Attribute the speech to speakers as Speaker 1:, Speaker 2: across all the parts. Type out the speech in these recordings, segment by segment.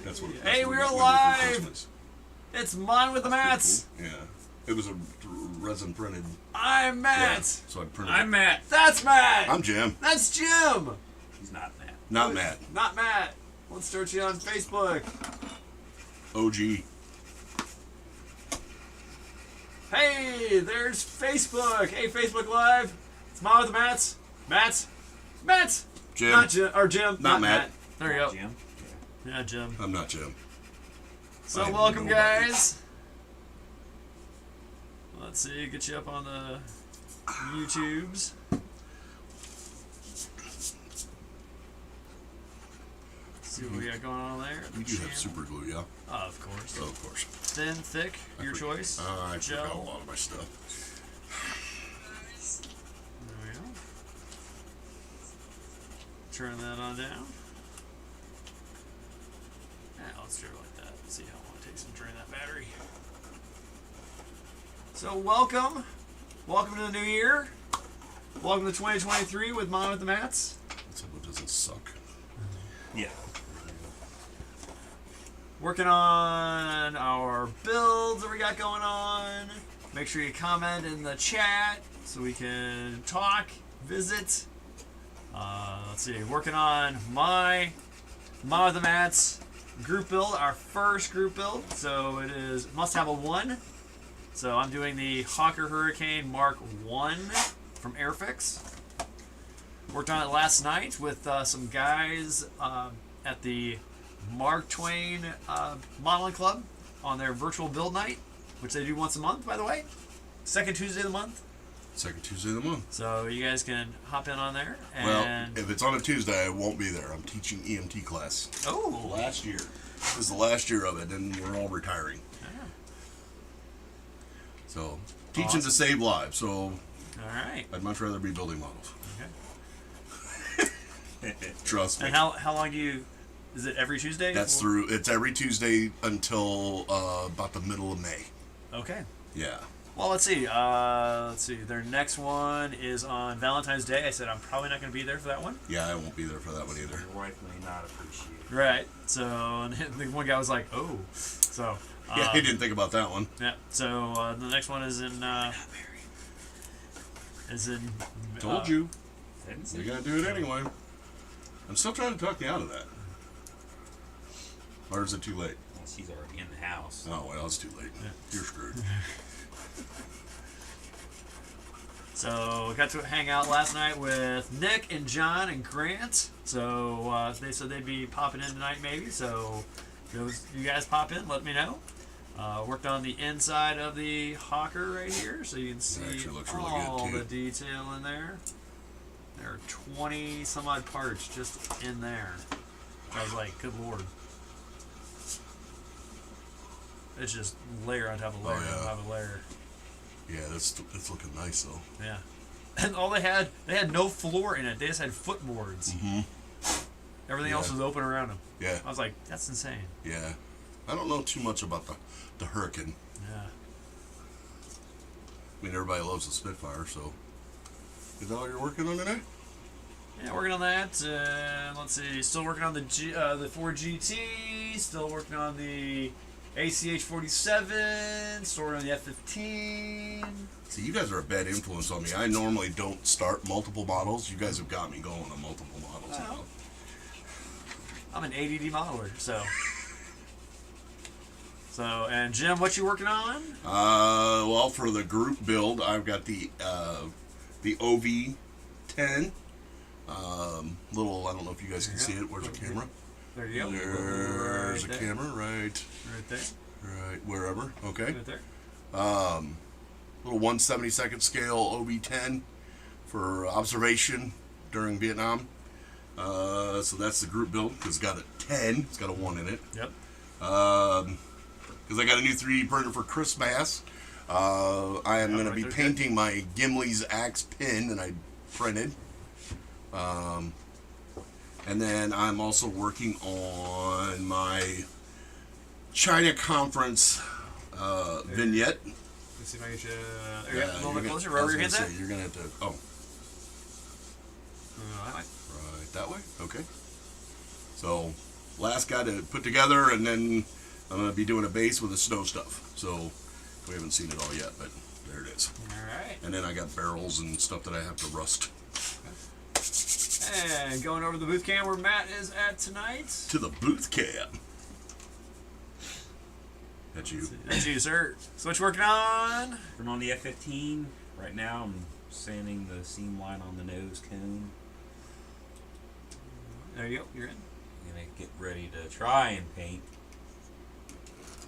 Speaker 1: That's what.
Speaker 2: Hey,
Speaker 1: what
Speaker 2: we're
Speaker 1: we got
Speaker 2: alive!
Speaker 1: for Christmas.
Speaker 2: It's Mon with the Mats.
Speaker 1: Cool. Yeah, it was a resin printed.
Speaker 2: I'm Matt.
Speaker 1: Yeah, so I printed.
Speaker 3: I'm Matt.
Speaker 2: That's Matt.
Speaker 1: I'm Jim.
Speaker 2: That's Jim.
Speaker 3: He's not Matt.
Speaker 1: Not Matt.
Speaker 2: Not Matt. Let's start you on Facebook.
Speaker 1: OG.
Speaker 2: Hey, there's Facebook. Hey, Facebook Live. It's Mon with the Mats. Mats.
Speaker 1: Jim.
Speaker 2: Not Jim. Or Jim.
Speaker 1: Not Matt.
Speaker 2: There you go.
Speaker 3: Jim.
Speaker 2: Yeah, Jim.
Speaker 1: I'm not Jim.
Speaker 2: So
Speaker 1: I
Speaker 2: welcome,
Speaker 1: know about you.
Speaker 2: guys. Let's see, get you up on the YouTubes. See what we got going on there.
Speaker 1: We do have super glue, yeah.
Speaker 2: Oh, of course.
Speaker 1: Oh, of course.
Speaker 2: Thin, thick, your choice.
Speaker 1: I forgot a
Speaker 2: Gel.
Speaker 1: lot of my stuff.
Speaker 2: There we go. Turn that on down. Yeah, let's do it like that. See how long it takes to drain that battery. So welcome to the new year. Welcome to 2023 with Mon with the Mats.
Speaker 1: Let's hope it doesn't suck.
Speaker 3: Yeah.
Speaker 2: Working on our builds that we got going on. Make sure you comment in the chat so we can talk, visit. Let's see, working on my Mon with the Mats group build, our first group build. So it is must have a 1. So I'm doing the Hawker Hurricane Mark 1 from Airfix. Worked on it last night with some guys at the Mark Twain Modeling Club on their virtual build night, which they do once a month, by the way. Second Tuesday of the month.
Speaker 1: Second Tuesday of the month.
Speaker 2: So you guys can hop in on there.
Speaker 1: Well,
Speaker 2: And
Speaker 1: if it's on a Tuesday, I won't be there. I'm teaching EMT class.
Speaker 2: oh,
Speaker 1: Last year. This is the last year of it, and we're all retiring.
Speaker 2: yeah.
Speaker 1: So, teaching
Speaker 2: Awesome.
Speaker 1: to save lives. So,
Speaker 2: All right.
Speaker 1: I'd much rather be building models.
Speaker 2: Okay.
Speaker 1: Trust me.
Speaker 2: And how long do you? Is it every Tuesday?
Speaker 1: That's through. It's every Tuesday until about the middle of May.
Speaker 2: Okay.
Speaker 1: Yeah.
Speaker 2: Well, let's see. Their next one is on Valentine's Day. I said I'm probably not going to be there for that one.
Speaker 1: Yeah, I won't be there for that one either.
Speaker 3: Your wife may not appreciate it.
Speaker 2: Right. So and the one guy was like, "Oh." So.
Speaker 1: Yeah, he didn't think about that one.
Speaker 2: Yeah. So the next one is in.
Speaker 1: Told you.
Speaker 3: Didn't say
Speaker 1: You're gonna do it anyway. I'm still trying to talk you out of that. Or is it too late?
Speaker 3: Well, she's already in the house.
Speaker 1: Oh well, it's too late.
Speaker 2: Yeah.
Speaker 1: You're screwed.
Speaker 2: So we got to hang out last night with Nick and John and Grant. So they said they'd be popping in tonight, maybe. So you guys pop in, let me know. Worked on the inside of the Hawker right here, so you can see
Speaker 1: actually looks really
Speaker 2: all
Speaker 1: good, too.
Speaker 2: the detail in there. There are 20 some odd parts just in there. I was like, good lord. It's just layer on top of layer
Speaker 1: Oh, yeah.
Speaker 2: on top of layer.
Speaker 1: Yeah, that's looking nice though.
Speaker 2: Yeah. And all they had no floor in it. They just had footboards.
Speaker 1: Mm-hmm.
Speaker 2: Everything
Speaker 1: Yeah.
Speaker 2: else was open around them.
Speaker 1: Yeah.
Speaker 2: I was like, that's insane.
Speaker 1: Yeah. I don't know too much about the Hurricane.
Speaker 2: Yeah.
Speaker 1: I mean, everybody loves the Spitfire, so. Is that what you're working on today?
Speaker 2: Yeah, working on that. Let's see. Still working on the Ford GT. Still working on the ACH 47. Still working on the F15.
Speaker 1: See, you guys are a bad influence on me. I normally don't start multiple models. You guys have got me going on multiple models.
Speaker 2: Wow. I'm an ADD modeler, so. And Jim, what you working on?
Speaker 1: Well, for the group build, I've got the OV10. Little, I don't know if you guys can see it. Where's the camera?
Speaker 2: There you go.
Speaker 1: There's
Speaker 2: Right
Speaker 1: a
Speaker 2: there.
Speaker 1: camera, right
Speaker 2: Right there.
Speaker 1: wherever. Okay.
Speaker 2: Right there.
Speaker 1: Little 1/72nd scale OV10 for observation during Vietnam. So that's the group build because it's got a 10. It's got a 1 in it.
Speaker 2: Yep.
Speaker 1: Because I got a new 3D printer for Christmas. I am going to be painting my Gimli's axe pin that I printed. And then I'm also working on my China conference vignette.
Speaker 2: Let's see if I get you. A little bit closer.
Speaker 1: I
Speaker 2: Where
Speaker 1: was
Speaker 2: your hands
Speaker 1: gonna
Speaker 2: at?
Speaker 1: say, you're going to have to. Oh,
Speaker 2: Alright.
Speaker 1: right that way? Okay. So, last guy to put together, and then I'm gonna be doing a base with the snow stuff. So we haven't seen it all yet, but there it is.
Speaker 2: All right.
Speaker 1: And then I got barrels and stuff that I have to rust.
Speaker 2: And going over to the booth camp where Matt is at tonight.
Speaker 1: To the booth camp. That's you.
Speaker 2: That's you, sir. So what you working on?
Speaker 3: I'm on the F-15. Right now I'm sanding the seam line on the nose cone.
Speaker 2: There you go. You're in.
Speaker 3: I'm gonna get ready to try and paint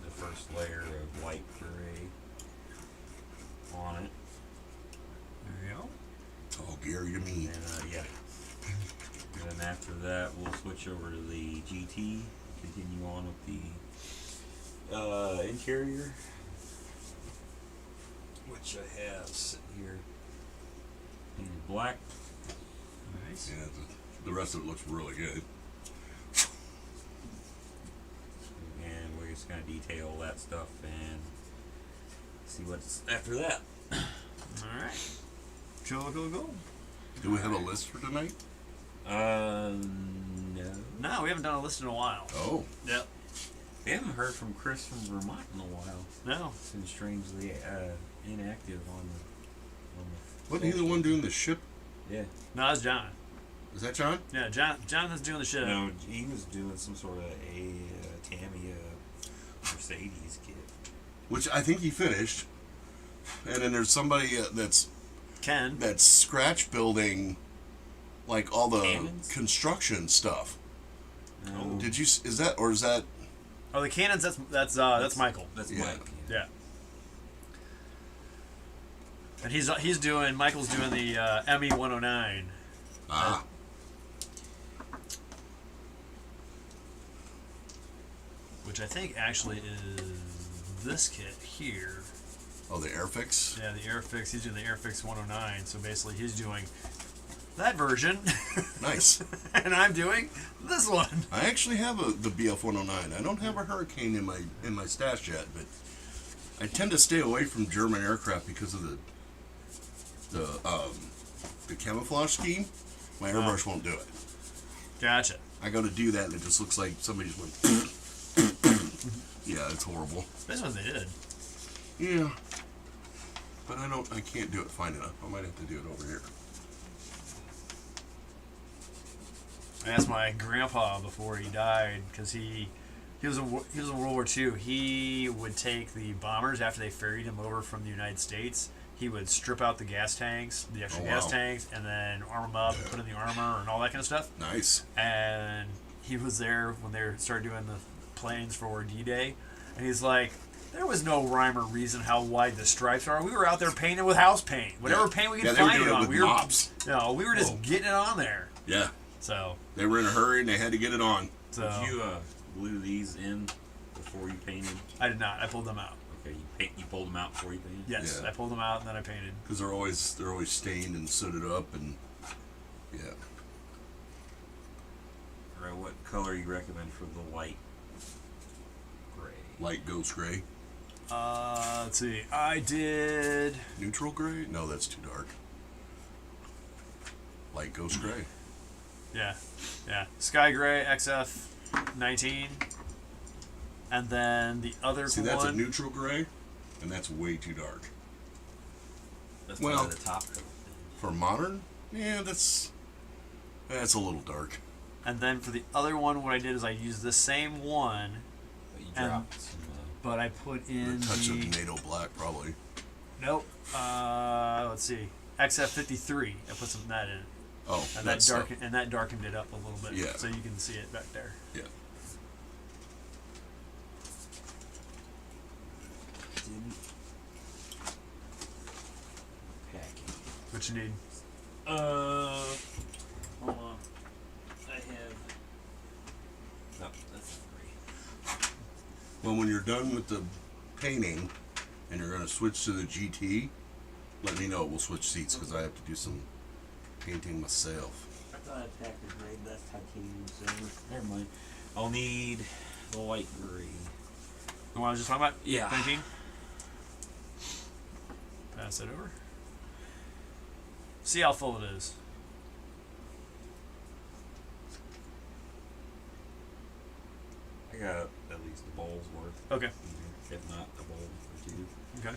Speaker 3: the first layer of white gray on it.
Speaker 2: There you go.
Speaker 1: It's all Gary to me.
Speaker 3: And yeah. And then after that we'll switch over to the GT, continue on with the interior, which I have sitting here painted black.
Speaker 2: Nice.
Speaker 1: Yeah, the rest of it looks really good.
Speaker 3: And we're just gonna detail all that stuff and see what's after that.
Speaker 2: All right. Cool.
Speaker 1: Do we have a list for tonight?
Speaker 3: No.
Speaker 2: No, we haven't done a list in a while.
Speaker 1: Oh,
Speaker 2: Yep.
Speaker 3: We haven't heard from Chris from Vermont in a while.
Speaker 2: No.
Speaker 3: Been strangely inactive on the.
Speaker 1: wasn't he the one doing the ship?
Speaker 3: Yeah.
Speaker 2: No, that's John.
Speaker 1: Is that John?
Speaker 2: Yeah, Jonathan's doing the shit.
Speaker 3: No, he was doing some sort of a Tamiya Mercedes kit.
Speaker 1: Which I think he finished. And then there's somebody that's
Speaker 2: Ken.
Speaker 1: scratch building, like all the
Speaker 3: Cannons?
Speaker 1: construction stuff.
Speaker 3: No,
Speaker 1: Did you? Is that?
Speaker 2: Oh, the cannons. That's Michael.
Speaker 3: That's
Speaker 1: Yeah.
Speaker 3: Mike.
Speaker 2: Yeah. And he's doing. Michael's doing the ME 109.
Speaker 1: Ah,
Speaker 2: Which I think actually is this kit here.
Speaker 1: oh, the Airfix.
Speaker 2: Yeah, the Airfix. He's doing the Airfix 109. So basically, he's doing that version,
Speaker 1: Nice.
Speaker 2: and I'm doing this one.
Speaker 1: I actually have the BF 109. I don't have a Hurricane in my stash yet, but I tend to stay away from German aircraft because of the camouflage scheme. My airbrush won't do it.
Speaker 2: Gotcha.
Speaker 1: I go to do that, and it just looks like somebody just went. Yeah, it's horrible.
Speaker 2: This one they did.
Speaker 1: Yeah, but I can't do it fine enough. I might have to do it over here.
Speaker 2: I asked my grandpa before he died because he was in World War II. He would take the bombers after they ferried him over from the United States. He would strip out the gas tanks, the extra
Speaker 1: Oh,
Speaker 2: gas
Speaker 1: wow.
Speaker 2: tanks, and then arm them up and put in the armor and all that kind of stuff.
Speaker 1: Nice.
Speaker 2: And he was there when they started doing the planes for D-Day, and he's like, there was no rhyme or reason how wide the stripes are. We were out there painting with house paint, whatever
Speaker 1: Yeah.
Speaker 2: paint we could
Speaker 1: Yeah, they were
Speaker 2: find
Speaker 1: doing
Speaker 2: it
Speaker 1: it
Speaker 2: on.
Speaker 1: with
Speaker 2: We were
Speaker 1: mops.
Speaker 2: no, we were just
Speaker 1: Whoa.
Speaker 2: getting it on there.
Speaker 1: Yeah,
Speaker 2: So
Speaker 1: they were in a hurry and they had to get it on.
Speaker 2: so
Speaker 3: Did you glue these in before you painted?
Speaker 2: I did not. I pulled them out.
Speaker 3: Okay, you pulled them out before you painted?
Speaker 2: Yes,
Speaker 1: Yeah.
Speaker 2: I pulled them out and then I painted.
Speaker 1: Because they're always stained and sooted up, and yeah.
Speaker 3: Alright, what color you recommend for the light gray?
Speaker 1: Light ghost gray.
Speaker 2: Let's see. I did.
Speaker 1: Neutral gray? No, that's too dark. Light ghost gray.
Speaker 2: Yeah, Sky Gray XF 19, and then the other
Speaker 1: See,
Speaker 2: one.
Speaker 1: that's a neutral gray, and that's way too dark.
Speaker 3: That's
Speaker 1: Well-
Speaker 3: probably the top coat.
Speaker 1: For modern, yeah, that's a little dark.
Speaker 2: And then for the other one, what I did is I used the same one,
Speaker 3: But you
Speaker 2: And-
Speaker 3: dropped some.
Speaker 2: but I put in
Speaker 1: A touch
Speaker 2: the
Speaker 1: of NATO black, probably.
Speaker 2: nope. Let's see. XF 53. I put some of that in,
Speaker 1: Oh,
Speaker 2: and that
Speaker 1: that's
Speaker 2: darkened it up a little bit,
Speaker 1: Yeah.
Speaker 2: so you can see it back there.
Speaker 1: yeah.
Speaker 3: Didn't packing.
Speaker 2: What you need?
Speaker 3: Hold on. I have. No, that's three.
Speaker 1: Well, when you're done with the painting, and you're gonna switch to the GT, let me know. We'll switch seats because I have to do some painting myself.
Speaker 3: I thought I packed a gray. That's titanium silver. Never mind. I'll need the light gray.
Speaker 2: The one I was just talking about?
Speaker 3: Yeah.
Speaker 2: 19? Pass it over. See how full it is.
Speaker 3: I got at least a bowl's worth.
Speaker 2: Okay.
Speaker 3: If not a bowl or two.
Speaker 2: Okay.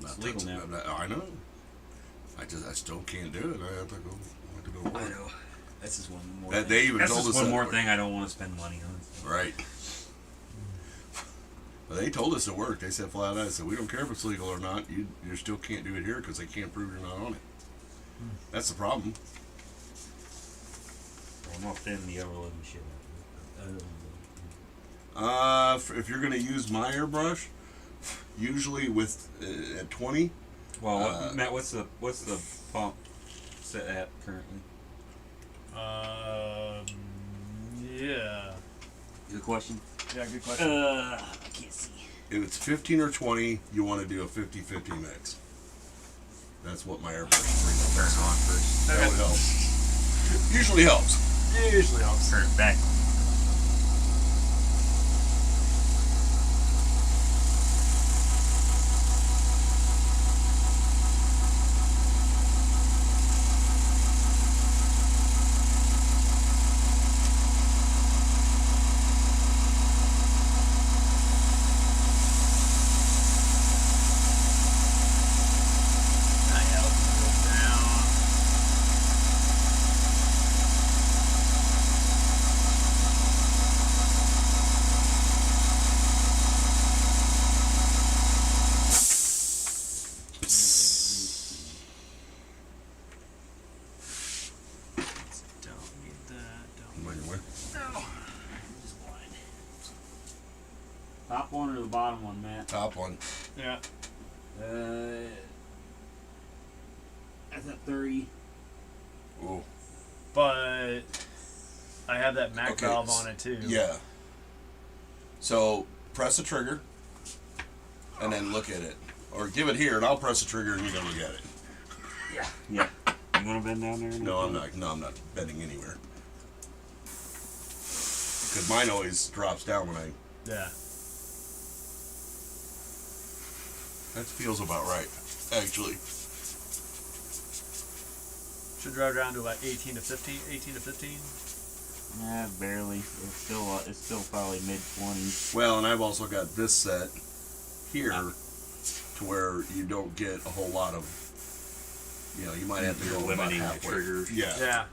Speaker 1: Not
Speaker 3: It's legal now.
Speaker 1: I know. I still can't do it. I have to go.
Speaker 3: I know. That's just one more.
Speaker 1: That
Speaker 3: thing.
Speaker 1: they even
Speaker 3: That's
Speaker 1: told
Speaker 3: just
Speaker 1: us
Speaker 3: one
Speaker 1: that
Speaker 3: more
Speaker 1: worked.
Speaker 3: thing I don't want to spend money on.
Speaker 1: Right. Well, they told us it worked. They said flat out, said we don't care if it's legal or not. You still can't do it here because they can't prove you're not on it. That's the problem.
Speaker 3: I'm not thin the overload and shit out of it.
Speaker 1: If you're gonna use my airbrush, usually with at 20.
Speaker 3: Well, Matt, what's the pump set at currently?
Speaker 2: Yeah.
Speaker 3: Good question.
Speaker 2: Yeah, good question.
Speaker 3: I can't see.
Speaker 1: If it's 15 or 20, you want to do a 50-50 mix. That's what my airbrush brings.
Speaker 3: Turn it on first.
Speaker 1: That would help. Usually helps.
Speaker 2: It usually helps.
Speaker 3: Turn it back.
Speaker 2: That helps it go down. Don't need that. Don't
Speaker 1: By the way.
Speaker 2: no.
Speaker 3: Top one or the bottom one, Matt?
Speaker 1: Top one.
Speaker 2: Yeah.
Speaker 3: That's at 30.
Speaker 1: Oh.
Speaker 2: But I have that Mac
Speaker 1: Okay,
Speaker 2: valve on it too.
Speaker 1: Yeah. So press the trigger, and then look at it, or give it here, and I'll press the trigger, and you can look at it.
Speaker 3: Yeah. Yeah. You want to bend down there?
Speaker 1: No, I'm not. No, I'm not bending anywhere. Because mine always drops down when I.
Speaker 2: Yeah.
Speaker 1: That feels about right, actually.
Speaker 2: Should drive down to about 18 to 15. 18 to 15.
Speaker 3: Nah, barely. It's still probably mid 20s.
Speaker 1: Well, and I've also got this set here, to where you don't get a whole lot of. You know, you might have to
Speaker 3: You're
Speaker 1: go about
Speaker 3: limiting the
Speaker 1: halfway.
Speaker 3: triggers.
Speaker 1: Yeah.
Speaker 2: Yeah.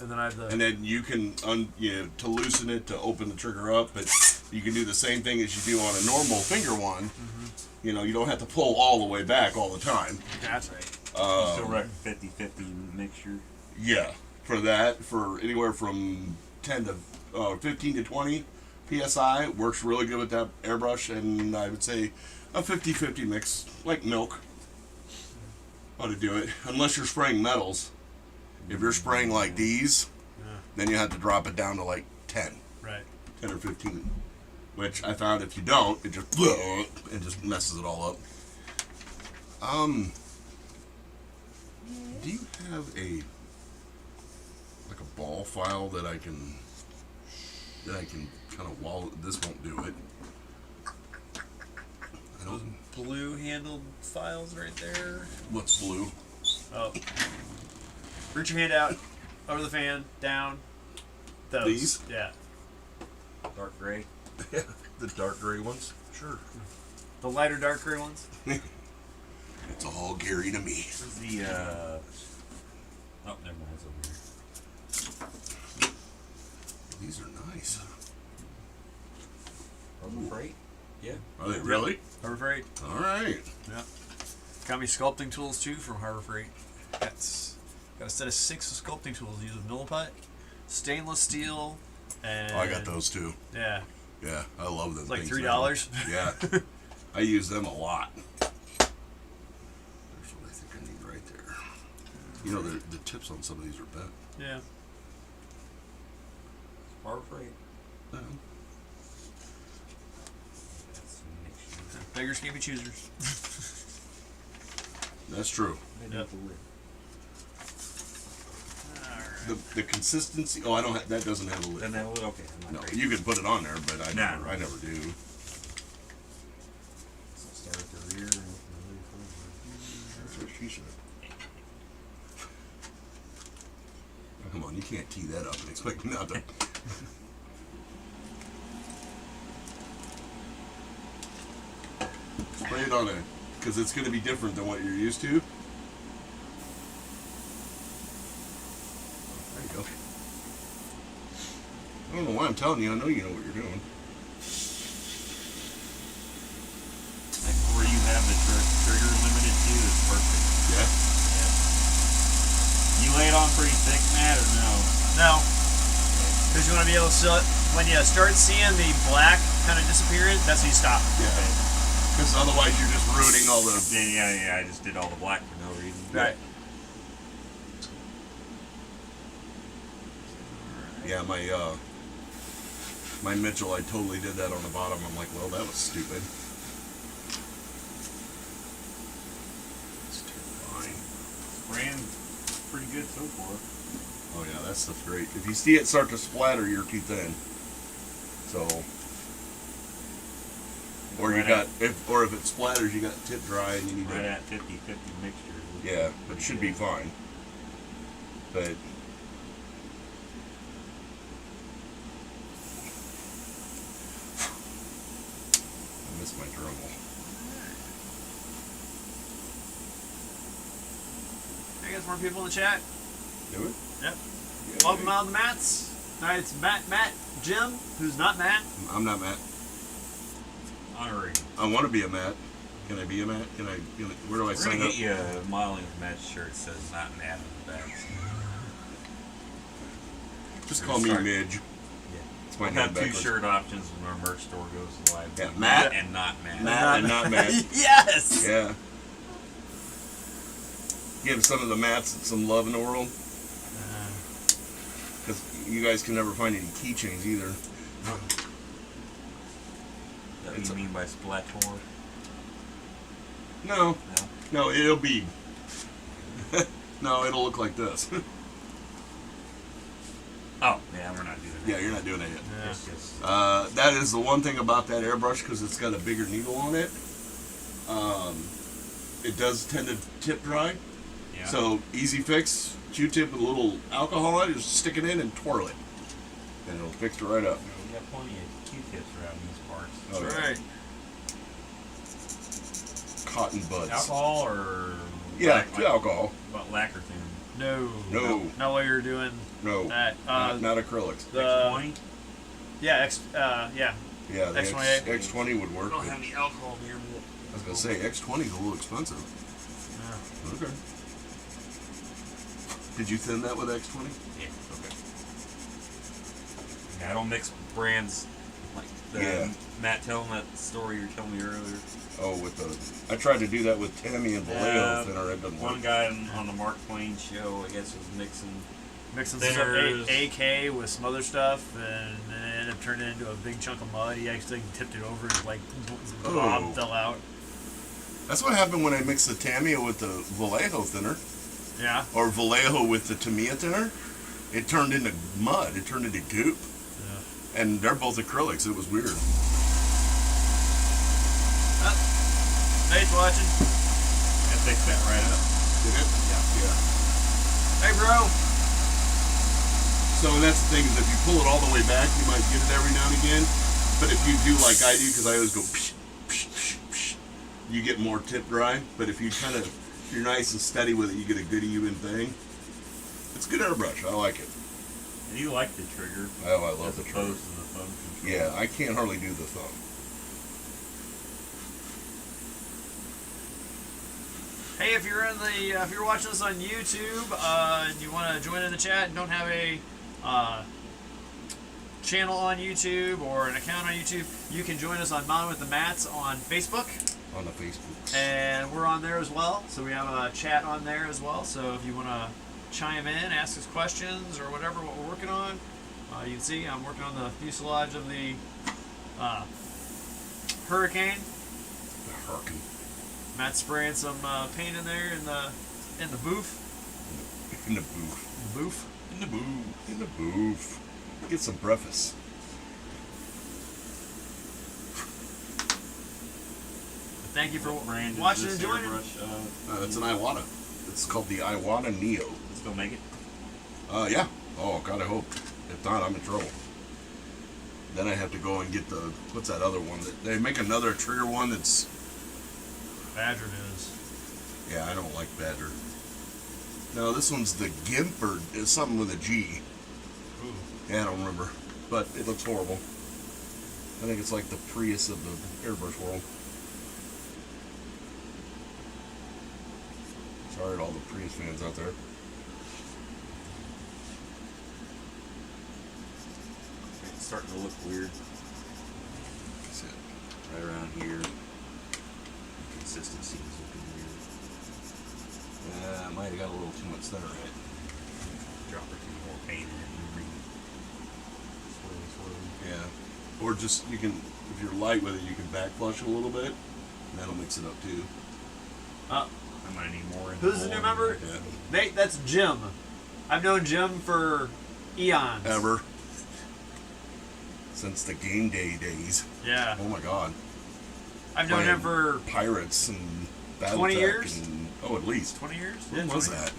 Speaker 2: And then I have the.
Speaker 1: And then you can, to loosen it, to open the trigger up, but you can do the same thing as you do on a normal finger one.
Speaker 2: Mm-hmm.
Speaker 1: You know, you don't have to pull all the way back all the time.
Speaker 2: That's right.
Speaker 3: Still reckon 50-50 mixture.
Speaker 1: Yeah, for that, for anywhere from 10 to 15 to 20 psi, works really good with that airbrush, and I would say a 50-50 mix, like milk, ought to do it. Unless you're spraying metals. If you're spraying like these, then you have to drop it down to like 10.
Speaker 2: Right.
Speaker 1: 10 or 15, which I found if you don't, it just messes it all up. Do you have a ball file that I can kind of wall? This won't do it. I don't.
Speaker 2: Blue handled files right there.
Speaker 1: What's blue?
Speaker 2: Oh. Reach your hand out, over the fan, down. Those.
Speaker 1: These?
Speaker 2: Yeah.
Speaker 3: Dark gray.
Speaker 1: Yeah, the dark gray ones. Sure.
Speaker 2: The lighter dark gray ones.
Speaker 1: It's all Gary to me.
Speaker 3: Where's the, oh, never mind, it's over here.
Speaker 1: These are nice.
Speaker 3: Harbor Freight? Yeah.
Speaker 1: Are they really?
Speaker 2: Harbor Freight.
Speaker 1: All right.
Speaker 2: Yeah. Got me sculpting tools too from Harbor Freight. Got a set of 6 sculpting tools. Use a milliput, stainless steel, and.
Speaker 1: Oh, I got those too.
Speaker 2: Yeah.
Speaker 1: Yeah, I love them.
Speaker 2: It's like
Speaker 1: things,
Speaker 2: $3.
Speaker 1: man. Yeah, I use them a lot. There's what I think I need right there. You know, the tips on some of these are bent.
Speaker 2: Yeah.
Speaker 3: Harbor Freight.
Speaker 1: Yeah.
Speaker 3: That's a mixture.
Speaker 2: Beggars can't be choosers.
Speaker 1: That's true.
Speaker 2: Yep.
Speaker 1: The consistency. Oh, I don't. That doesn't have a lid.
Speaker 3: Doesn't have a lid? Okay. I'm
Speaker 1: No,
Speaker 3: not
Speaker 1: you can put it on there, but I
Speaker 3: Nah.
Speaker 1: never do.
Speaker 3: So start at the rear and open the lid
Speaker 1: That's what she said. Come on, you can't tee that up and expect me not to. Spray it on it, because it's going to be different than what you're used to. There you go. I don't know why I'm telling you. I know you know what you're doing.
Speaker 3: Like where you have the trigger limited to is perfect.
Speaker 1: Yeah.
Speaker 3: You lay it on pretty thick, Matt, or no?
Speaker 2: No. Because you want to be able to see it. When you start seeing the black kind of disappearing, that's when you stop.
Speaker 1: Yeah. Because otherwise you're just ruining all the.
Speaker 3: Yeah, I just did all the black for no reason.
Speaker 2: Right.
Speaker 1: Yeah, my Mitchell, I totally did that on the bottom. I'm like, well, that was stupid. It's too fine.
Speaker 3: Ran pretty good so far.
Speaker 1: Oh yeah, that stuff's great. If you see it start to splatter, you're too thin. So, or you
Speaker 3: Right
Speaker 1: got if it splatters, you got tip dry, and you need
Speaker 3: Right
Speaker 1: to.
Speaker 3: at 50-50 mixture.
Speaker 1: Yeah, but it should be fine. But I miss my Dremel.
Speaker 2: Hey, got some more people in the chat.
Speaker 1: Do it.
Speaker 2: Yep.
Speaker 1: Yeah,
Speaker 2: Welcome out to the Mats. Tonight it's Matt, Jim, who's not Matt.
Speaker 1: I'm not Matt.
Speaker 3: Honoring.
Speaker 1: I want to be a Matt. Can I be a Matt? Where do I
Speaker 3: We're
Speaker 1: sign
Speaker 3: gonna
Speaker 1: up?
Speaker 3: get you a modeling match shirt that says not Matt on the back.
Speaker 1: Just call me
Speaker 3: Start.
Speaker 1: Midge.
Speaker 3: Yeah.
Speaker 1: It's my
Speaker 3: We'll
Speaker 1: name
Speaker 3: have two
Speaker 1: backwards.
Speaker 3: shirt options when our merch store goes live.
Speaker 1: Yeah, Matt
Speaker 3: and not Matt.
Speaker 1: Matt and not Matt.
Speaker 2: Yes.
Speaker 1: Yeah. Give some of the Matts some love in the world. Because you guys can never find any keychains either.
Speaker 3: That what you mean by Splator?
Speaker 1: No.
Speaker 3: No.
Speaker 1: No, it'll be. No, it'll look like this.
Speaker 3: Oh, yeah, we're not doing that.
Speaker 1: Yeah, you're not doing it yet.
Speaker 2: Yeah.
Speaker 3: Yes.
Speaker 1: That is the one thing about that airbrush, because it's got a bigger needle on it. It does tend to tip dry.
Speaker 3: Yeah.
Speaker 1: So easy fix, Q-tip with a little alcohol in it, just stick it in and twirl it. And it'll fix it right up.
Speaker 3: We got plenty of Q-tips around these parts.
Speaker 1: Oh,
Speaker 2: That's
Speaker 1: yeah.
Speaker 2: right.
Speaker 1: Cotton buds.
Speaker 3: Alcohol or
Speaker 1: Yeah,
Speaker 3: like
Speaker 1: alcohol.
Speaker 3: about lacquer thin?
Speaker 2: No.
Speaker 1: No.
Speaker 2: Not while you're doing
Speaker 1: No,
Speaker 2: that.
Speaker 1: not acrylics.
Speaker 2: The
Speaker 3: X20?
Speaker 2: yeah,
Speaker 1: Yeah, the
Speaker 2: X28.
Speaker 1: X20 would
Speaker 3: I
Speaker 1: work.
Speaker 3: don't
Speaker 1: but
Speaker 3: have any alcohol near me.
Speaker 1: I was gonna say X20 is a little expensive.
Speaker 2: yeah.
Speaker 1: Okay. Did you thin that with X20?
Speaker 3: Yeah.
Speaker 1: Okay.
Speaker 3: Yeah, I don't mix brands like the
Speaker 1: Yeah.
Speaker 3: Matt telling that story you were telling me earlier.
Speaker 1: Oh, with the I tried to do that with Tammy and Vallejo thinner. It doesn't
Speaker 3: One
Speaker 1: work.
Speaker 3: guy on the Mark Twain show, I guess, was mixing.
Speaker 2: Mixing
Speaker 3: Thinners.
Speaker 2: some AK with some other stuff, and then it ended up turning it into a big chunk of mud. He actually tipped it over, and like Bob
Speaker 1: Oh.
Speaker 2: fell out.
Speaker 1: That's what happened when I mixed the Tamiya with the Vallejo thinner,
Speaker 2: Yeah.
Speaker 1: or Vallejo with the Tamiya thinner. It turned into mud. It turned into goop.
Speaker 2: Yeah.
Speaker 1: And they're both acrylics. It was weird.
Speaker 2: Nate's watching.
Speaker 3: I fixed that right up.
Speaker 1: Did it? Yeah.
Speaker 2: Hey, bro.
Speaker 1: So, and that's the thing, is if you pull it all the way back, you might get it every now and again. But if you do like I do, because I always go psh, psh, psh, psh, you get more tip dry. But if you kind of, if you're nice and steady with it, you get a good even thing. It's a good airbrush. I like it.
Speaker 3: And you like the trigger.
Speaker 1: Oh, I love
Speaker 3: as
Speaker 1: the trigger.
Speaker 3: opposed to the thumb control.
Speaker 1: Yeah, I can't hardly do the thumb.
Speaker 2: Hey, if you're if you're watching this on YouTube and you want to join in the chat and don't have a channel on YouTube or an account on YouTube, you can join us on Mountain with the Mats on Facebook,
Speaker 1: On the Facebook.
Speaker 2: and we're on there as well. So we have a chat on there as well. So if you want to chime in, ask us questions or whatever what we're working on, you can see I'm working on the fuselage of the Hurricane.
Speaker 1: The Hurricane.
Speaker 2: Matt's spraying some paint in there in the booth.
Speaker 1: In the booth.
Speaker 2: The booth.
Speaker 1: In the booth. In the booth. Get some breakfast.
Speaker 2: Thank you for
Speaker 3: What brand is
Speaker 2: watching
Speaker 3: this
Speaker 2: and joining.
Speaker 3: airbrush?
Speaker 1: It's an Iwata. It's called the Iwata Neo.
Speaker 3: Still make it?
Speaker 1: Yeah. Oh, God, I hope. If not, I'm in trouble. Then I have to go and get the, what's that other one? They make another trigger one that's,
Speaker 2: Badger is.
Speaker 1: yeah, I don't like Badger. No, this one's the Gimp or it's something with a G.
Speaker 2: Ooh.
Speaker 1: Yeah, I don't remember. But it looks horrible. I think it's like the Prius of the airbrush world. Sorry to all the Prius fans out there.
Speaker 3: It's starting to look weird.
Speaker 1: That's it.
Speaker 3: Right around here. Consistency is looking weird.
Speaker 1: I might have got a little too much thinner in it.
Speaker 3: Drop or two more paint in it and swirly.
Speaker 1: Yeah. Or just, you can, if you're light with it, you can back flush it a little bit. And that'll mix it up too.
Speaker 2: Oh,
Speaker 3: I might need more in
Speaker 2: who's the new member?
Speaker 1: Yeah.
Speaker 2: Nate, that's Jim. I've known Jim for eons.
Speaker 1: Ever. Since the game day days.
Speaker 2: Yeah.
Speaker 1: Oh my God.
Speaker 2: I've known him for
Speaker 1: Pirates and
Speaker 2: 20
Speaker 1: Battletech
Speaker 2: years?
Speaker 1: and, oh, at least.
Speaker 2: 20 years?
Speaker 1: When
Speaker 2: Yeah,
Speaker 1: was
Speaker 2: 20.
Speaker 1: that?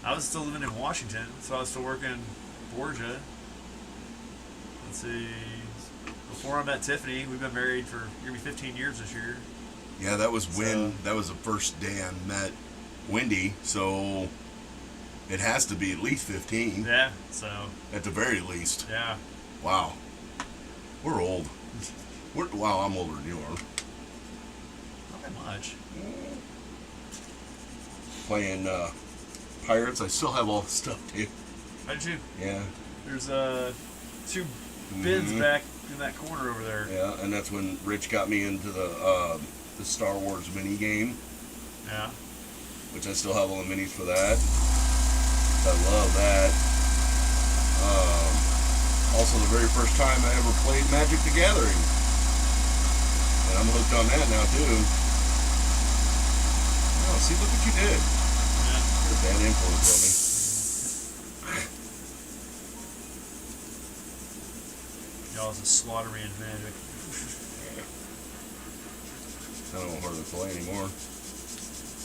Speaker 2: I was still living in Washington, so I was still working Borgia. Let's see. Before I met Tiffany, we've been married for gonna be 15 years this year.
Speaker 1: Yeah, that was when,
Speaker 2: So-
Speaker 1: that was the first day I met Wendy, so it has to be at least 15.
Speaker 2: Yeah, so
Speaker 1: At the very least.
Speaker 2: yeah.
Speaker 1: Wow. We're old. Wow, I'm older than you are.
Speaker 2: Not that much.
Speaker 1: Playing Pirates, I still have all the stuff, too.
Speaker 2: How did you?
Speaker 1: Yeah.
Speaker 2: There's two bins
Speaker 1: Mhm.
Speaker 2: back in that corner over there.
Speaker 1: Yeah, and that's when Rich got me into the Star Wars mini game,
Speaker 2: Yeah.
Speaker 1: which I still have all the minis for that. I love that. Also, the very first time I ever played Magic the Gathering. And I'm hooked on that now, too. Oh, see, look what you did.
Speaker 2: Yeah.
Speaker 1: You're a bad influence on me.
Speaker 2: Y'all just slaughter me in Magic.
Speaker 1: I don't want her to play anymore.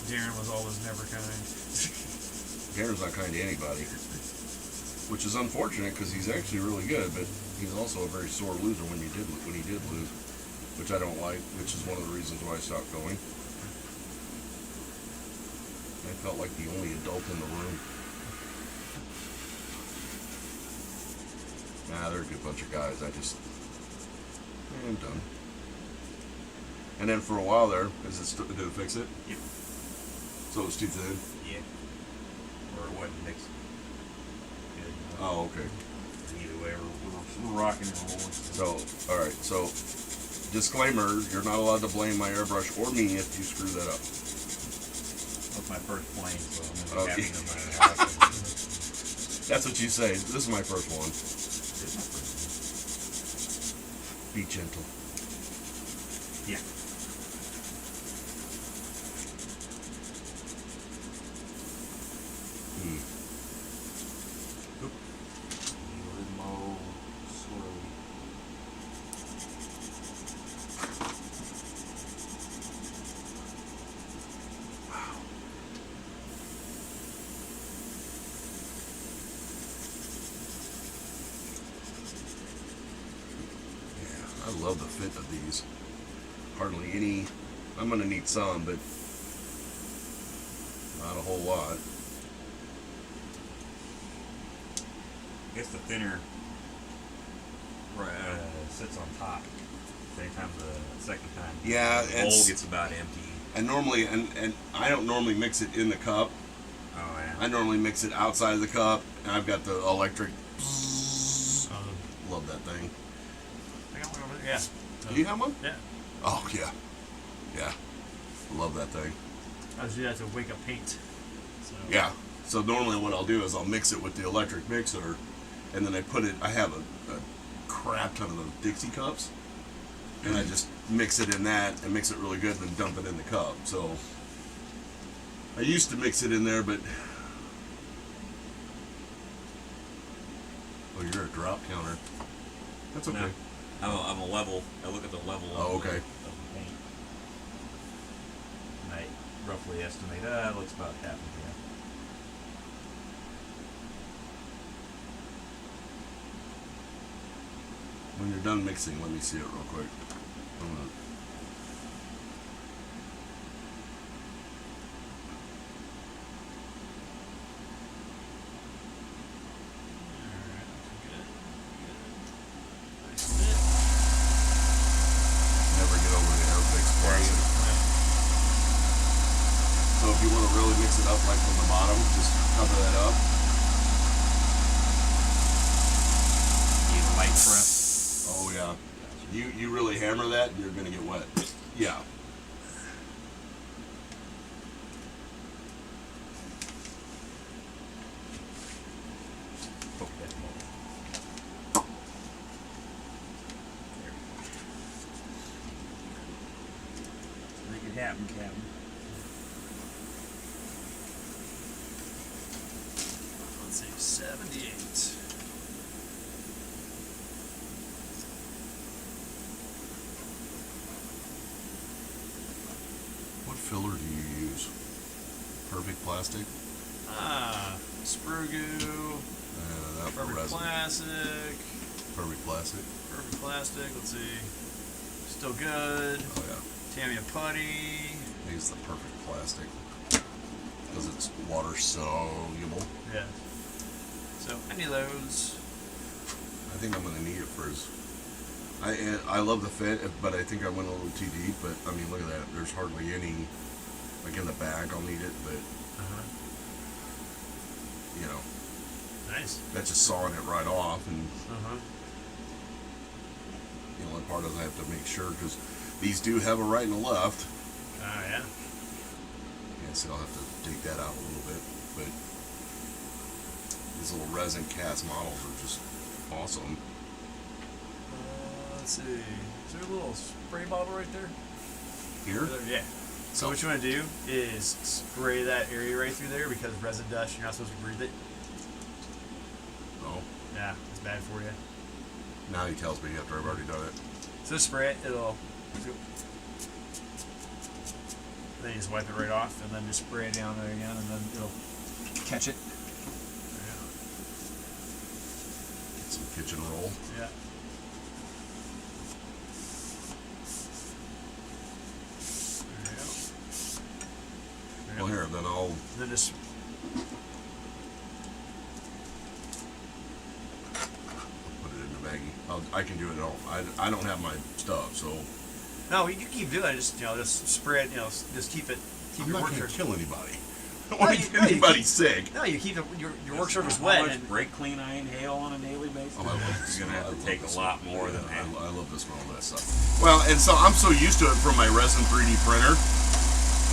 Speaker 2: Darren was always never kind.
Speaker 1: Garen's not kind to anybody. Which is unfortunate because he's actually really good, but he's also a very sore loser when he did lose, which I don't like, which is one of the reasons why I stopped going. I felt like the only adult in the room. Nah, they're a good bunch of guys. I'm done. And then for a while there, did it fix it?
Speaker 3: Yep.
Speaker 1: So it was too thin?
Speaker 3: Yeah. Or it wasn't mixed. Good.
Speaker 1: Oh, okay.
Speaker 3: Either way, we're rocking and rolling.
Speaker 1: So, alright, so, disclaimer, you're not allowed to blame my airbrush or me if you screw that up.
Speaker 3: That's my first plane, so I'm gonna be
Speaker 1: Okay.
Speaker 3: happy no matter how.
Speaker 1: That's what you say. This is my first one.
Speaker 3: It's my first
Speaker 1: Be gentle.
Speaker 3: one. Yeah.
Speaker 1: Hmm.
Speaker 3: Limo swirly.
Speaker 1: Yeah, I love the fit of these. Hardly any. I'm gonna need some, but not a whole lot.
Speaker 3: I guess the thinner sits on top. Same time the second time.
Speaker 1: Yeah,
Speaker 3: the bowl
Speaker 1: it's-
Speaker 3: gets about empty.
Speaker 1: And normally, and I don't normally mix it in the cup.
Speaker 3: Oh yeah.
Speaker 1: I normally mix it outside of the cup, and I've got the electric.
Speaker 2: Um,
Speaker 1: Love that thing.
Speaker 2: I got one over there. Yeah.
Speaker 1: Do you have one?
Speaker 2: Yeah.
Speaker 1: Oh yeah, yeah. Love that thing.
Speaker 2: I just do that to wake up paint. So.
Speaker 1: Yeah. So normally what I'll do is I'll mix it with the electric mixer, and then I have a crap ton of those Dixie cups, and I just mix it in that and mix it really good, and then dump it in the cup. So I used to mix it in there, but oh, you're a drop counter. That's okay.
Speaker 3: No, I'm a level. I look at the level
Speaker 1: Oh,
Speaker 3: of,
Speaker 1: okay.
Speaker 3: of the paint. And I roughly estimate, it looks about half of that.
Speaker 1: When you're done mixing, let me see it real quick. I'm gonna, never get over the Airfix plastic. So if you want to really mix it up like from the bottom, just cover that up.
Speaker 3: Need a light press.
Speaker 1: Oh yeah. You really hammer that, you're gonna get wet. Yeah.
Speaker 3: Poke that mold. There we go. Make it happen, Captain.
Speaker 2: Let's see, 78.
Speaker 1: What filler do you use? Perfect plastic?
Speaker 2: Sprue goo,
Speaker 1: That for
Speaker 2: perfect
Speaker 1: resin.
Speaker 2: plastic,
Speaker 1: Perfect plastic.
Speaker 2: perfect plastic. Let's see, still good.
Speaker 1: Oh yeah.
Speaker 2: Tamiya putty.
Speaker 1: I use the perfect plastic because it's water soluble.
Speaker 2: Yeah. So any of those.
Speaker 1: I think I'm gonna need it for his. I love the fit, but I think I went a little too deep. But I mean, look at that. There's hardly any. Like in the back, I'll need it, but you know,
Speaker 2: Nice.
Speaker 1: that's just sawing it right off, and
Speaker 2: Uh-huh.
Speaker 1: the only part is I have to make sure because these do have a right and a left.
Speaker 2: Oh yeah.
Speaker 1: Yeah, so I'll have to take that out a little bit. But these little resin cast models are just awesome.
Speaker 2: Let's see. Is there a little spray bottle right there?
Speaker 1: Here,
Speaker 2: Yeah. So what you want to do is spray that area right through there because resin dust, you're not supposed to breathe it.
Speaker 1: oh,
Speaker 2: Yeah, it's bad for you.
Speaker 1: now he tells me after I've already done it.
Speaker 2: So spray it, it'll. Then you just wipe it right off and then just spray it down there again and then it'll catch it.
Speaker 1: Get some kitchen roll.
Speaker 2: Yeah.
Speaker 1: Well, here, then I'll.
Speaker 2: Then just
Speaker 1: Put it in the baggie. I can do it all. I don't have my stuff, so
Speaker 2: no, you can keep doing it. Just just spray it. Just keep it. Keep
Speaker 1: I'm
Speaker 2: your
Speaker 1: not
Speaker 2: work
Speaker 1: going to
Speaker 2: surface.
Speaker 1: kill anybody. I don't
Speaker 2: No,
Speaker 1: want
Speaker 2: you-
Speaker 1: to
Speaker 2: no,
Speaker 1: get
Speaker 2: you
Speaker 1: anybody
Speaker 2: keep-
Speaker 1: sick.
Speaker 2: No, you keep your work surface
Speaker 3: How
Speaker 2: wet.
Speaker 3: much
Speaker 2: And,
Speaker 3: brake clean I inhale on a daily basis?
Speaker 1: Oh, I love this.
Speaker 3: You're gonna
Speaker 1: I
Speaker 3: have to
Speaker 1: love
Speaker 3: take
Speaker 1: this
Speaker 3: a lot
Speaker 1: one.
Speaker 3: more than
Speaker 1: Yeah,
Speaker 3: that.
Speaker 1: I love the smell of that stuff. Well, and so I'm so used to it from my resin 3D printer.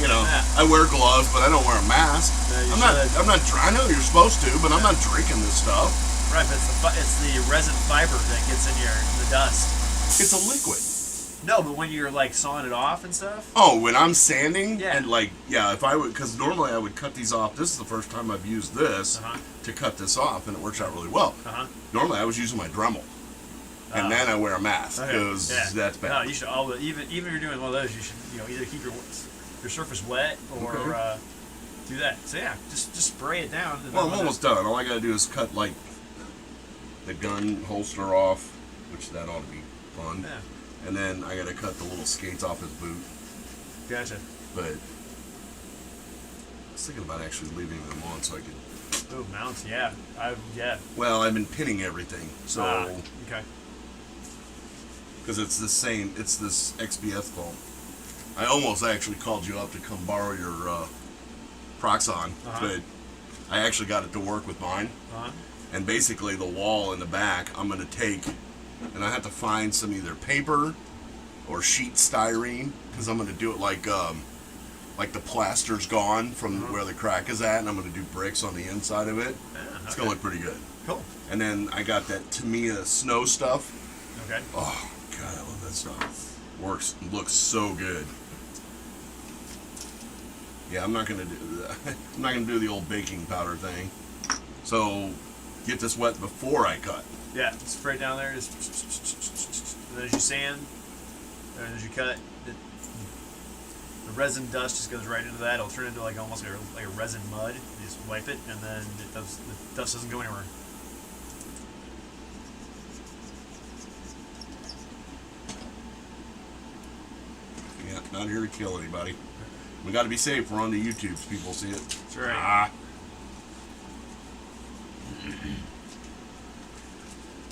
Speaker 1: You know,
Speaker 2: Yeah.
Speaker 1: I wear gloves, but I don't wear a mask.
Speaker 2: No, you
Speaker 1: I'm not.
Speaker 2: should.
Speaker 1: I'm not. I know you're supposed to, but I'm not drinking this stuff.
Speaker 2: right, but it's the resin fiber that gets in the dust.
Speaker 1: It's a liquid.
Speaker 2: No, but when you're like sawing it off and stuff.
Speaker 1: Oh, when I'm sanding
Speaker 2: Yeah.
Speaker 1: and if I would, because normally I would cut these off. This is the first time I've used this
Speaker 2: Uh-huh.
Speaker 1: to cut this off, and it works out really well.
Speaker 2: Uh-huh.
Speaker 1: Normally I was using my Dremel, and then I wear a mask
Speaker 2: Okay.
Speaker 1: because that's bad.
Speaker 2: No, you should always even if you're doing one of those, you should either keep your surface wet or
Speaker 1: Okay.
Speaker 2: do that. So yeah, just spray it down. And
Speaker 1: Well,
Speaker 2: then
Speaker 1: I'm almost done. All I gotta do is cut like the gun holster off, which that ought to be fun.
Speaker 2: Yeah,
Speaker 1: And then I gotta cut the little skates off his boot.
Speaker 2: gotcha.
Speaker 1: But I was thinking about actually leaving them on so I could.
Speaker 2: Oh, mounts. Yeah, yeah.
Speaker 1: Well, I've been pinning everything, so
Speaker 2: Okay.
Speaker 1: because it's the same. It's this XBF foam. I almost actually called you up to come borrow your Proxon, but I actually got it to work with mine. And basically, the wall in the back, I'm going to take, and I have to find some either paper or sheet styrene because I'm going to do it like the plaster's gone from where the crack is at, and I'm going to do bricks on the inside of it. It's going to look pretty good.
Speaker 2: Cool.
Speaker 1: And then I got that Tamiya snow stuff.
Speaker 2: Okay.
Speaker 1: Oh God, I love that stuff. Looks so good. Yeah, I'm not gonna do that. I'm not gonna do the old baking powder thing. So get this wet before I cut.
Speaker 2: Yeah, spray it down there. Just and then as you sand, and as you cut, the resin dust just goes right into that. It'll turn into almost like a resin mud. You just wipe it, and then the dust doesn't go anywhere.
Speaker 1: Not here to kill anybody. We got to be safe. We're on the YouTube so people see it.
Speaker 2: That's right.
Speaker 1: Ah.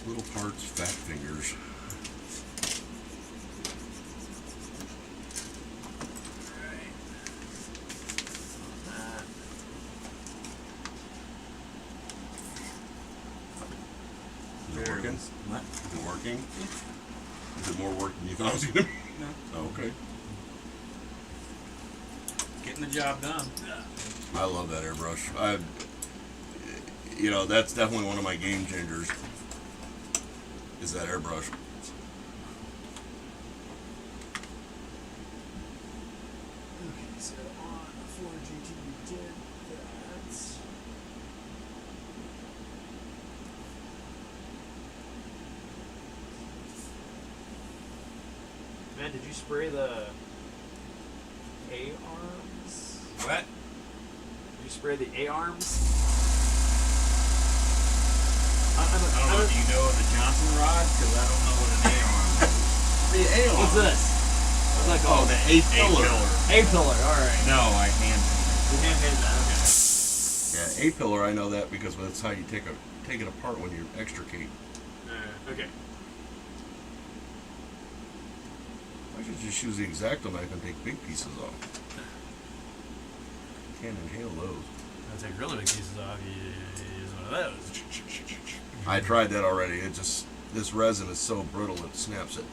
Speaker 1: Little parts, fat fingers. Is it working?
Speaker 3: What?
Speaker 1: Is it working? Is it more work than you thought it was going to be?
Speaker 3: No.
Speaker 1: Oh, okay.
Speaker 3: Getting the job done.
Speaker 1: I love that airbrush. That's definitely one of my game changers. Is that airbrush?
Speaker 2: Okay, so on the floor GT we did that. Man, did you spray the A-arms?
Speaker 3: What?
Speaker 2: Did you spray the A-arms?
Speaker 3: I don't know. Do you know the Johnson rod? Because I don't know what an A-arm is.
Speaker 1: The A
Speaker 2: What's this? What's that
Speaker 1: Oh,
Speaker 2: called?
Speaker 1: the A-pillar.
Speaker 2: A-pillar, alright.
Speaker 3: No, I hand
Speaker 2: You hand painted that, okay.
Speaker 1: Yeah, A-pillar, I know that because that's how you take it apart when you extricate.
Speaker 2: Okay.
Speaker 1: I should just use the X-Acto knife and take big pieces off. Can't inhale those.
Speaker 2: I'll take really big pieces off. You use one of those.
Speaker 1: I tried that already. This resin is so brittle it snaps it.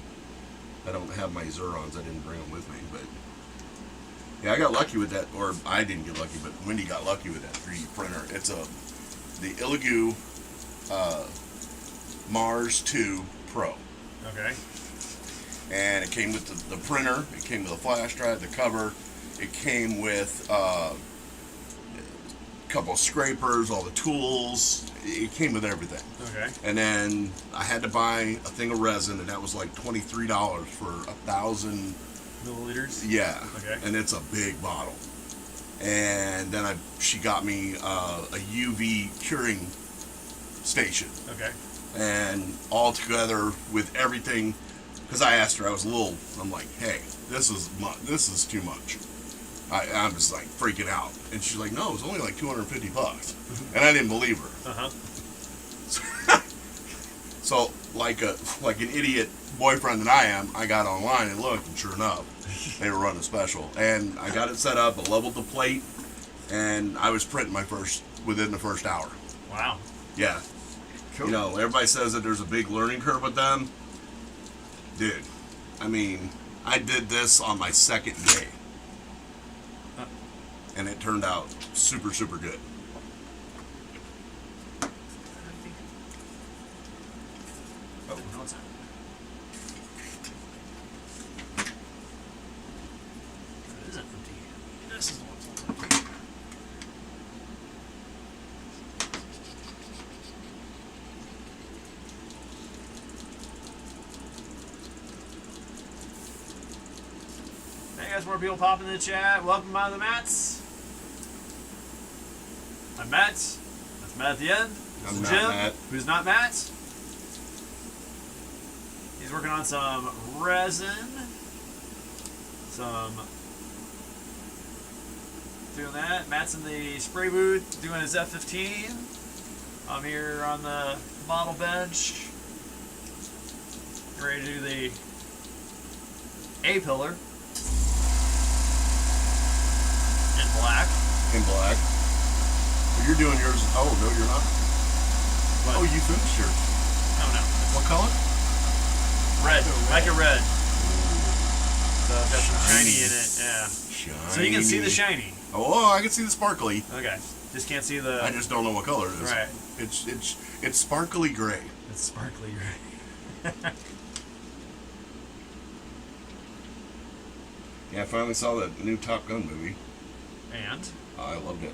Speaker 1: I don't have my Zurons. I didn't bring them with me, but yeah, I got lucky with that, or I didn't get lucky, but Wendy got lucky with that 3D printer. It's the Illigu Mars 2 Pro,
Speaker 2: Okay.
Speaker 1: and it came with the printer. It came with a flash drive, the cover. It came with a couple of scrapers, all the tools. It came with everything.
Speaker 2: Okay.
Speaker 1: And then I had to buy a thing of resin, and that was like $23 for 1,000.
Speaker 2: Milliliters?
Speaker 1: Yeah.
Speaker 2: Okay.
Speaker 1: And it's a big bottle. And then she got me a UV curing station,
Speaker 2: Okay.
Speaker 1: and all together with everything. Because I asked her, I'm like, hey, this is too much. I'm just like freaking out, and she's like, no, it was only like $250, and I didn't believe her.
Speaker 2: Uh-huh.
Speaker 1: So, like an idiot boyfriend that I am, I got online and looked, and sure enough, they were running a special. And I got it set up, I leveled the plate, and I was printing within the first hour.
Speaker 2: Wow.
Speaker 1: Yeah.
Speaker 2: Cool.
Speaker 1: You know, everybody says that there's a big learning curve with them. Dude, I mean, I did this on my second day. And it turned out super, super good.
Speaker 2: Oh, no, it's not. It isn't empty. This is the one that's empty. Hey guys, more people popping in the chat. Welcome by the Mats. I'm Matt. That's Matt at the end. This
Speaker 1: I'm
Speaker 2: is
Speaker 1: not
Speaker 2: Jim,
Speaker 1: Matt.
Speaker 2: who's not Matt. He's working on some resin. Doing that. Matt's in the spray booth doing his F-15. I'm here on the model bench. Ready to do the A-pillar. In black.
Speaker 1: In black. Well, you're doing yours. Oh, no, you're not.
Speaker 2: What?
Speaker 1: Oh, you finished yours.
Speaker 2: Oh no.
Speaker 1: What color?
Speaker 2: Red. Like a red. So it's got some shiny in it. Yeah.
Speaker 1: Shiny.
Speaker 2: So you can see the shiny.
Speaker 1: Oh, I can see the sparkly.
Speaker 2: Okay. Just can't see the.
Speaker 1: I just don't know what color it is.
Speaker 2: Right.
Speaker 1: It's sparkly gray.
Speaker 2: It's sparkly gray.
Speaker 1: Yeah, I finally saw that new Top Gun movie.
Speaker 2: And
Speaker 1: I loved it.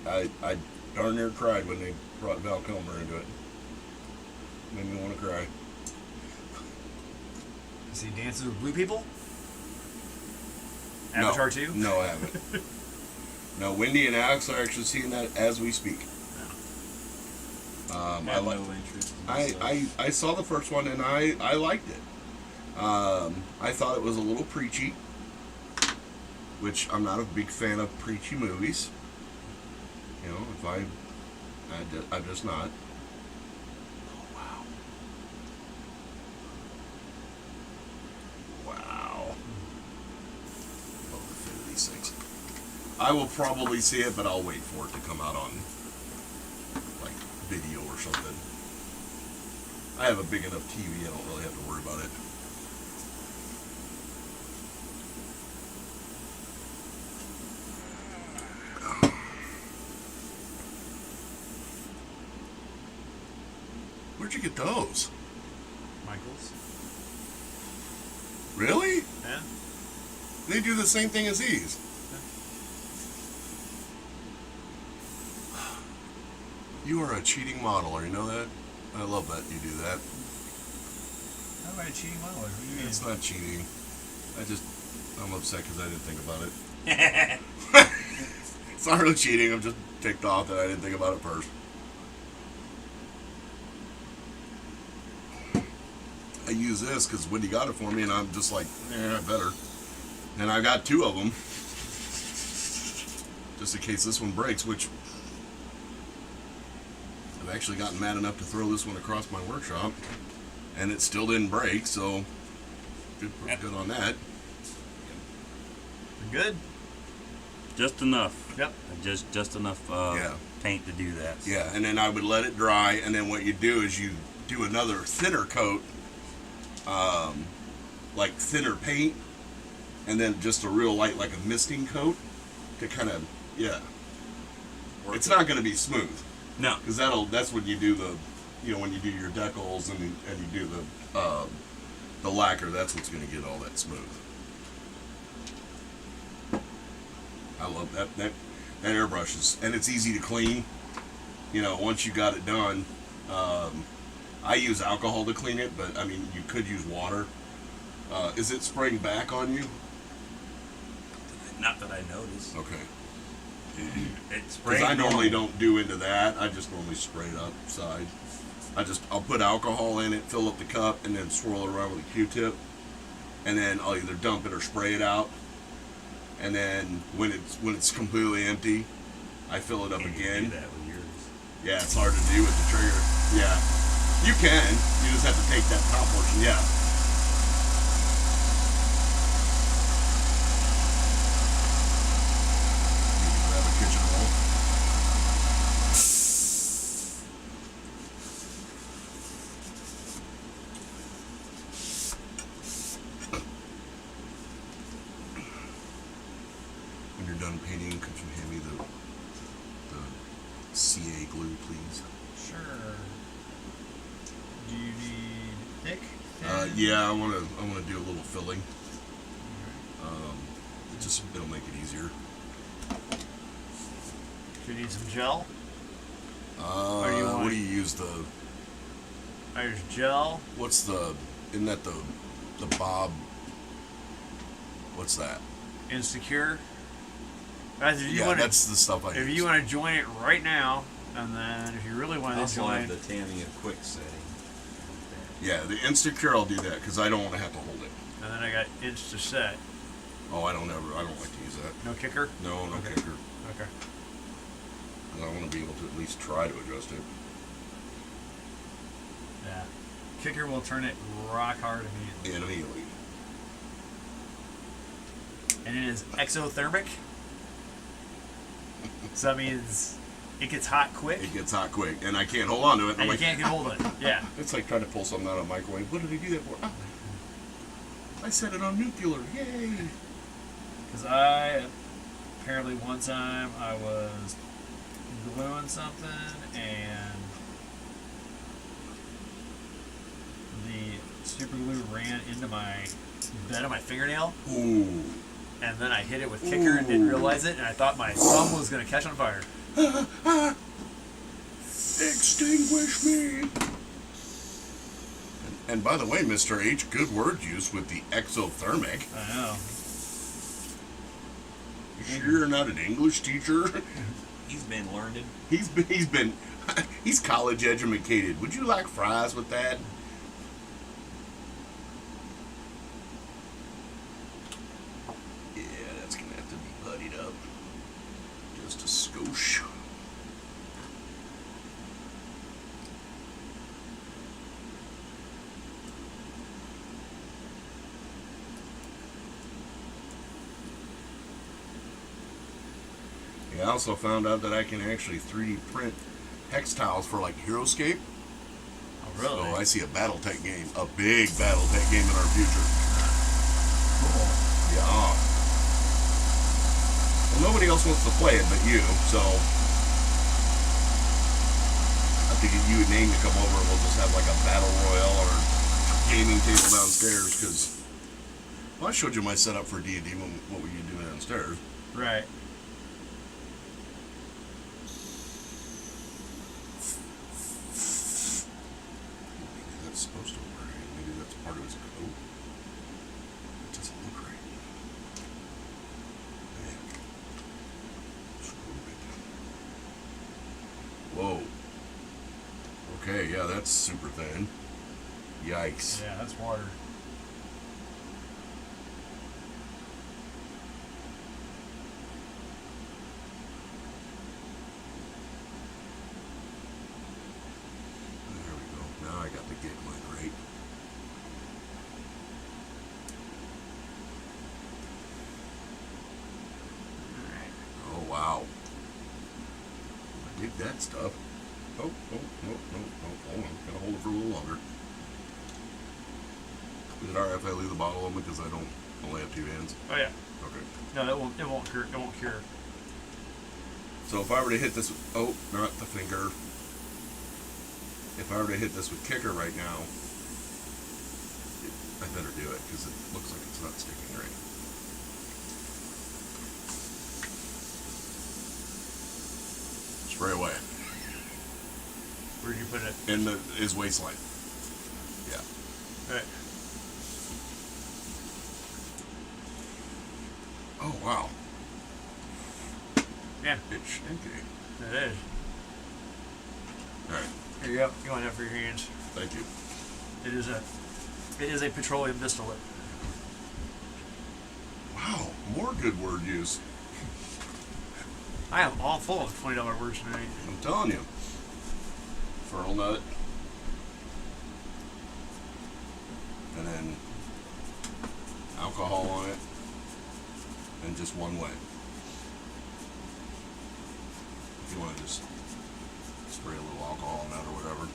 Speaker 1: I darn near cried when they brought Val Kilmer into it. Made me want to cry.
Speaker 2: is he Dances with Blue People? Avatar
Speaker 1: no,
Speaker 2: 2?
Speaker 1: No, I haven't. No, Wendy and Alex are actually seeing that as we speak.
Speaker 3: I have no interest in this.
Speaker 1: I saw the first one and I liked it. I thought it was a little preachy, which I'm not a big fan of preachy movies. You know, I'm just not. Oh, wow. Wow. Love the fit of these things. I will probably see it, but I'll wait for it to come out on, like, video or something. I have a big enough TV, I don't really have to worry about it. Where'd you get those?
Speaker 2: Michaels.
Speaker 1: Really?
Speaker 2: Yeah.
Speaker 1: They do the same thing as these. You are a cheating modeler, you know that? I love that you do that.
Speaker 2: How am I a cheating modeler? What do you mean?
Speaker 1: It's not cheating. I'm upset because I didn't think about it. It's not really cheating, I'm just ticked off that I didn't think about it first. I use this because Wendy got it for me, and I'm just like, I better. And I got 2 of them, just in case this one breaks, which I've actually gotten mad enough to throw this one across my workshop, and it still didn't break, so good on that.
Speaker 2: We're good?
Speaker 3: Just enough.
Speaker 2: Yep.
Speaker 3: Just enough
Speaker 1: Yeah.
Speaker 3: paint to do that.
Speaker 1: Yeah, and then I would let it dry, and then what you do is you do another thinner coat, like thinner paint, and then just a real light, like a misting coat, to kind of, It's not going to be smooth,
Speaker 3: No.
Speaker 1: because that's when you do when you do your decals and you do the lacquer, that's what's going to get all that smooth. I love that airbrush and it's easy to clean. You know, once you got it done, I use alcohol to clean it, but I mean, you could use water. Is it spraying back on you?
Speaker 3: Not that I noticed.
Speaker 1: Okay.
Speaker 3: It's
Speaker 1: Because I normally don't do into that. I just normally spray it upside. I'll put alcohol in it, fill up the cup, and then swirl it around with a Q-tip, and then I'll either dump it or spray it out. And then when it's completely empty, I fill it up
Speaker 3: Can you
Speaker 1: again.
Speaker 3: do that with yours?
Speaker 1: Yeah, it's hard to do with the trigger. Yeah, you can. You just have to take that top portion. Yeah. Grab a kitchen roll. When you're done painting, could you hand me the CA glue, please?
Speaker 2: Sure. Do you need thick?
Speaker 1: Yeah, I wanna do a little filling. It'll make it easier.
Speaker 2: Do you need some gel? Or you want-
Speaker 1: What do you use
Speaker 2: There's gel.
Speaker 1: isn't that the Bob? What's that?
Speaker 2: Insecure. Guys, if you
Speaker 1: Yeah,
Speaker 2: want
Speaker 1: that's the stuff I
Speaker 2: if
Speaker 1: use.
Speaker 2: you want to join it right now, and then if you really
Speaker 3: I
Speaker 2: want to
Speaker 3: also
Speaker 2: join,
Speaker 3: have the Tamiya quick setting.
Speaker 1: Yeah, the Insecure I'll do that because I don't want to have to hold it.
Speaker 2: and then I got Insta set.
Speaker 1: Oh, I don't like to use that.
Speaker 2: No kicker.
Speaker 1: No
Speaker 2: Okay.
Speaker 1: kicker.
Speaker 2: Okay.
Speaker 1: And I want to be able to at least try to adjust it.
Speaker 2: Yeah. Kicker will turn it rock hard immediately.
Speaker 1: And immediately.
Speaker 2: And it is exothermic. So that means it gets hot quick,
Speaker 1: It gets hot quick, and I can't hold on to it.
Speaker 2: and
Speaker 1: I'm
Speaker 2: you
Speaker 1: like,
Speaker 2: can't get hold of it. Yeah.
Speaker 1: it's like trying to pull something out of a microwave. What did he do that for? Oh, I set it on nuclear. Yay!
Speaker 2: Because apparently one time I was gluing something and the super glue ran into my bed of my fingernail,
Speaker 1: Ooh.
Speaker 2: and then I hit it with kicker and didn't realize it, and I thought my thumb was going to catch on fire.
Speaker 1: Extinguish me! And by the way, Mr. H, good word use with the exothermic.
Speaker 2: I know.
Speaker 1: You sure you're not an English teacher?
Speaker 3: He's been learned.
Speaker 1: He's college educated. Would you like fries with that? I also found out that I can actually 3D print hex tiles for like HeroScape.
Speaker 2: Oh, really?
Speaker 1: So I see a BattleTech game, a big BattleTech game in our future.
Speaker 2: Cool.
Speaker 1: Yeah. Well, nobody else wants to play it but you, so I think you and Name to come over and we'll just have like a battle royale or gaming table downstairs. Because I showed you my setup for D&D. What were you doing downstairs?
Speaker 2: Right.
Speaker 1: Maybe that's supposed to work. Maybe that's part of his code. It doesn't look right. Man. Screw it. Whoa. Okay, yeah, that's super thin. Yikes.
Speaker 2: Yeah, that's water.
Speaker 1: There we go. Now I got the gig line right.
Speaker 2: Alright.
Speaker 1: Oh, wow. I dig that stuff. Oh, no. Hold on. Gotta hold it for a little longer. Is it alright if I leave the bottle open because I don't only have two hands?
Speaker 2: Oh yeah.
Speaker 1: Okay.
Speaker 2: No, it won't cure. It won't cure.
Speaker 1: So if I were to hit this, oh, not the finger. If I were to hit this with kicker right now, I better do it because it looks like it's not sticking right. Spray away.
Speaker 2: Where'd you put it?
Speaker 1: In his waistline. Yeah.
Speaker 2: Alright.
Speaker 1: Oh wow.
Speaker 2: Yeah,
Speaker 1: It's stinky.
Speaker 2: it is.
Speaker 1: All right.
Speaker 2: Here you go. You want that for your hands?
Speaker 1: Thank you.
Speaker 2: It is a petroleum distillate.
Speaker 1: Wow. More good word use.
Speaker 2: I am all full of $20 words tonight.
Speaker 1: I'm telling you. Fernal nut. And then alcohol on it. And just one way. If you want to just spray a little alcohol on that or whatever.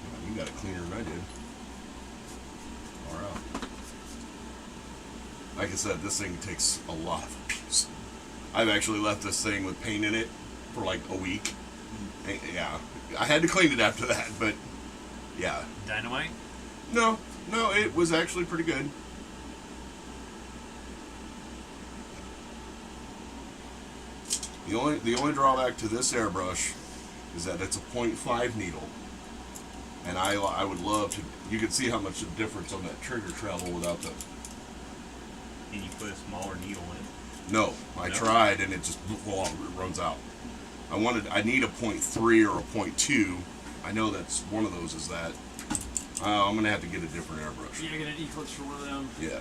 Speaker 1: Well, you got it cleaner than I did. Far out. Like I said, this thing takes a lot of abuse. I've actually left this thing with paint in it for like a week. And, yeah, I had to clean it after that, but yeah.
Speaker 2: Dynamite?
Speaker 1: No, it was actually pretty good. The only drawback to this airbrush is that it's a 0.5 needle, and I would love to. You can see how much of a difference on that trigger travel without the.
Speaker 3: Can you put a smaller needle in it?
Speaker 1: No, I
Speaker 3: No?
Speaker 1: tried and it just it runs out. I need a 0.3 or a 0.2. I know that's one of those is that. I'm gonna have to get a different airbrush.
Speaker 2: Yeah, get an Eclipse for one of them.
Speaker 1: Yeah.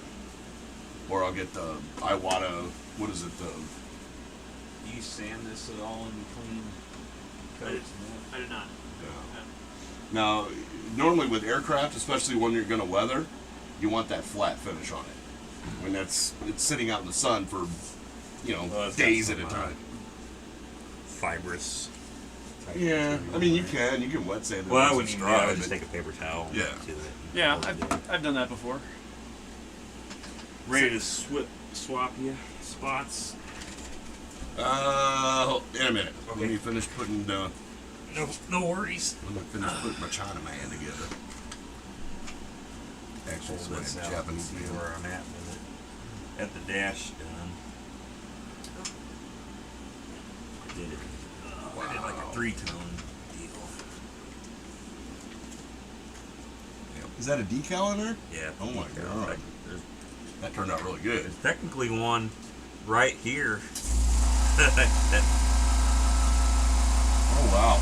Speaker 1: Or I'll get the Iwata. What is it? The
Speaker 3: Do you sand this at all in between coats and that?
Speaker 2: I did not.
Speaker 1: Now, normally with aircraft, especially when you're going to weather, you want that flat finish on it. When it's sitting out in the sun for,
Speaker 3: Well, it's got
Speaker 1: days at a
Speaker 3: some,
Speaker 1: time.
Speaker 3: Fibrous. type
Speaker 1: Yeah,
Speaker 3: material
Speaker 1: I mean you
Speaker 3: in it.
Speaker 1: can wet sand it.
Speaker 3: Well, I
Speaker 1: once
Speaker 3: wouldn't
Speaker 1: it's
Speaker 3: even do that. I would
Speaker 1: dry,
Speaker 3: just
Speaker 1: but-
Speaker 3: take a paper towel.
Speaker 1: Yeah.
Speaker 3: To it and
Speaker 2: Yeah,
Speaker 3: roll it in.
Speaker 2: I've done that before.
Speaker 3: Ready to swap you spots?
Speaker 1: in a minute.
Speaker 3: Okay.
Speaker 1: Let me finish putting
Speaker 3: No worries.
Speaker 1: my China man together. Actually, it's
Speaker 3: Pull
Speaker 1: my
Speaker 3: this out.
Speaker 1: Japanese
Speaker 3: See
Speaker 1: man.
Speaker 3: where I'm at with it. Got the dash done. Did it. I did like a
Speaker 1: Wow.
Speaker 3: 3-tone deal.
Speaker 1: Is that a decal in there?
Speaker 3: Yeah.
Speaker 1: Oh my
Speaker 3: decal.
Speaker 1: God.
Speaker 3: There's,
Speaker 1: That turned out really good.
Speaker 3: there's technically one right here. that
Speaker 1: Oh wow.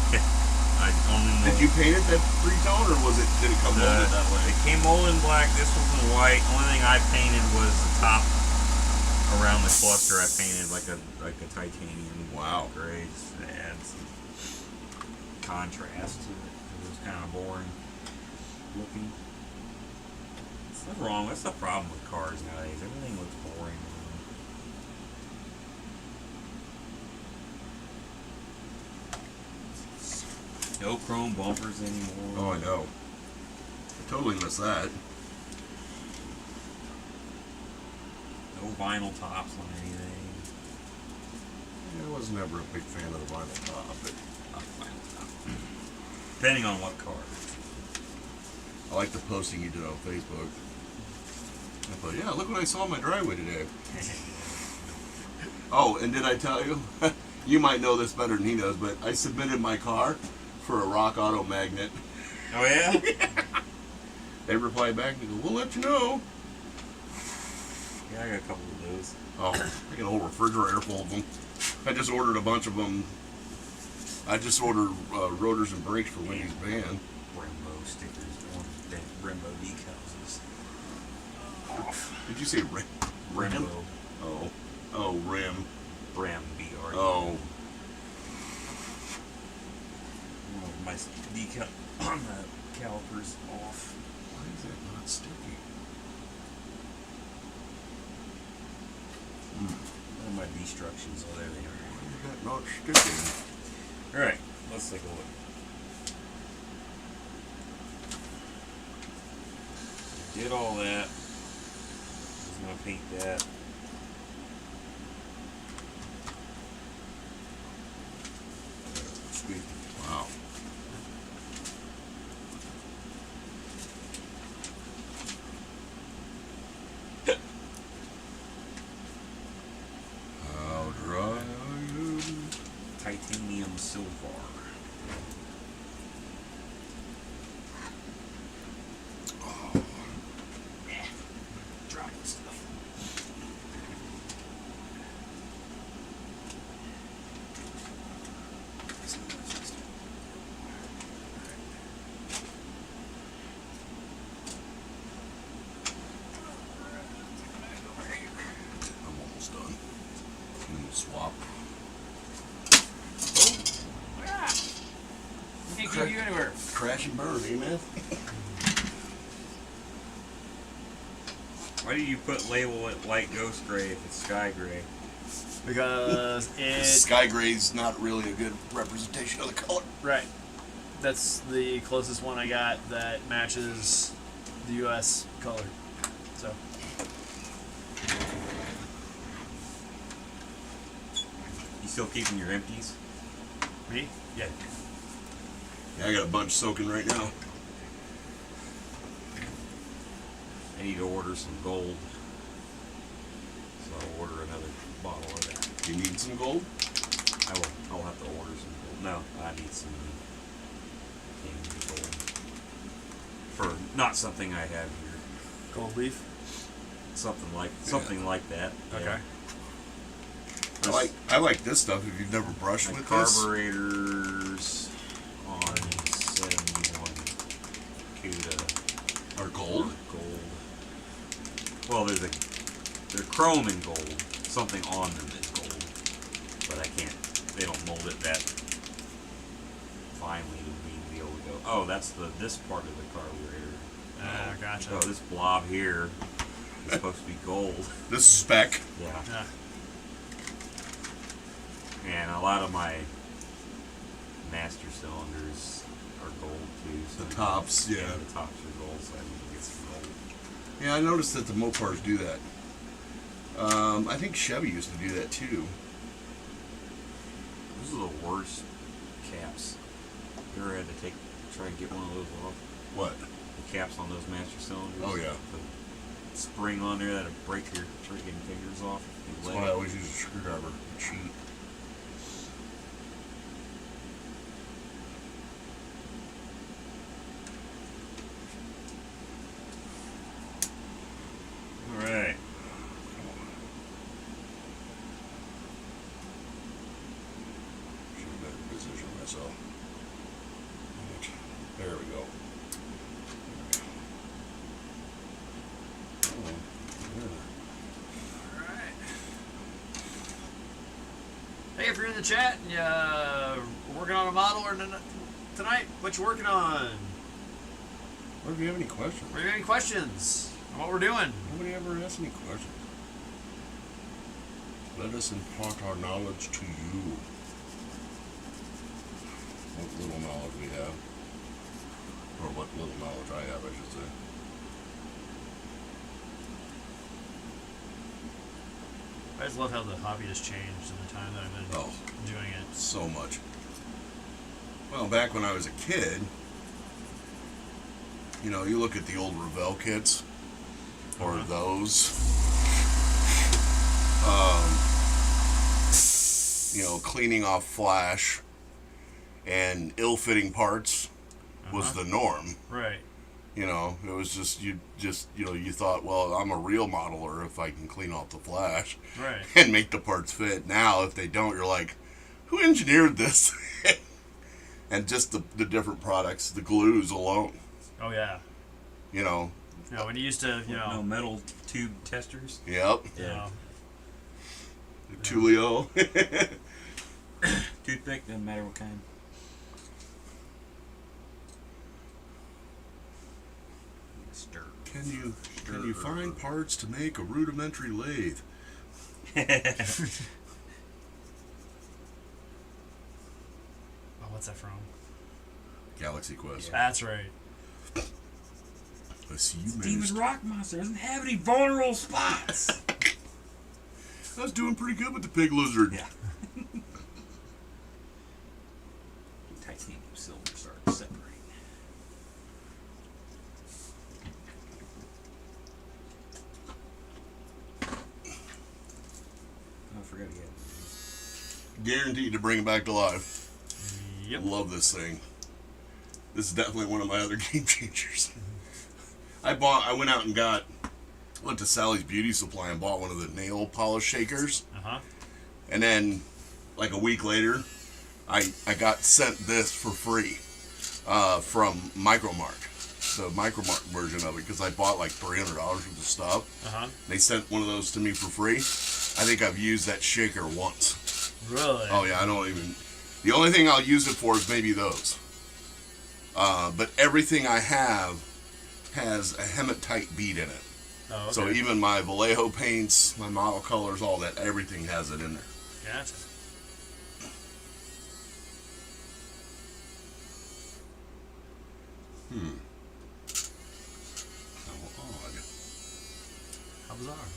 Speaker 3: I only know.
Speaker 1: Did you paint it that 3-tone, or did it come molded that way?
Speaker 3: It came molded in black. This was in white. Only thing I painted was the top around the cluster. I painted like a titanium
Speaker 1: Wow.
Speaker 3: gray to add some contrast to it. It was kind of boring looking. So What's wrong? What's the problem with cars nowadays? Everything looks boring. No chrome bumpers anymore.
Speaker 1: Oh, I know. I totally missed that.
Speaker 3: No vinyl tops on anything.
Speaker 1: Yeah, I was never a big fan of the vinyl top, but
Speaker 3: Vinyl top. Depending on what car.
Speaker 1: I like the posting you did on Facebook. I thought, yeah, look what I saw in my driveway today. Oh, and did I tell you? You might know this better than he does, but I submitted my car for a Rock Auto magnet.
Speaker 3: Oh yeah?
Speaker 1: They replied back and go, we'll let you know.
Speaker 3: Yeah, I got a couple of those.
Speaker 1: Oh, I got a whole refrigerator full of them. I just ordered a bunch of them. I just ordered rotors and brakes for Wendy's van.
Speaker 3: Brembo stickers on the Brembo decals.
Speaker 1: Did you say rim?
Speaker 3: Brembo.
Speaker 1: Oh. Oh, rim.
Speaker 3: Brem, B-R.
Speaker 1: Oh.
Speaker 3: My decal on the calipers off.
Speaker 1: Why is that not sticky?
Speaker 3: And my destructions. Oh, there they are.
Speaker 1: Why is that not sticky?
Speaker 3: Alright, let's take a look. Did all that. Just gonna paint that.
Speaker 1: Sweet. Wow. How dry are you?
Speaker 3: Titanium silver. Dry stuff.
Speaker 1: I'm almost done. And then we'll swap.
Speaker 2: Can't keep you anywhere.
Speaker 1: Crash and burn, amen?
Speaker 3: Why do you label it light ghost gray if it's sky gray?
Speaker 2: Because it.
Speaker 1: Sky gray's not really a good representation of the color.
Speaker 2: Right. That's the closest one I got that matches the U.S. color. So.
Speaker 3: You still keeping your empties?
Speaker 2: Me? Yeah.
Speaker 1: Yeah, I got a bunch soaking right now.
Speaker 3: I need to order some gold. So I'll order another bottle of that.
Speaker 1: Do you need some gold?
Speaker 3: I will. I'll have to order some gold. No, I need some candy gold. For not something I have here.
Speaker 2: Gold leaf.
Speaker 3: Something like that. Yeah.
Speaker 2: Okay.
Speaker 1: I like this stuff if you've never brushed
Speaker 3: My
Speaker 1: with this.
Speaker 3: carburetors on 71 CUDA
Speaker 1: Are gold?
Speaker 3: gold. Well, they're chrome and gold. Something on them is gold, but I can't. They don't mold it that finely to be able to go. Oh, that's this part of the carburetor.
Speaker 2: Gotcha.
Speaker 3: Oh, this blob here is supposed to be gold.
Speaker 1: This spec.
Speaker 3: Yeah.
Speaker 2: Yeah.
Speaker 3: And a lot of my master cylinders are gold too. So
Speaker 1: The tops, yeah.
Speaker 3: The tops are gold, so I need to get some gold.
Speaker 1: Yeah, I noticed that the Mopars do that. I think Chevy used to do that too.
Speaker 3: Those are the worst caps. You ever had to try and get one of those off?
Speaker 1: What?
Speaker 3: The caps on those master cylinders?
Speaker 1: Oh, yeah.
Speaker 3: The spring on there that'll break your freaking fingers off.
Speaker 1: That's why I always use a screwdriver. Cheat.
Speaker 3: Alright.
Speaker 1: Should have better position myself. Right. There we go. Oh, yeah.
Speaker 2: Alright. Hey, if you're in the chat and you're working on a model or tonight, what you working on?
Speaker 1: Or if you have any questions.
Speaker 2: Or you have any questions? what we're doing.
Speaker 1: Nobody ever asked any questions. Let us impart our knowledge to you. What little knowledge we have. Or what little knowledge I have, I should say.
Speaker 2: I just love how the hobby has changed in the time that I've been
Speaker 1: Oh,
Speaker 2: doing it.
Speaker 1: so much. Well, back when I was a kid, you know, you look at the old Revell kits, or those, you know, cleaning off flash and ill-fitting parts was the norm.
Speaker 2: Right.
Speaker 1: You know, it was just, you know, you thought, well, I'm a real modeler if I can clean off the flash
Speaker 2: Right.
Speaker 1: and make the parts fit. Now, if they don't, you're like, who engineered this? And just the different products, the glues alone,
Speaker 2: Oh yeah.
Speaker 1: you know.
Speaker 2: You know, when you used to, you
Speaker 3: No
Speaker 2: know,
Speaker 3: metal tube testers.
Speaker 1: Yep.
Speaker 2: you know,
Speaker 1: Tulio.
Speaker 3: Toothpick, doesn't matter what kind. Stir.
Speaker 1: Can you find parts to make a rudimentary lathe?
Speaker 2: oh, what's that from?
Speaker 1: Galaxy Quest.
Speaker 2: That's right.
Speaker 1: I see you
Speaker 3: Demon
Speaker 1: managed.
Speaker 3: Rock Monster doesn't have any vulnerable spots.
Speaker 1: I was doing pretty good with the pig lizard.
Speaker 3: Yeah. Titanium silver starting to separate. Oh, I forgot again.
Speaker 1: Guaranteed to bring it back to life.
Speaker 2: Yep.
Speaker 1: Love this thing. This is definitely one of my other game changers. I went out and went to Sally's Beauty Supply and bought one of the nail polish shakers.
Speaker 2: Uh-huh.
Speaker 1: And then, like a week later, I got sent this for free from Micromark. The Micromark version of it, because I bought like $300 worth of stuff.
Speaker 2: Uh-huh.
Speaker 1: They sent one of those to me for free. I think I've used that shaker once.
Speaker 2: Really?
Speaker 1: Oh yeah, I don't even. The only thing I'll use it for is maybe those. But everything I have has a hematite bead in it.
Speaker 2: Oh, okay.
Speaker 1: So even my Vallejo paints, my model colors, all that, everything has it in there.
Speaker 2: Gotcha.
Speaker 1: How odd.
Speaker 2: How bizarre.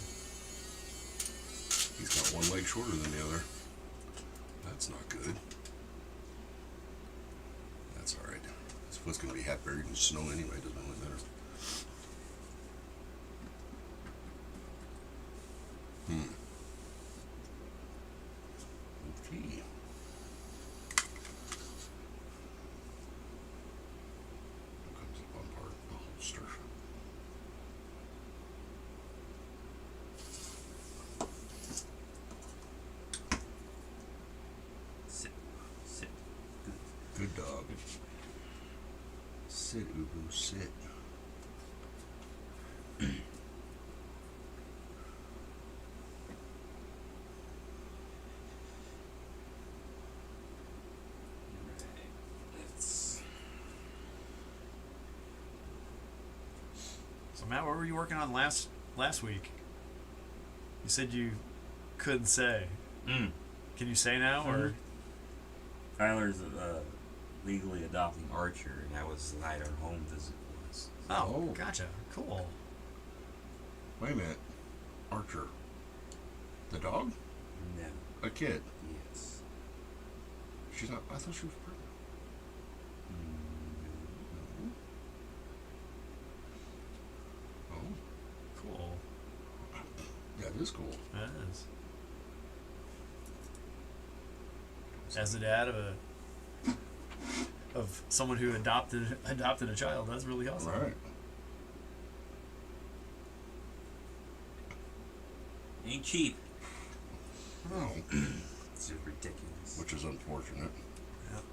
Speaker 1: He's got one leg shorter than the other. That's not good. That's alright. This foot's going to be half buried in snow anyway. Doesn't really matter. Okay. Here comes the fun part, the holster.
Speaker 3: Sit. Sit.
Speaker 1: Good dog. Sit, Ubu, sit.
Speaker 2: So Matt, what were you working on last week? You said you couldn't say.
Speaker 3: Mm.
Speaker 2: Can you say now, or?
Speaker 3: Tyler's legally adopting Archer, and that was the night our home visit was.
Speaker 2: Oh,
Speaker 1: Oh.
Speaker 2: gotcha. Cool.
Speaker 1: Wait a minute. Archer. The dog?
Speaker 3: No.
Speaker 1: A kid.
Speaker 3: Yes.
Speaker 1: She's not. I thought she was pregnant. Oh,
Speaker 2: Cool.
Speaker 1: that is cool.
Speaker 2: That is. As the dad of someone who adopted a child, that's really awesome.
Speaker 1: Right.
Speaker 3: Ain't cheap.
Speaker 1: Oh,
Speaker 3: It's ridiculous.
Speaker 1: which is unfortunate.
Speaker 2: Yep.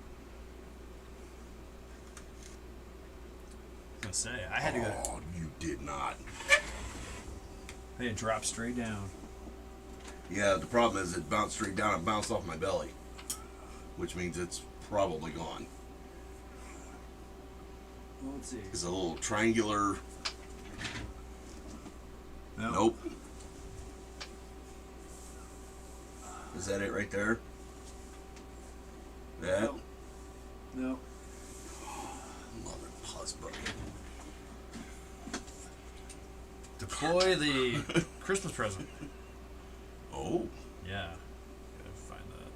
Speaker 2: I was gonna say I had to go.
Speaker 1: Oh, you did not.
Speaker 2: I had to drop straight down.
Speaker 1: Yeah, the problem is it bounced straight down and bounced off my belly, which means it's probably gone.
Speaker 2: Let's see.
Speaker 1: It's a little triangular Nope. Is that it right there? That?
Speaker 2: No.
Speaker 1: Love it, Puzz Bucket.
Speaker 2: Deploy the Christmas present.
Speaker 1: Oh.
Speaker 2: Yeah. Gotta find that.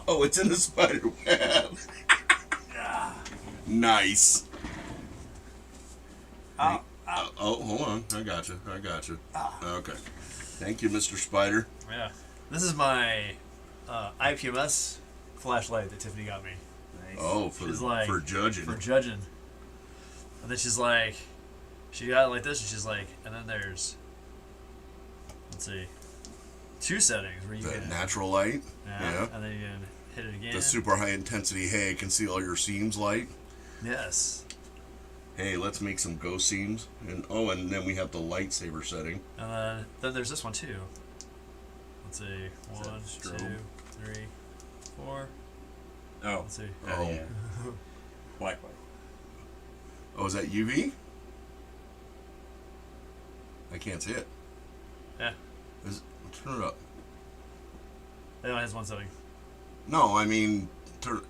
Speaker 1: Oh, it's in the spider web. Nice.
Speaker 2: Oh,
Speaker 1: Oh, hold on. I got you. Okay. Thank you, Mr. Spider.
Speaker 2: yeah. This is my IPMS flashlight that Tiffany got me
Speaker 3: Nice.
Speaker 1: Oh,
Speaker 2: She's like-
Speaker 1: for judging.
Speaker 2: for judging. And then she's like, she got it like this, and she's like, and then there's, let's see, 2 settings where you
Speaker 1: The
Speaker 2: can,
Speaker 1: natural light. Yeah.
Speaker 2: and then you can hit it again.
Speaker 1: The super high intensity. Hey, I can see all your seams light.
Speaker 2: Yes.
Speaker 1: Hey, let's make some ghost seams. And then we have the lightsaber setting.
Speaker 2: And then there's this one too. Let's see,
Speaker 3: Is
Speaker 2: 1,
Speaker 3: that
Speaker 2: 2,
Speaker 3: strobe?
Speaker 2: 3, 4.
Speaker 3: Oh.
Speaker 2: Let's see.
Speaker 1: Oh.
Speaker 3: Yeah. Black light.
Speaker 1: Oh, is that UV? I can't see it.
Speaker 2: Yeah.
Speaker 1: Turn it up.
Speaker 2: It only has one setting.
Speaker 1: No, I mean, turn.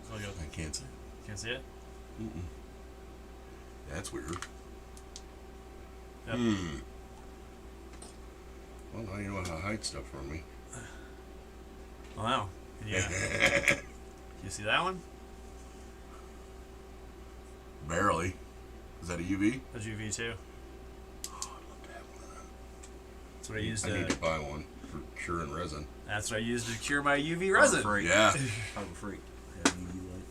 Speaker 2: So you
Speaker 1: I can't see it.
Speaker 2: can't see it.
Speaker 1: That's weird.
Speaker 2: Yep.
Speaker 1: Well, now you know how to hide stuff from me.
Speaker 2: Oh wow. Yeah. You see that one?
Speaker 1: Barely. Is that a UV?
Speaker 2: That's UV too.
Speaker 1: Oh, I'd love to have one of them.
Speaker 2: That's what I used
Speaker 1: I
Speaker 2: to.
Speaker 1: need to buy one for curing resin.
Speaker 2: That's what I used to cure my UV resin.
Speaker 3: Harbor Freight.
Speaker 1: Yeah.
Speaker 3: Harbor Freight. Yeah, UV light.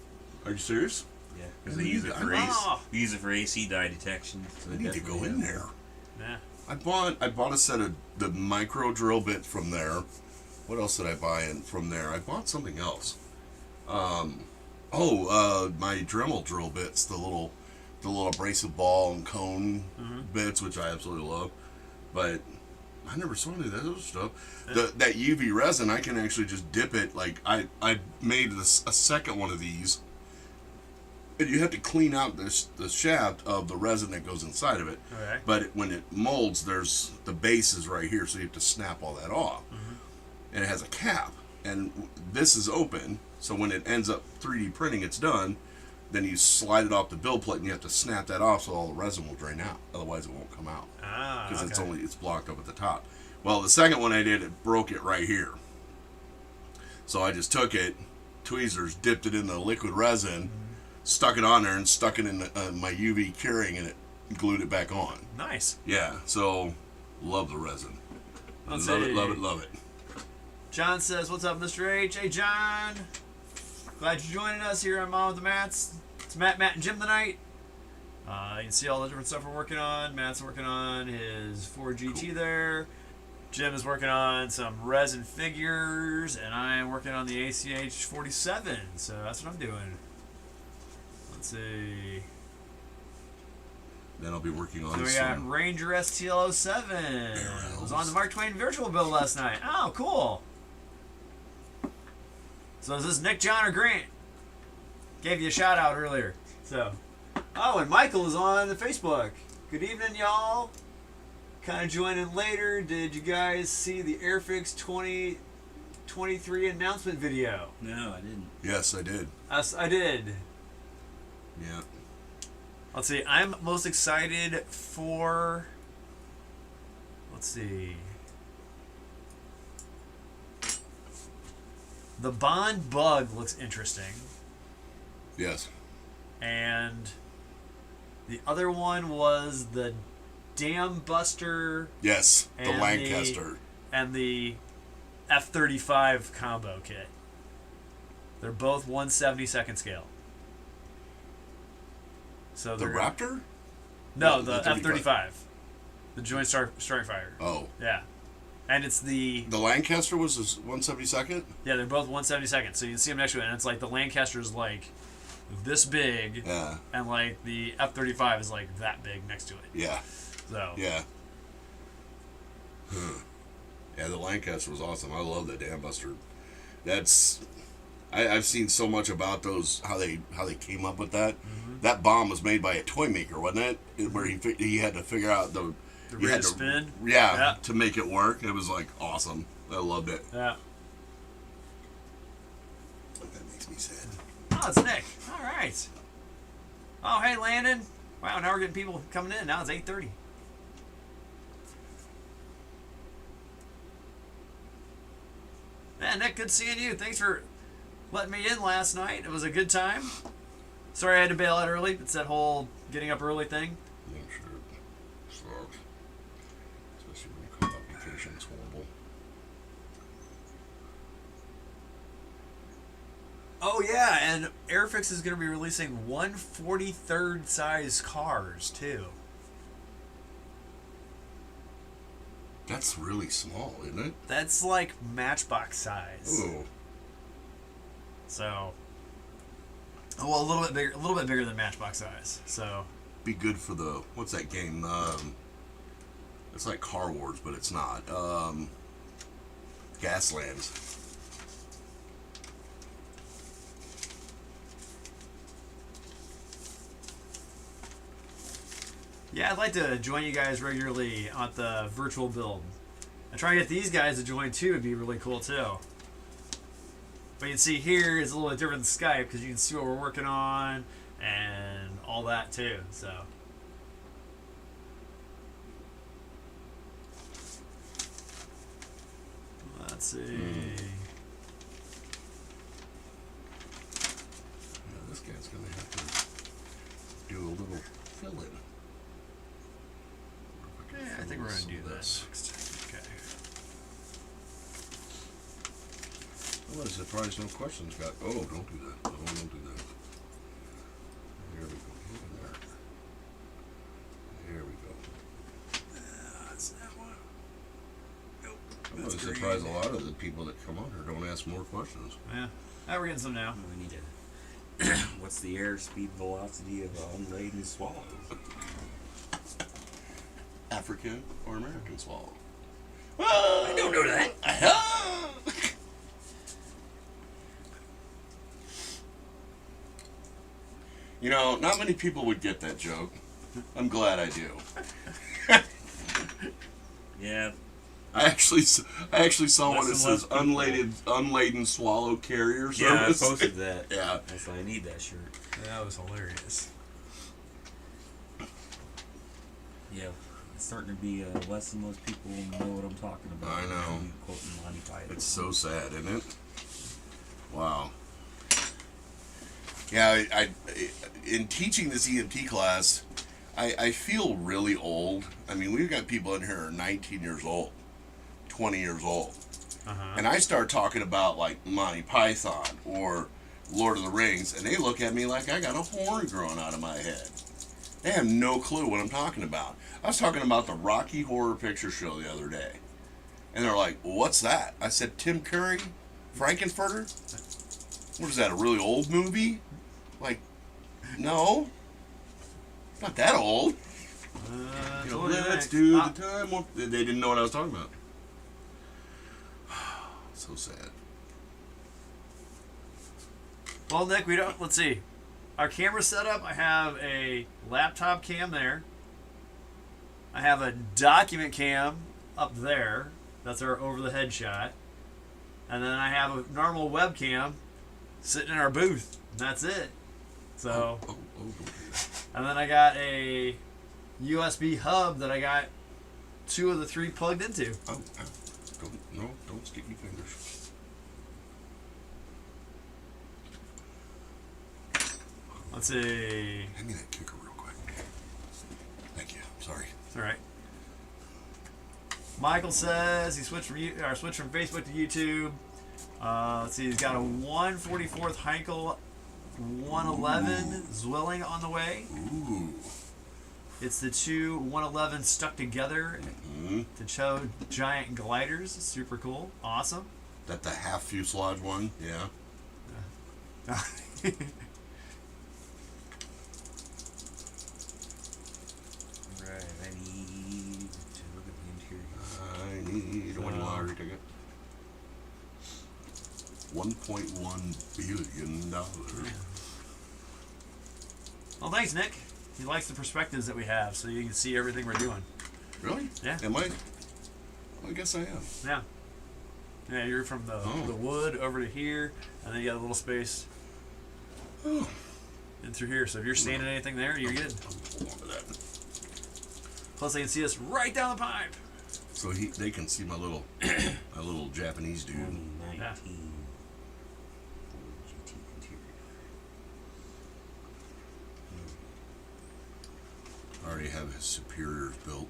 Speaker 1: Are you serious?
Speaker 3: Yeah, because they use it for
Speaker 2: Ah.
Speaker 3: use it for AC dye detection. So
Speaker 1: I
Speaker 3: they
Speaker 1: need to go
Speaker 3: definitely
Speaker 1: in
Speaker 3: have-
Speaker 1: there.
Speaker 2: Yeah.
Speaker 1: I bought a set of the micro drill bit from there. What else did I buy from there? I bought something else. My Dremel drill bits, the little abrasive ball and cone bits, which I absolutely love. But I never saw any of that other stuff. That UV resin, I can actually just dip it. Like I made a second one of these. And you have to clean out the shaft of the resin that goes inside of it.
Speaker 2: Okay.
Speaker 1: But when it molds, there's the base is right here, so you have to snap all that off. And it has a cap, and this is open, so when it ends up 3D printing, it's done. Then you slide it off the build plate, and you have to snap that off so all the resin will drain out. Otherwise, it won't come out
Speaker 2: Ah.
Speaker 1: because
Speaker 2: Okay.
Speaker 1: it's blocked up at the top. Well, the second one I did, it broke it right here. So I just took it, tweezers, dipped it in the liquid resin, stuck it on there, and stuck it in my UV curing, and it glued it back on.
Speaker 2: Nice.
Speaker 1: Yeah, so love the resin.
Speaker 2: Let's
Speaker 1: Love
Speaker 2: see.
Speaker 1: it, love it, love it.
Speaker 2: John says, "What's up, Mr. H? Hey, John. Glad you're joining us here on Mom with the Mats. It's Matt, and Jim tonight. You can see all the different stuff we're working on. Matt's working on his Ford GT there. Jim is working on some resin figures, and I'm working on the ACH 47. So that's what I'm doing. Let's see.
Speaker 1: Then I'll be working
Speaker 2: So
Speaker 1: on
Speaker 2: we got
Speaker 1: some.
Speaker 2: Ranger STL07. Was on the Mark Twain virtual build last night. Oh, cool. So is this Nick, John, or Grant? Gave you a shout out earlier. So, oh, and Michael is on the Facebook. Good evening, y'all. Kind of joining later. Did you guys see the Airfix 2023 announcement video?
Speaker 3: No, I didn't.
Speaker 1: Yes, I did.
Speaker 2: I did.
Speaker 1: Yeah.
Speaker 2: Let's see. I'm most excited for. Let's see. The Bond Bug looks interesting,
Speaker 1: Yes.
Speaker 2: and the other one was the Dam Buster
Speaker 1: Yes. The
Speaker 2: And
Speaker 1: Lancaster.
Speaker 2: and the F-35 combo kit. They're both 1/72nd scale. So
Speaker 1: The
Speaker 2: they're
Speaker 1: Raptor?
Speaker 2: no,
Speaker 1: the
Speaker 2: the
Speaker 1: 35.
Speaker 2: F-35, the Joint Strike Fighter.
Speaker 1: Oh.
Speaker 2: Yeah, and it's the
Speaker 1: The Lancaster was this 172nd?
Speaker 2: yeah they're both 1/72nd. So you can see them next to it, and it's like the Lancaster's like this big,
Speaker 1: Yeah.
Speaker 2: and like the F-35 is like that big next to it.
Speaker 1: Yeah.
Speaker 2: So
Speaker 1: Yeah. Yeah, the Lancaster was awesome. I love that Dam Buster I've seen so much about those how they came up with that. That bomb was made by a toy maker, wasn't it? Where he had to figure out
Speaker 2: The
Speaker 1: you
Speaker 2: rate
Speaker 1: had
Speaker 2: of
Speaker 1: to-
Speaker 2: spin.
Speaker 1: Yeah,
Speaker 2: Yeah.
Speaker 1: to make it work. It was like awesome. I loved it.
Speaker 2: Yeah.
Speaker 1: That makes me sad.
Speaker 2: Oh, it's Nick. All right. Oh, hey, Landon. Wow, now we're getting people coming in. Now it's 8:30. Yeah, Nick, good seeing you. Thanks for letting me in last night. It was a good time. Sorry I had to bail out early. It's that whole getting up early thing.
Speaker 1: Yeah, sure. Sucks. Especially when you come off vacation, it's horrible.
Speaker 2: Oh, yeah, and Airfix is going to be releasing 1/43rd size cars, too.
Speaker 1: That's really small, isn't it?
Speaker 2: That's like Matchbox size.
Speaker 1: Ooh.
Speaker 2: So, well, a little bit bigger than Matchbox size. So,
Speaker 1: Be good for the what's that game? It's like Car Wars, but it's not. Gaslands.
Speaker 2: yeah, I'd like to join you guys regularly at the virtual build. I try to get these guys to join too. It'd be really cool too. But you can see here it's a little bit different than Skype because you can see what we're working on and all that too. So. Let's see.
Speaker 1: Yeah, this guy's gonna have to do a little fill-in.
Speaker 2: Yeah, I think we're gonna do this next. Okay.
Speaker 1: What is surprise no questions got? Oh, don't do that. No, don't do that. There we go. Get in there. There we go.
Speaker 2: That's that one. Nope.
Speaker 1: I'm really surprised a lot of the people that come on here don't ask more questions.
Speaker 2: Yeah. We're getting some now.
Speaker 3: We need to. What's the airspeed velocity of an unladen swallow?
Speaker 1: African or American swallow?
Speaker 3: I don't know that.
Speaker 1: You know, not many people would get that joke. I'm glad I do.
Speaker 3: Yeah.
Speaker 1: I actually saw one that
Speaker 3: Less and
Speaker 1: says
Speaker 3: less people.
Speaker 1: unladen swallow carrier
Speaker 3: Yeah, I
Speaker 1: service.
Speaker 3: posted that.
Speaker 1: Yeah.
Speaker 3: I said I need that shirt.
Speaker 2: That was hilarious.
Speaker 3: Yeah. It's starting to be less and less people know what I'm talking about.
Speaker 1: I know.
Speaker 3: I'm quoting Monty Python.
Speaker 1: It's so sad, isn't it? Wow. Yeah, I in teaching this EMT class, I feel really old. I mean, we've got people in here who are 19 years old, 20 years old.
Speaker 2: Uh-huh.
Speaker 1: And I start talking about, like, Monty Python or Lord of the Rings, and they look at me like I got a horn growing out of my head. They have no clue what I'm talking about. I was talking about the Rocky Horror Picture Show the other day. And they're like, well, what's that? I said, Tim Curry? Frankenfurter? What is that, a really old movie? Like, no. It's not that old. You know, let's do the time. They didn't know what I was talking about. So sad.
Speaker 2: Well, Nick, let's see. Our camera setup, I have a laptop cam there. I have a document cam up there. That's our over-the-head shot. And then I have a normal webcam sitting in our booth. And that's it. So,
Speaker 1: Oh, don't do that.
Speaker 2: and then I got a USB hub that I got 2 of the 3 plugged into.
Speaker 1: Oh, don't stick your fingers.
Speaker 2: Let's see.
Speaker 1: Hand me that kicker real quick. Thank you. Sorry.
Speaker 2: It's all right. Michael says he switched from Facebook to YouTube. Let's see, he's got a 1/44th Heinkel 111 Zwilling on the way.
Speaker 1: Ooh.
Speaker 2: It's the 2 111 stuck together
Speaker 1: Mm-hmm.
Speaker 2: to show giant gliders. Super cool. Awesome.
Speaker 1: That the half fuselage one? Yeah.
Speaker 3: Right, I need to look at the interior.
Speaker 1: I need a $1 ticket. $1.1 billion.
Speaker 2: Well, thanks, Nick. He likes the perspectives that we have, so you can see everything we're doing.
Speaker 1: Really?
Speaker 2: Yeah.
Speaker 1: Am I? I guess I am.
Speaker 2: Yeah. Yeah, you're from the wood over to here, and then you got a little space
Speaker 1: Oh.
Speaker 2: in through here. So if you're standing anything there, you're good.
Speaker 1: Hold on to that.
Speaker 2: Plus, they can see us right down the pipe.
Speaker 1: So they can see my little Japanese dude.
Speaker 3: 2019
Speaker 2: Yeah.
Speaker 3: GT interior.
Speaker 1: I already have his superiors built.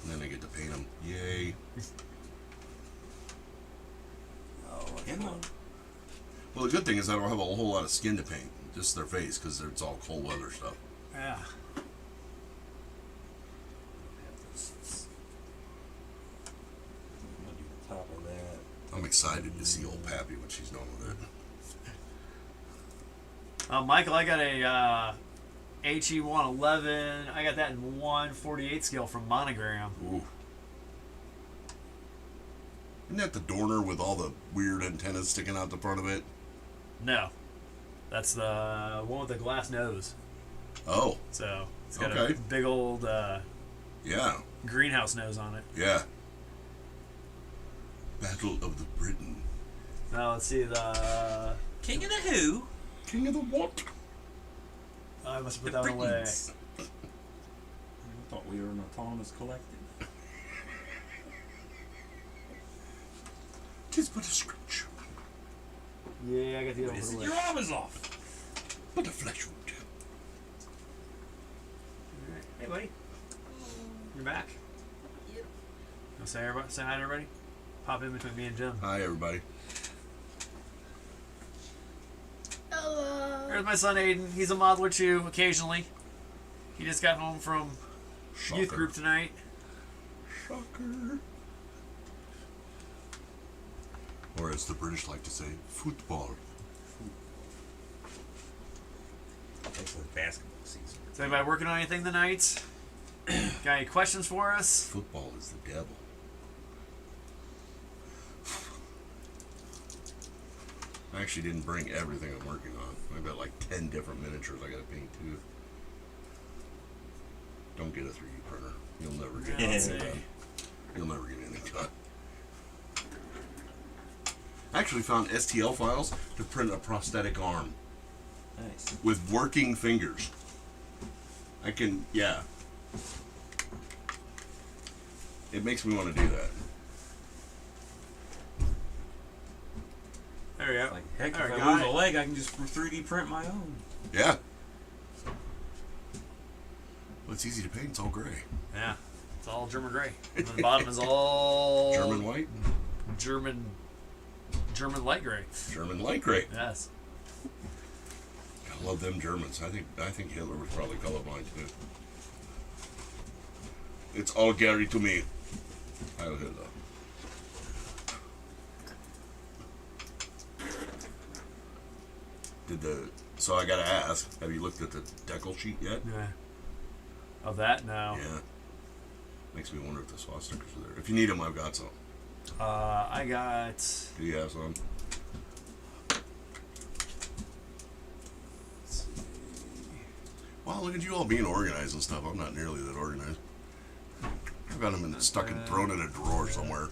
Speaker 1: And then I get to paint them. Yay. Well, the good thing is I don't have a whole lot of skin to paint. Just their face, because it's all cold weather stuff.
Speaker 2: Yeah.
Speaker 3: I'm gonna do the top of that.
Speaker 1: I'm excited to see old Pappy what she's done with it.
Speaker 2: Michael, I got a HE 111. I got that in 1/48 scale from Monogram.
Speaker 1: Ooh. Isn't that the Dorner with all the weird antennas sticking out the front of it?
Speaker 2: No, that's the one with the glass nose.
Speaker 1: Oh,
Speaker 2: So it's got
Speaker 1: Okay.
Speaker 2: a big old
Speaker 1: yeah,
Speaker 2: greenhouse nose on it.
Speaker 1: yeah. Battle of the Britain.
Speaker 2: Now let's see the.
Speaker 3: King of the Who?
Speaker 1: King of the what?
Speaker 2: I must have put
Speaker 3: The
Speaker 2: that one away.
Speaker 3: Britons. I thought we were an autonomous collective.
Speaker 1: Tis but a scratch,
Speaker 2: Yeah, I got the other
Speaker 3: What is
Speaker 2: one
Speaker 3: it?
Speaker 2: away.
Speaker 3: Your arm is off.
Speaker 1: but a flesh wound.
Speaker 2: Alright. Hey, buddy. You're back. Yep. Say hi to everybody. Pop in between me and Jim.
Speaker 1: Hi, everybody.
Speaker 2: There's my son Aiden. He's a modeler too, occasionally. He just got home from youth
Speaker 1: Shocker.
Speaker 2: group tonight.
Speaker 1: Shocker. Or as the British like to say, football.
Speaker 3: That's the basketball season.
Speaker 2: Is anybody working on anything tonight? Got any questions for us?
Speaker 1: Football is the devil. I actually didn't bring everything I'm working on. I've got like 10 different miniatures I gotta paint too. Don't get a 3D printer. You'll never get
Speaker 2: Yeah, let's
Speaker 1: anything
Speaker 2: see.
Speaker 1: done. You'll never get anything done. I actually found STL files to print a prosthetic arm
Speaker 3: Nice.
Speaker 1: with working fingers. I can, yeah. It makes me want to do that.
Speaker 2: There we go.
Speaker 3: Like, heck,
Speaker 2: There
Speaker 3: if
Speaker 2: we
Speaker 3: I
Speaker 2: go.
Speaker 3: lose a leg, I can just 3D print my own.
Speaker 1: Yeah. Well, it's easy to paint. It's all gray.
Speaker 2: Yeah. It's all German gray. And the bottom is all
Speaker 1: German white,
Speaker 2: German light gray.
Speaker 1: German light gray.
Speaker 2: Yes.
Speaker 1: I love them Germans. I think Hitler was probably colorblind too. It's all Gary to me. Heil Hitler. So I gotta ask, have you looked at the decal sheet yet?
Speaker 2: Yeah. Of that? No.
Speaker 1: Yeah. Makes me wonder if the swastikas are there. If you need them, I've got some.
Speaker 2: I got.
Speaker 1: Do you have some? Wow, look at you all being organized and stuff. I'm not nearly that organized. I've got them stuck and thrown in a drawer somewhere.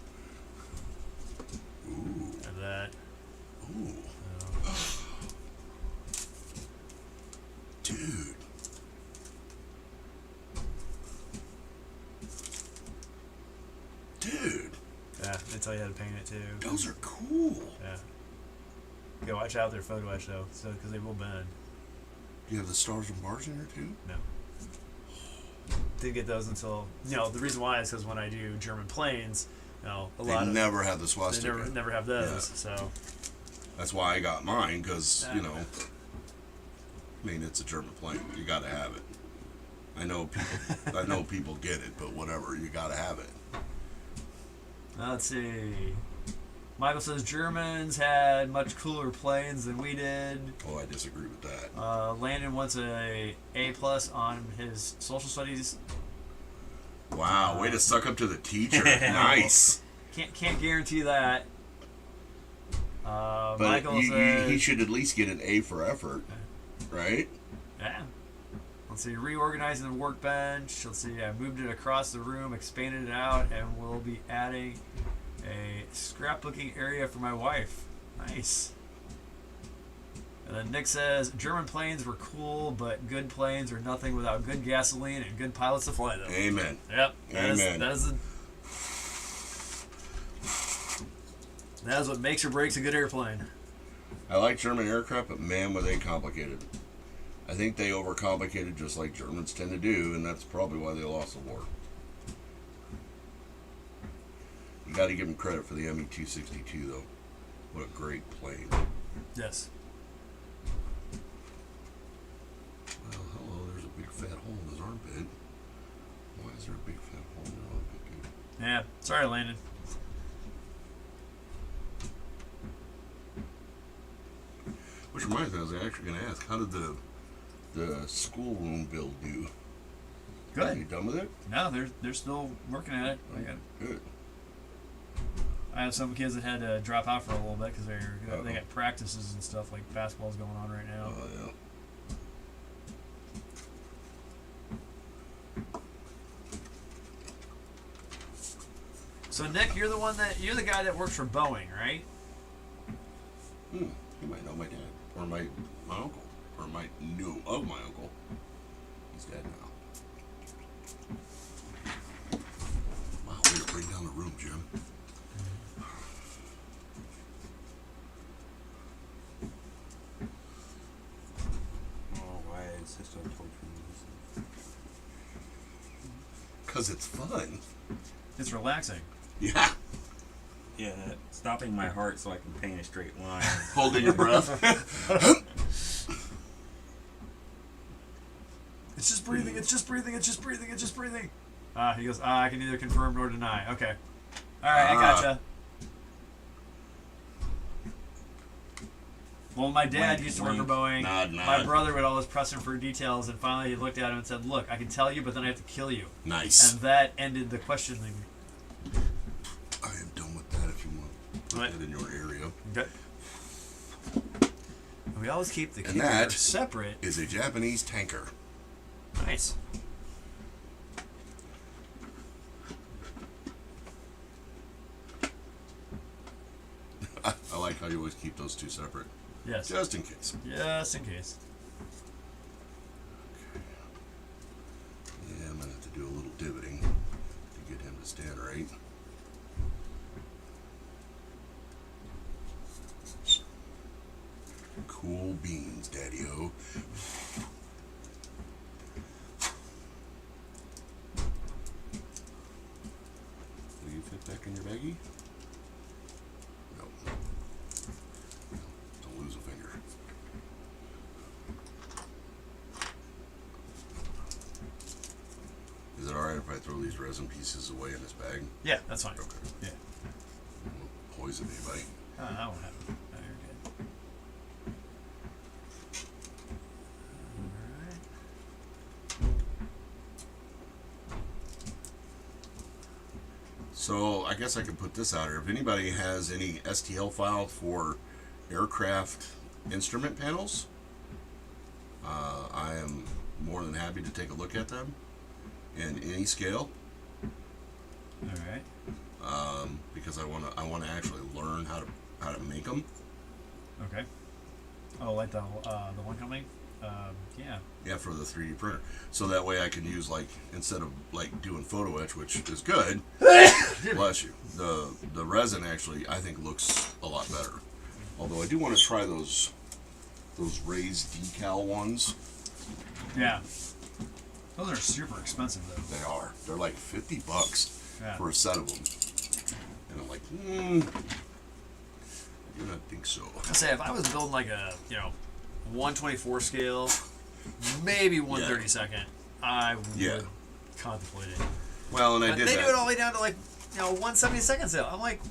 Speaker 1: Ooh.
Speaker 2: Of that.
Speaker 1: Ooh. Dude. Dude.
Speaker 2: Yeah, they tell you how to paint it too.
Speaker 1: Those are cool.
Speaker 2: Yeah. You gotta watch out their photo etch though, so because they will bend.
Speaker 1: Do you have the stars and bars in there too?
Speaker 2: No. Didn't get those until the reason why is because when I do German planes, a
Speaker 1: They
Speaker 2: lot of
Speaker 1: never have the
Speaker 2: they
Speaker 1: swastika.
Speaker 2: never have those.
Speaker 1: Yeah.
Speaker 2: So
Speaker 1: That's why I got mine, because,
Speaker 2: Yeah.
Speaker 1: I mean, it's a German plane. You gotta have it. I know people get it, but whatever, you gotta have it.
Speaker 2: let's see. Michael says Germans had much cooler planes than we did.
Speaker 1: Oh, I disagree with that.
Speaker 2: Landon wants a A+ on his social studies.
Speaker 1: Wow, way to suck up to the teacher. Nice.
Speaker 2: Can't guarantee that.
Speaker 1: But
Speaker 2: Michael says,
Speaker 1: he should at least get an A for effort, right?
Speaker 2: yeah. Let's see, reorganizing the workbench. Let's see, I moved it across the room, expanded it out, and we'll be adding a scrapbooking area for my wife. Nice. And then Nick says, German planes were cool, but good planes are nothing without good gasoline and good pilots to fly them.
Speaker 1: Amen.
Speaker 2: Yep.
Speaker 1: Amen.
Speaker 2: That is what makes or breaks a good airplane.
Speaker 1: I like German aircraft, but man, were they complicated. I think they overcomplicated just like Germans tend to do, and that's probably why they lost the war. You got to give them credit for the ME-262, though. What a great plane.
Speaker 2: Yes.
Speaker 1: Well, hello, there's a big fat hole in his armpit. Why is there a big fat hole in your armpit, dude?
Speaker 2: Yeah. Sorry, Landon.
Speaker 1: Which reminds me, I was actually going to ask, how did the schoolroom build do? Are you
Speaker 2: Good.
Speaker 1: done with it?
Speaker 2: No, they're still working at it.
Speaker 1: Good.
Speaker 2: I have some kids that had to drop out for a little bit because they got practices and stuff like basketball's going on right now.
Speaker 1: Oh, yeah.
Speaker 2: So Nick, you're the guy that works for Boeing, right?
Speaker 1: You might know my dad, or my uncle, or my knew of my uncle. He's dead now. Wow, way to bring down the room, Jim.
Speaker 3: Oh, why insist on torturing me?
Speaker 1: 'Cause it's fun.
Speaker 2: It's relaxing.
Speaker 1: Yeah.
Speaker 3: Yeah, stopping my heart so I can paint a straight line.
Speaker 1: Holding your breath.
Speaker 2: It's just breathing. It's just breathing. It's just breathing. It's just breathing. He goes, I can neither confirm nor deny. Okay. All right, I gotcha. Well, my dad used to work for Boeing.
Speaker 1: Nod.
Speaker 2: My brother would always press him for details, and finally he looked at him and said, "Look, I can tell you, but then I have to kill you."
Speaker 1: Nice.
Speaker 2: And that ended the questioning.
Speaker 1: I am done with that if you want. Put
Speaker 2: Right.
Speaker 1: that in your area.
Speaker 2: Okay. We always keep the
Speaker 1: And
Speaker 2: computer
Speaker 1: that
Speaker 2: separate.
Speaker 1: is a Japanese tanker.
Speaker 2: Nice.
Speaker 1: I like how you always keep those two separate.
Speaker 2: Yes.
Speaker 1: Just in case.
Speaker 2: Just in case.
Speaker 1: Yeah, I'm going to have to do a little divoting to get him to stand right. Cool beans, Daddy-O. Will you fit back in your baggie? No. Don't lose a finger. Is it alright if I throw these resin pieces away in this bag?
Speaker 2: Yeah, that's fine.
Speaker 1: Okay.
Speaker 2: Yeah.
Speaker 1: Won't poison anybody.
Speaker 2: Oh, that won't happen. Oh, you're good.
Speaker 1: So I guess I could put this out here. If anybody has any STL file for aircraft instrument panels, I am more than happy to take a look at them in any scale,
Speaker 2: All right.
Speaker 1: because I want to actually learn how to make them.
Speaker 2: Okay. Oh, like the one coming? Yeah.
Speaker 1: Yeah, for the 3D printer. So that way I can use, like, instead of like doing photo etch, which is good. Bless you. The resin actually I think looks a lot better. Although I do want to try those raised decal ones.
Speaker 2: Yeah. Those are super expensive though.
Speaker 1: They are. They're like $50
Speaker 2: Yeah.
Speaker 1: for a set of them. And I'm like, I do not think so.
Speaker 2: I say if I was building like a 124 scale, maybe 132nd, I would
Speaker 1: Yeah.
Speaker 2: contemplate it.
Speaker 1: Well, and I
Speaker 2: But
Speaker 1: did
Speaker 2: they
Speaker 1: that.
Speaker 2: do it all the way down to like 172nd scale. I'm like,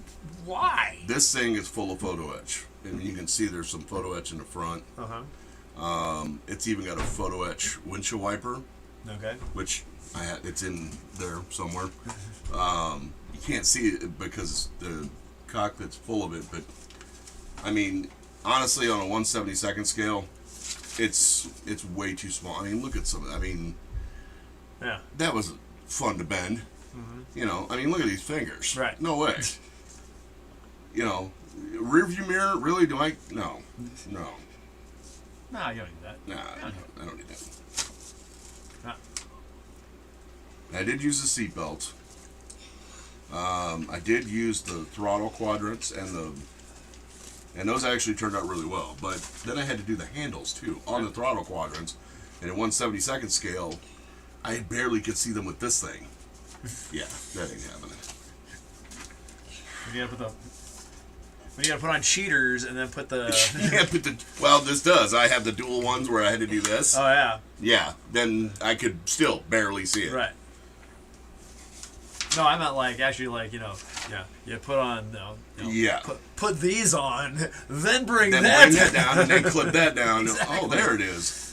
Speaker 2: why?
Speaker 1: This thing is full of photo etch, and you can see there's some photo etch in the front.
Speaker 2: Uh-huh.
Speaker 1: It's even got a photo etch windshield wiper,
Speaker 2: Okay.
Speaker 1: which it's in there somewhere. You can't see it because the cockpit's full of it, but I mean, honestly, on a 1/72nd scale, it's way too small. I mean, look at some. I mean,
Speaker 2: Yeah.
Speaker 1: that was fun to bend. You know, I mean, look at these fingers.
Speaker 2: Right.
Speaker 1: No way. You know, rear view mirror. Really? Do I? No. No.
Speaker 2: No, you don't need that.
Speaker 1: Nah. I don't need that.
Speaker 2: No.
Speaker 1: I did use the seatbelt. I did use the throttle quadrants and those actually turned out really well. But then I had to do the handles too on the throttle quadrants, and at 1/72nd scale, I barely could see them with this thing. Yeah, that ain't happening.
Speaker 2: When you gotta put on cheaters and then put the.
Speaker 1: Yeah, but well, this does. I have the dual ones where I had to do this.
Speaker 2: Oh yeah.
Speaker 1: Yeah, then I could still barely see it.
Speaker 2: Right. No, I meant like actually like yeah, you put on
Speaker 1: Yeah.
Speaker 2: put these on, then bring
Speaker 1: Then
Speaker 2: that
Speaker 1: bring that down and then clip that down.
Speaker 2: Exactly.
Speaker 1: Oh, there it is.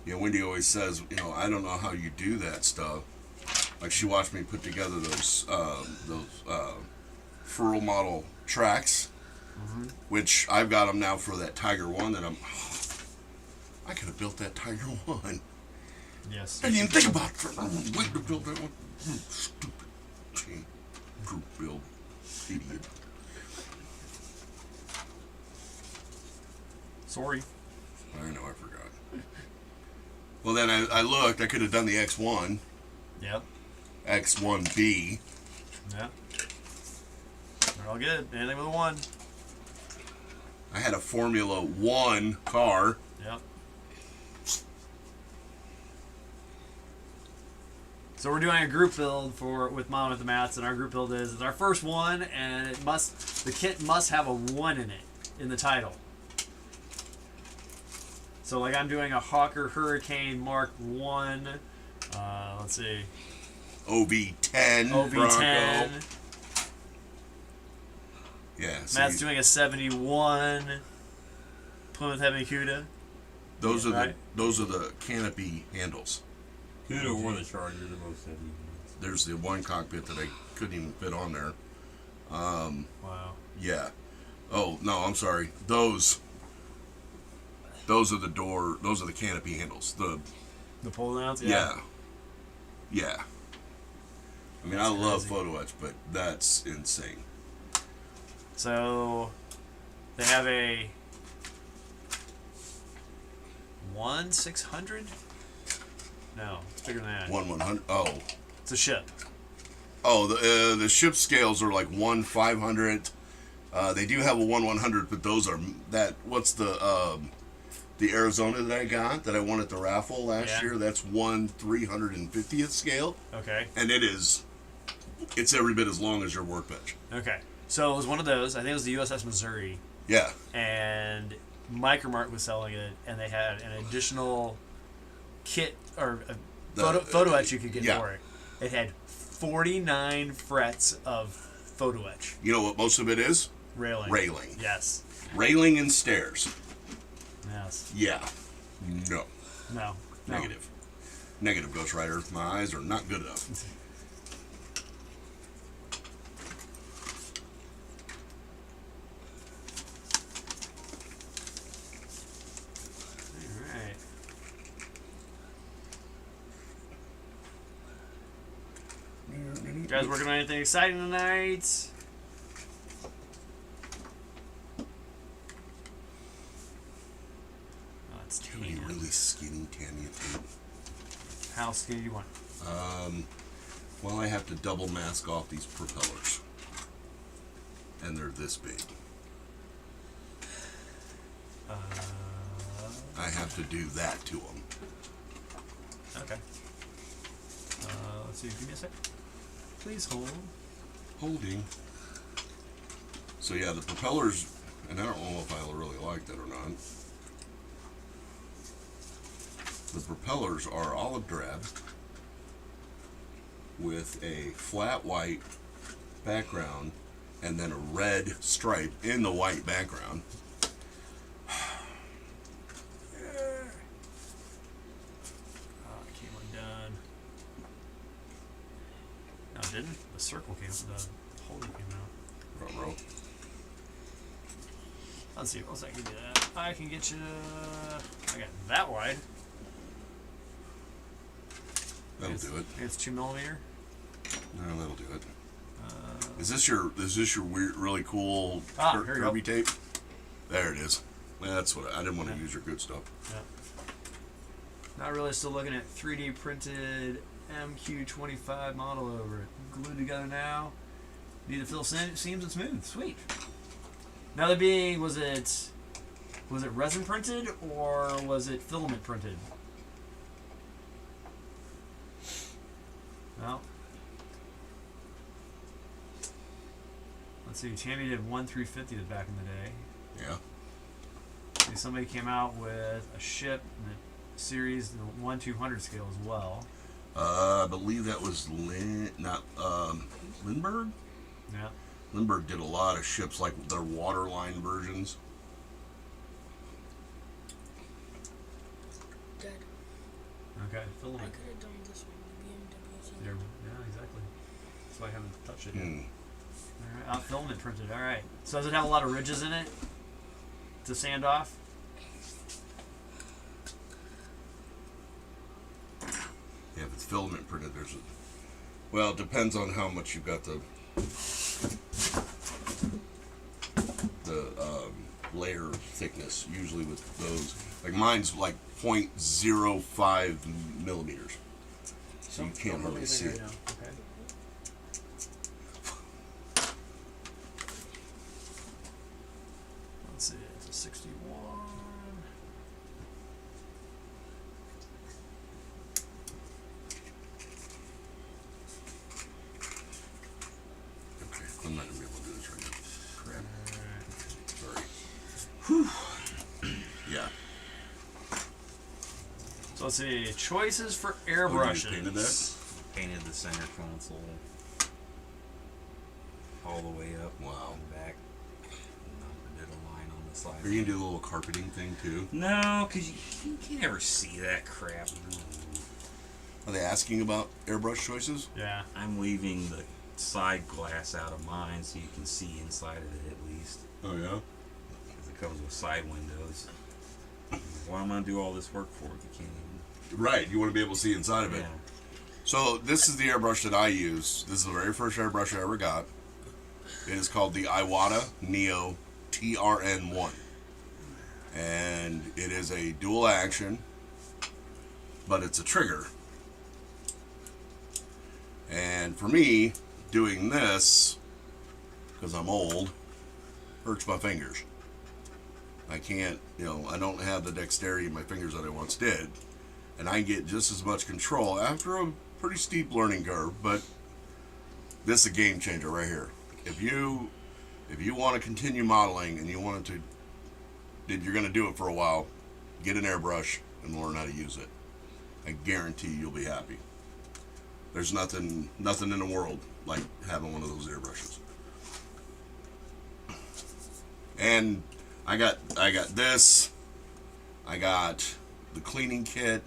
Speaker 1: Yeah, Wendy always says, I don't know how you do that stuff. Like she watched me put together those Furl model tracks, which I've got them now for that Tiger 1 that I could have built that Tiger 1.
Speaker 2: Yes.
Speaker 1: I didn't even think about it. Wait to build that one. Stupid. Gee, group build. Idiot.
Speaker 2: Sorry.
Speaker 1: I know, I forgot. Well, then I looked. I could have done the X1,
Speaker 2: Yep.
Speaker 1: X1B.
Speaker 2: Yep. They're all good. Anything with a 1.
Speaker 1: I had a Formula 1 car.
Speaker 2: Yep. So we're doing a group build with Mom at the Mats, and our group build is our first one, and the kit must have a 1 in it in the title. So like I'm doing a Hawker Hurricane Mark 1. Let's see.
Speaker 1: OV10.
Speaker 2: OV10.
Speaker 1: Bronco. Yeah. So
Speaker 2: Matt's doing a 71 Plymouth Heavy Cuda.
Speaker 1: those are
Speaker 2: right.
Speaker 1: those are the canopy handles.
Speaker 3: Kudo or the Charger, the most heavy.
Speaker 1: There's the one cockpit that I couldn't even fit on there.
Speaker 2: Wow.
Speaker 1: Yeah. Oh no, I'm sorry. Those are the door. Those are the canopy handles.
Speaker 2: The pull downs.
Speaker 1: Yeah. Yeah. I mean,
Speaker 2: That's
Speaker 1: I love
Speaker 2: crazy.
Speaker 1: Photo Etch, but that's insane.
Speaker 2: So they have a 1/600. No, it's bigger than that.
Speaker 1: 1/100. Oh.
Speaker 2: It's a ship.
Speaker 1: Oh, the ship scales are like 1/500. They do have a 1/100, but those are what's the Arizona that I got that I won at the raffle last year? That's 1/350th scale,
Speaker 2: Okay.
Speaker 1: and it's every bit as long as your workbench.
Speaker 2: Okay. So it was one of those. I think it was the USS Missouri,
Speaker 1: Yeah.
Speaker 2: and Micromart was selling it, and they had an additional kit or a photo etch you could get
Speaker 1: yeah.
Speaker 2: for it. It had 49 frets of photo etch
Speaker 1: You know what most of it is?
Speaker 2: railing.
Speaker 1: Railing.
Speaker 2: Yes.
Speaker 1: Railing and stairs.
Speaker 2: Yes.
Speaker 1: Yeah. No.
Speaker 2: No.
Speaker 1: Negative. Negative, Ghost Rider. My eyes are not good enough.
Speaker 2: All right. You guys working on anything exciting tonight? Oh, it's
Speaker 1: Really,
Speaker 2: tan.
Speaker 1: really skinny Tamiya tape.
Speaker 2: How skinny do you want?
Speaker 1: Well, I have to double mask off these propellers. And they're this big. I have to do that to them.
Speaker 2: Okay. Let's see. Give me a sec. Please hold.
Speaker 1: Holding. So yeah, the propellers, and I don't know if I really like that or not. The propellers are olive drab with a flat white background and then a red stripe in the white background.
Speaker 2: Came undone. No, it didn't. The circle came. The holder came out.
Speaker 1: Ruh-roh.
Speaker 2: Let's see, what else I can do that. I can get you. I got that wide.
Speaker 1: That'll
Speaker 2: It's-
Speaker 1: do it.
Speaker 2: It's 2mm.
Speaker 1: No, that'll do it. Is this your weird, really cool
Speaker 2: Here you go.
Speaker 1: Kirby tape? There it is. That's what I didn't want to use your good stuff.
Speaker 2: Yeah. Not really. Still looking at 3D printed MQ25 model over it. Glued together now. Need to fill seams and smooth. Sweet. Now that being, was it resin printed or was it filament printed? Well, let's see. Tammy did 1/350 back in the day.
Speaker 1: Yeah.
Speaker 2: See, somebody came out with a ship in the series, the 1/200 scale as well.
Speaker 1: I believe that was Lindbergh.
Speaker 2: Yeah.
Speaker 1: Lindbergh did a lot of ships like their waterline versions.
Speaker 4: Dad,
Speaker 2: Okay.
Speaker 4: I
Speaker 2: Filament.
Speaker 4: could have done this one. The BMW.
Speaker 2: There, yeah, exactly. That's why I haven't touched it yet.
Speaker 1: Hmm.
Speaker 2: All right, filament printed. All right. So does it have a lot of ridges in it to sand off?
Speaker 1: Yeah, if it's filament printed, there's a. Well, it depends on how much you've got the layer thickness. Usually with those, like mine's like 0.05 millimeters, so you can't hardly see it.
Speaker 2: Okay. Let's see. It's a 61.
Speaker 1: Okay, I'm not gonna be able to do this right now. Crap.
Speaker 2: Alright.
Speaker 1: Sorry. Yeah.
Speaker 2: So let's see. Choices for
Speaker 1: Oh, you
Speaker 2: airbrushes.
Speaker 1: painted that?
Speaker 3: Painted the center console all the way up.
Speaker 1: Wow.
Speaker 3: And back. And did a line on the side.
Speaker 1: Are you gonna do a little carpeting thing too?
Speaker 3: No, because you can't ever see that crap. No.
Speaker 1: Are they asking about airbrush choices?
Speaker 2: Yeah.
Speaker 3: I'm leaving the side glass out of mine so you can see inside of it at least.
Speaker 1: Oh yeah.
Speaker 3: Because it comes with side windows. Why am I going to do all this work for if you can't even...
Speaker 1: Right. You want to be able to see inside of it.
Speaker 3: Yeah.
Speaker 1: So this is the airbrush that I use. This is the very first airbrush I ever got. It is called the Iwata Neo TRN1, and it is a dual action, but it's a trigger. And for me, doing this, because I'm old, hurts my fingers. I can't, I don't have the dexterity in my fingers that I once did. And I get just as much control after a pretty steep learning curve, but this is a game changer right here. If you want to continue modeling and you want it to, you're going to do it for a while, get an airbrush and learn how to use it. I guarantee you'll be happy. There's nothing in the world like having one of those airbrushes. And I got this. I got the cleaning kit.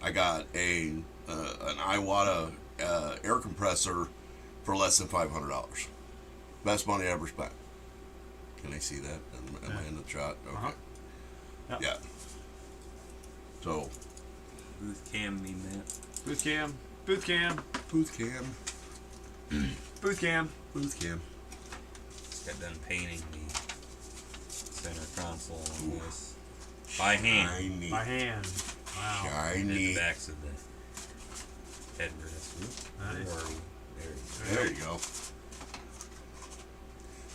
Speaker 1: I got an Iwata air compressor for less than $500. Best money I ever spent. Can I see that? Am I in the shot? Okay.
Speaker 2: Uh-huh. Yep.
Speaker 1: Yeah. So
Speaker 3: Booth cam me, man.
Speaker 2: Booth cam. Booth cam.
Speaker 1: booth cam.
Speaker 2: Booth cam.
Speaker 1: Booth cam.
Speaker 3: Got done painting the center console on this. By hand.
Speaker 1: Shiny.
Speaker 2: By hand. Wow.
Speaker 3: Did
Speaker 1: Shiny.
Speaker 3: the backs of the headrest.
Speaker 2: Nice.
Speaker 3: Where are we? There.
Speaker 1: There you go.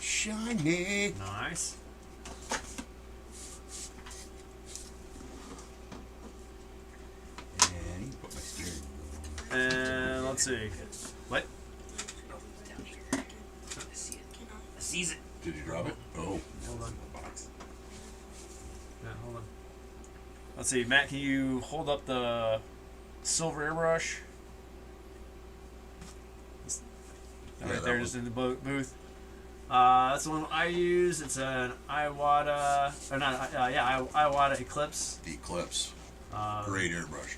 Speaker 1: Shiny.
Speaker 2: Nice.
Speaker 3: And you can put my steering wheel
Speaker 2: And let's see. What?
Speaker 3: on. Seize it.
Speaker 1: Did you drop it? Oh.
Speaker 2: Hold on.
Speaker 3: Box.
Speaker 2: Yeah, hold on. Let's see, Matt, can you hold up the silver airbrush?
Speaker 1: Yeah,
Speaker 2: Right
Speaker 1: that
Speaker 2: there,
Speaker 1: one.
Speaker 2: just in the booth. That's the one I use. It's an Iwata, or not? Iwata Eclipse.
Speaker 1: The Eclipse.
Speaker 2: Um,
Speaker 1: Great airbrush.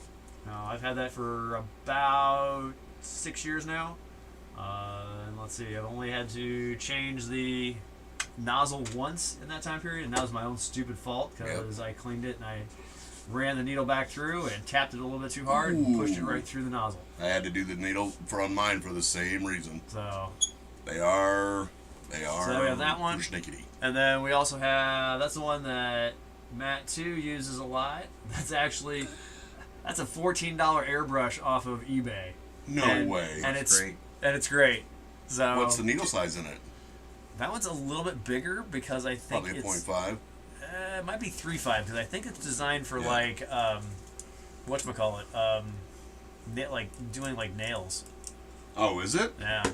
Speaker 2: I've had that for about 6 years now. And let's see, I've only had to change the nozzle once in that time period, and that was my own stupid fault because I cleaned it and I ran the needle back through and tapped it a little bit too hard and pushed it right through the nozzle.
Speaker 1: I had to do the needle on mine for the same reason.
Speaker 2: So
Speaker 1: They are.
Speaker 2: So we have that one.
Speaker 1: Persnickety.
Speaker 2: And then we also have, that's the one that Matt too uses a lot. That's a $14 airbrush off of eBay.
Speaker 1: No way.
Speaker 2: And
Speaker 3: That's
Speaker 2: it's great. So
Speaker 1: What's the needle size in it?
Speaker 2: that one's a little bit bigger because I think
Speaker 1: Probably a
Speaker 2: it's
Speaker 1: 0.5.
Speaker 2: it might be 3.5 because I think it's designed for
Speaker 1: Yeah.
Speaker 2: like whatchamacallit, like doing like nails.
Speaker 1: Oh, is it?
Speaker 2: Yeah.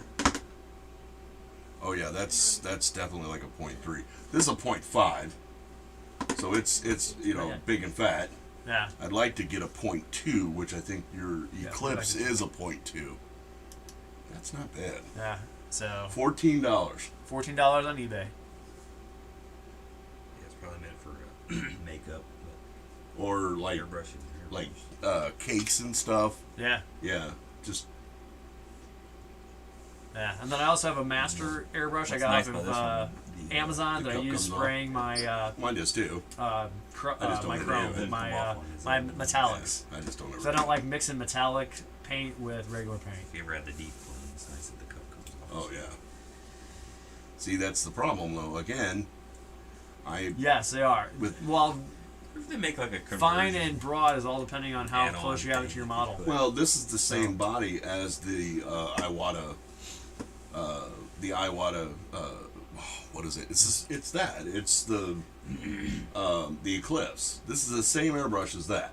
Speaker 1: Oh yeah, that's definitely like a 0.3. This is a 0.5. So it's
Speaker 2: Yeah.
Speaker 1: big and fat.
Speaker 2: Yeah.
Speaker 1: I'd like to get a 0.2, which I think your
Speaker 2: Yeah,
Speaker 1: Eclipse
Speaker 2: like
Speaker 1: is a 0.2. That's not bad.
Speaker 2: Yeah. So
Speaker 1: $14.
Speaker 2: $14 on eBay.
Speaker 3: Yeah, it's probably meant for makeup,
Speaker 1: Or
Speaker 3: but
Speaker 1: like
Speaker 3: airbrushing.
Speaker 1: cakes and stuff.
Speaker 2: Yeah.
Speaker 1: Yeah, just
Speaker 2: Yeah. And then I also have a master airbrush I
Speaker 3: What's
Speaker 2: got
Speaker 3: nice
Speaker 2: off
Speaker 3: about
Speaker 2: of
Speaker 3: this one, the,
Speaker 2: Amazon
Speaker 1: the
Speaker 2: that I
Speaker 1: cup
Speaker 2: use
Speaker 1: comes off.
Speaker 2: spraying my
Speaker 1: mine does too.
Speaker 2: my
Speaker 1: don't
Speaker 2: chrome,
Speaker 1: have
Speaker 3: it
Speaker 2: my
Speaker 3: come off on his
Speaker 2: my
Speaker 3: own.
Speaker 2: metallics.
Speaker 1: I just don't ever.
Speaker 2: Because I don't like mixing metallic paint with regular paint.
Speaker 3: If you ever had the deep one, it's nice that the cup comes off.
Speaker 1: Oh yeah. See, that's the problem though. Again,
Speaker 2: Yes, they are.
Speaker 1: With-
Speaker 2: Well,
Speaker 3: If they make like a conversion,
Speaker 2: fine and broad is all depending on how
Speaker 3: And
Speaker 2: close
Speaker 3: on
Speaker 2: you have it
Speaker 3: paint
Speaker 2: to your
Speaker 3: if you
Speaker 2: model.
Speaker 3: put-
Speaker 1: well, this is the same body as the Iwata. The Iwata. What is it? It's that. It's the Eclipse. This is the same airbrush as that.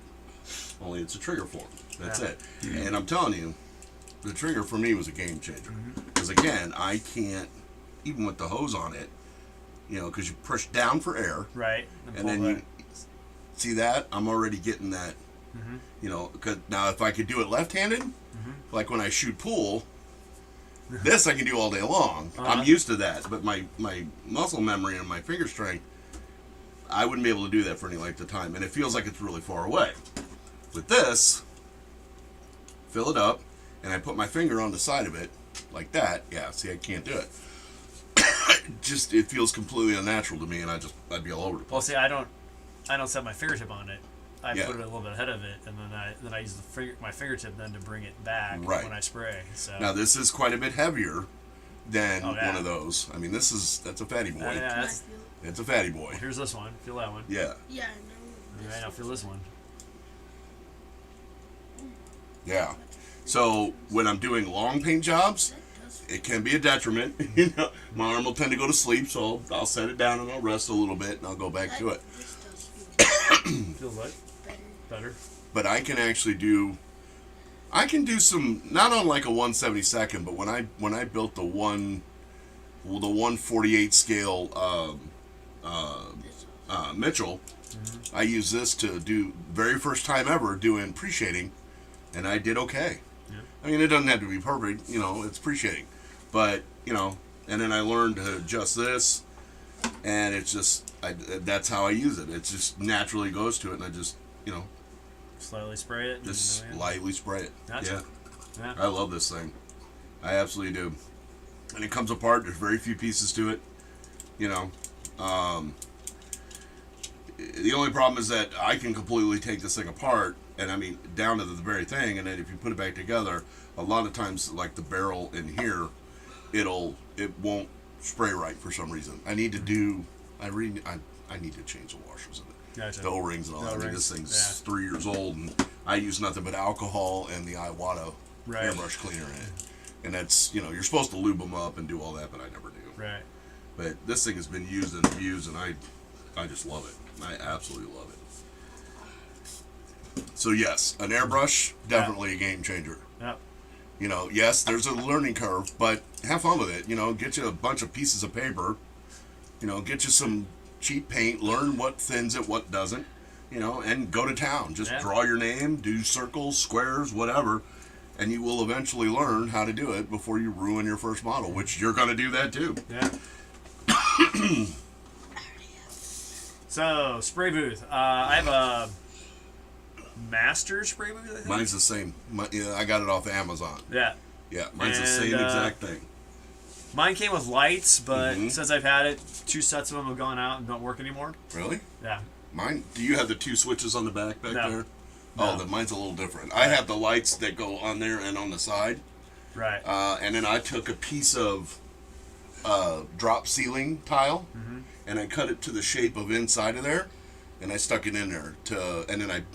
Speaker 1: Only it's a trigger form. That's
Speaker 2: Yeah.
Speaker 1: it. And I'm telling you, the trigger for me was a game changer.
Speaker 2: Mm-hmm.
Speaker 1: Because again, I can't, even with the hose on it, because you push down for air,
Speaker 2: Right.
Speaker 1: and
Speaker 2: pull
Speaker 1: then
Speaker 2: that.
Speaker 1: you see that I'm already getting that.
Speaker 2: Mm-hmm.
Speaker 1: Cause now if I could do it left-handed, like when I shoot pool, this I can do all day long.
Speaker 2: Uh-huh.
Speaker 1: I'm used to that, but my muscle memory and my finger strength, I wouldn't be able to do that for any length of time, and it feels like it's really far away. With this, fill it up, and I put my finger on the side of it like that. Yeah, see, I can't do it. It feels completely unnatural to me, and I'd be all over the place.
Speaker 2: Well, see, I don't set my fingertip on it. I
Speaker 1: Yeah.
Speaker 2: put it a little bit ahead of it, and then I use my fingertip then to bring it back
Speaker 1: Right.
Speaker 2: when I spray. So
Speaker 1: Now this is quite a bit heavier than
Speaker 2: Oh, yeah.
Speaker 1: one of those. I mean, that's a fatty boy.
Speaker 2: yeah,
Speaker 4: Can I
Speaker 2: that's,
Speaker 4: feel?
Speaker 1: It's a fatty boy.
Speaker 2: here's this one. Feel that one.
Speaker 1: Yeah,
Speaker 4: Yeah, I know.
Speaker 2: All right, now feel this one.
Speaker 1: yeah. So when I'm doing long paint jobs,
Speaker 4: That does
Speaker 1: it can be a detriment. My arm will tend to go to sleep, so I'll set it down and I'll rest a little bit, and I'll go back to it.
Speaker 4: This does feel
Speaker 2: Feels like
Speaker 4: better.
Speaker 2: better.
Speaker 1: But I can actually do. I can do some, not on like a 1/72nd, but when I built the 1/48 scale Mitchell, I used this to do very first time ever doing pre-shading, and I did okay.
Speaker 2: Yeah.
Speaker 1: I mean, it doesn't have to be perfect, it's pre-shading, but and then I learned to adjust this, and it's just that's how I use it. It just naturally goes to it, and I just
Speaker 2: Slightly spray it.
Speaker 1: just
Speaker 2: and,
Speaker 1: lightly spray it.
Speaker 2: Gotcha.
Speaker 1: Yeah.
Speaker 2: Yeah.
Speaker 1: I love this thing. I absolutely do. And it comes apart. There's very few pieces to it. The only problem is that I can completely take this thing apart, and I mean down to the very thing, and then if you put it back together, a lot of times like the barrel in here, it won't spray right for some reason. I need to do. I need to change the washers in it.
Speaker 2: Gotcha.
Speaker 1: The O-rings and all
Speaker 2: The
Speaker 1: that. I mean,
Speaker 2: O-rings,
Speaker 1: this thing's
Speaker 2: yeah.
Speaker 1: 3 years old, and I use nothing but alcohol and the Iwata
Speaker 2: Right.
Speaker 1: airbrush cleaner in it. And that's, you're supposed to lube them up and do all that, but I never do.
Speaker 2: Right.
Speaker 1: But this thing has been used and abused, and I just love it. I absolutely love it. So yes, an airbrush, definitely a game changer.
Speaker 2: Yep.
Speaker 1: Yes, there's a learning curve, but have fun with it. Get you a bunch of pieces of paper. Get you some cheap paint, learn what thins it, what doesn't, and go to town. Just
Speaker 2: Yeah.
Speaker 1: draw your name, do circles, squares, whatever, and you will eventually learn how to do it before you ruin your first model, which you're going to do that too.
Speaker 2: Yeah. So spray booth. I have a master spray booth. I think.
Speaker 1: Mine's the same. I got it off Amazon.
Speaker 2: Yeah.
Speaker 1: Yeah, mine's the
Speaker 2: And,
Speaker 1: same exact thing.
Speaker 2: Mine came with lights, but
Speaker 1: Mhm.
Speaker 2: since I've had it, 2 sets of them have gone out and don't work anymore.
Speaker 1: Really?
Speaker 2: Yeah.
Speaker 1: Mine? Do you have the 2 switches on the back
Speaker 2: No.
Speaker 1: there?
Speaker 2: No.
Speaker 1: Oh, then mine's a little different. I have the lights that go on there and on the side.
Speaker 2: Right.
Speaker 1: And then I took a piece of drop ceiling tile
Speaker 2: Mm-hmm.
Speaker 1: and I cut it to the shape of inside of there, and I stuck it in there and then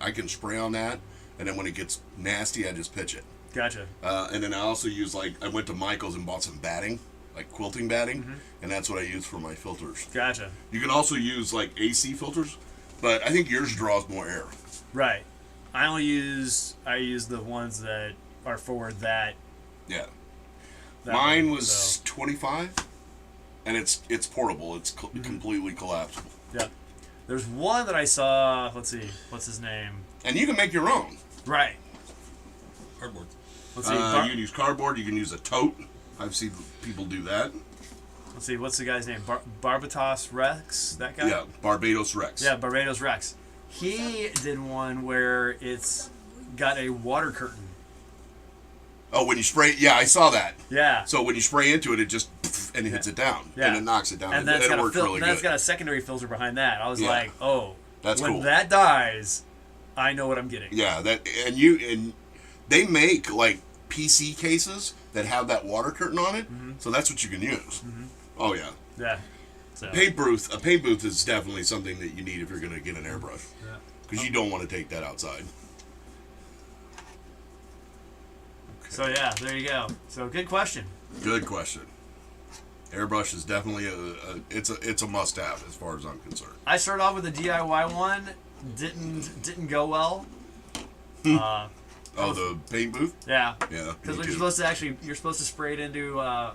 Speaker 1: I can spray on that, and then when it gets nasty, I just pitch it.
Speaker 2: Gotcha.
Speaker 1: And then I also use I went to Michael's and bought some batting, like quilting batting,
Speaker 2: Mm-hmm.
Speaker 1: and that's what I use for my filters.
Speaker 2: Gotcha.
Speaker 1: You can also use like AC filters, but I think yours draws more air.
Speaker 2: Right. I use the ones that are for that.
Speaker 1: Yeah.
Speaker 2: that
Speaker 1: Mine
Speaker 2: one,
Speaker 1: was
Speaker 2: so,
Speaker 1: 25, and it's portable. It's completely collapsible,
Speaker 2: yeah. There's one that I saw. Let's see. What's his name?
Speaker 1: and you can make your own.
Speaker 2: Right.
Speaker 3: Cardboard.
Speaker 2: Let's see.
Speaker 1: You can use cardboard. You can use a tote. I've seen people do that.
Speaker 2: Let's see. What's the guy's name? Barbatos Rex. That guy.
Speaker 1: Yeah, Barbados Rex.
Speaker 2: Yeah, Barbados Rex. He did one where it's got a water curtain.
Speaker 1: Oh, when you spray, yeah, I saw that.
Speaker 2: Yeah.
Speaker 1: So when you spray into it, it just and it hits it down,
Speaker 2: Yeah.
Speaker 1: and it knocks it down.
Speaker 2: And then it's
Speaker 1: it
Speaker 2: got
Speaker 1: worked really
Speaker 2: then it's
Speaker 1: good.
Speaker 2: got a secondary filter behind that. I was
Speaker 1: Yeah.
Speaker 2: like, oh,
Speaker 1: That's
Speaker 2: when
Speaker 1: cool.
Speaker 2: that dies, I know what I'm getting.
Speaker 1: Yeah, that and they make like PC cases that have that water curtain on it, so that's what you can use. Oh yeah,
Speaker 2: Yeah. So.
Speaker 1: a paint booth is definitely something that you need if you're going to get an airbrush,
Speaker 2: Yeah.
Speaker 1: because you don't want to take that outside.
Speaker 2: So yeah, there you go. So good question.
Speaker 1: Good question. Airbrush is definitely it's a must-have as far as I'm concerned.
Speaker 2: I started off with a DIY one. Didn't go well.
Speaker 1: Oh, the paint booth?
Speaker 2: Yeah.
Speaker 1: Yeah.
Speaker 2: Because
Speaker 1: me
Speaker 2: you're
Speaker 1: too.
Speaker 2: supposed to spray it into a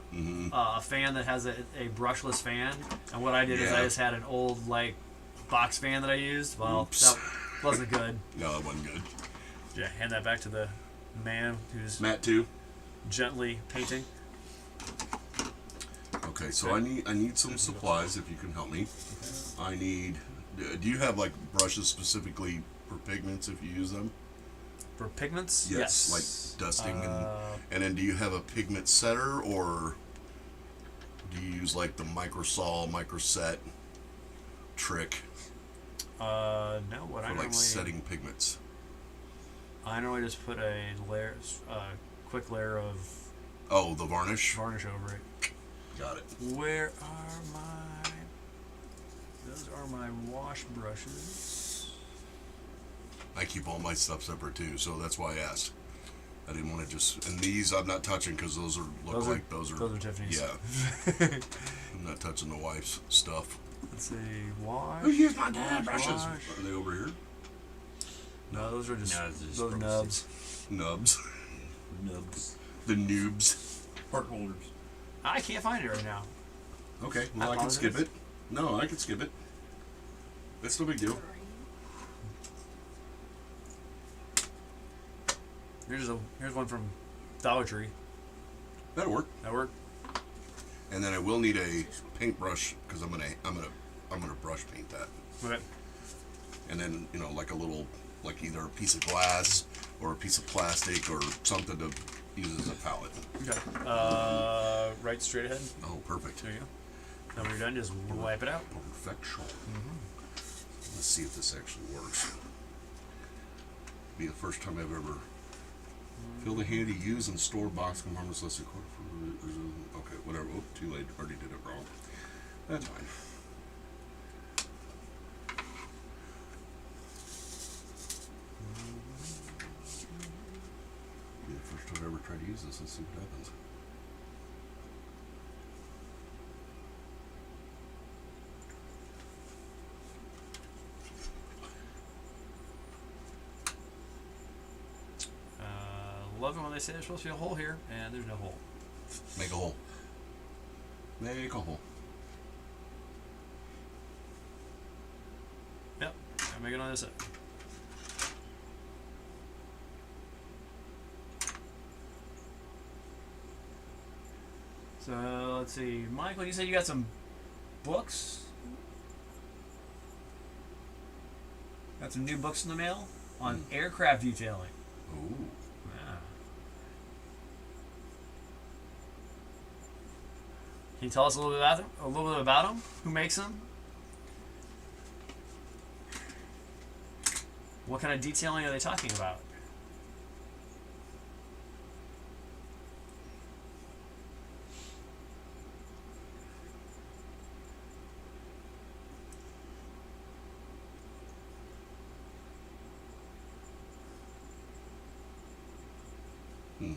Speaker 2: fan that has a brushless fan, and what I did is I
Speaker 1: Yeah.
Speaker 2: just had an old like box fan that I used. Well,
Speaker 1: Oops.
Speaker 2: that wasn't good.
Speaker 1: No, that wasn't good.
Speaker 2: Yeah, hand that back to the man who's
Speaker 1: Matt too.
Speaker 2: gently painting.
Speaker 1: Okay, so I need some supplies if you can help me. I need. Do you have like brushes specifically for pigments if you use them?
Speaker 2: For pigments?
Speaker 1: Yes, like dusting and then do you have a pigment setter, or do you use like the microsol, microset trick
Speaker 2: No, what
Speaker 1: for
Speaker 2: I
Speaker 1: like
Speaker 2: normally
Speaker 1: setting pigments?
Speaker 2: I normally just put a layer, quick layer of
Speaker 1: Oh, the varnish.
Speaker 2: varnish over it.
Speaker 1: Got it.
Speaker 2: Where are my? Those are my wash brushes.
Speaker 1: I keep all my stuff separate too, so that's why I asked. I didn't want to just. And these I'm not touching because those are
Speaker 2: Those are Tiffany's.
Speaker 1: Yeah. I'm not touching the wife's stuff.
Speaker 2: Let's see, wash.
Speaker 1: Who used my dad
Speaker 2: wash,
Speaker 1: brushes?
Speaker 2: wash.
Speaker 1: Are they over here?
Speaker 2: No, those are just
Speaker 3: No, those are just
Speaker 2: those
Speaker 3: rubber
Speaker 2: nubs.
Speaker 1: Nubs.
Speaker 3: Nubs.
Speaker 1: The noobs.
Speaker 3: Part holders.
Speaker 2: I can't find it right now.
Speaker 1: Okay, well I can skip it. No, I can skip it. That's no big deal.
Speaker 2: Here's one from Dollar Tree.
Speaker 1: That'll work.
Speaker 2: That work?
Speaker 1: And then I will need a paintbrush because I'm gonna brush paint that.
Speaker 2: Okay.
Speaker 1: And then like a little, like either a piece of glass or a piece of plastic or something to use as a palette.
Speaker 2: Okay. Right straight ahead.
Speaker 1: Oh, perfect.
Speaker 2: There you go. Then when you're done, just wipe it out.
Speaker 1: Perfection. Let's see if this actually works. Be the first time I've ever feel the handy use and store box compartments less than quarter for. Okay, whatever. Oh, too late. Already did it wrong. That's fine. Be the first time I've ever tried to use this. Let's see what happens.
Speaker 2: Love it when they say there's supposed to be a hole here, and there's no hole.
Speaker 1: Make a hole. Make a hole.
Speaker 2: Yep. I'll make it on this side. So let's see, Michael. You said you got some books. Got some new books in the mail on aircraft detailing.
Speaker 1: Ooh.
Speaker 2: Yeah. Can you tell us a little bit about them? Who makes them? What kind of detailing are they talking about?
Speaker 1: Hmm.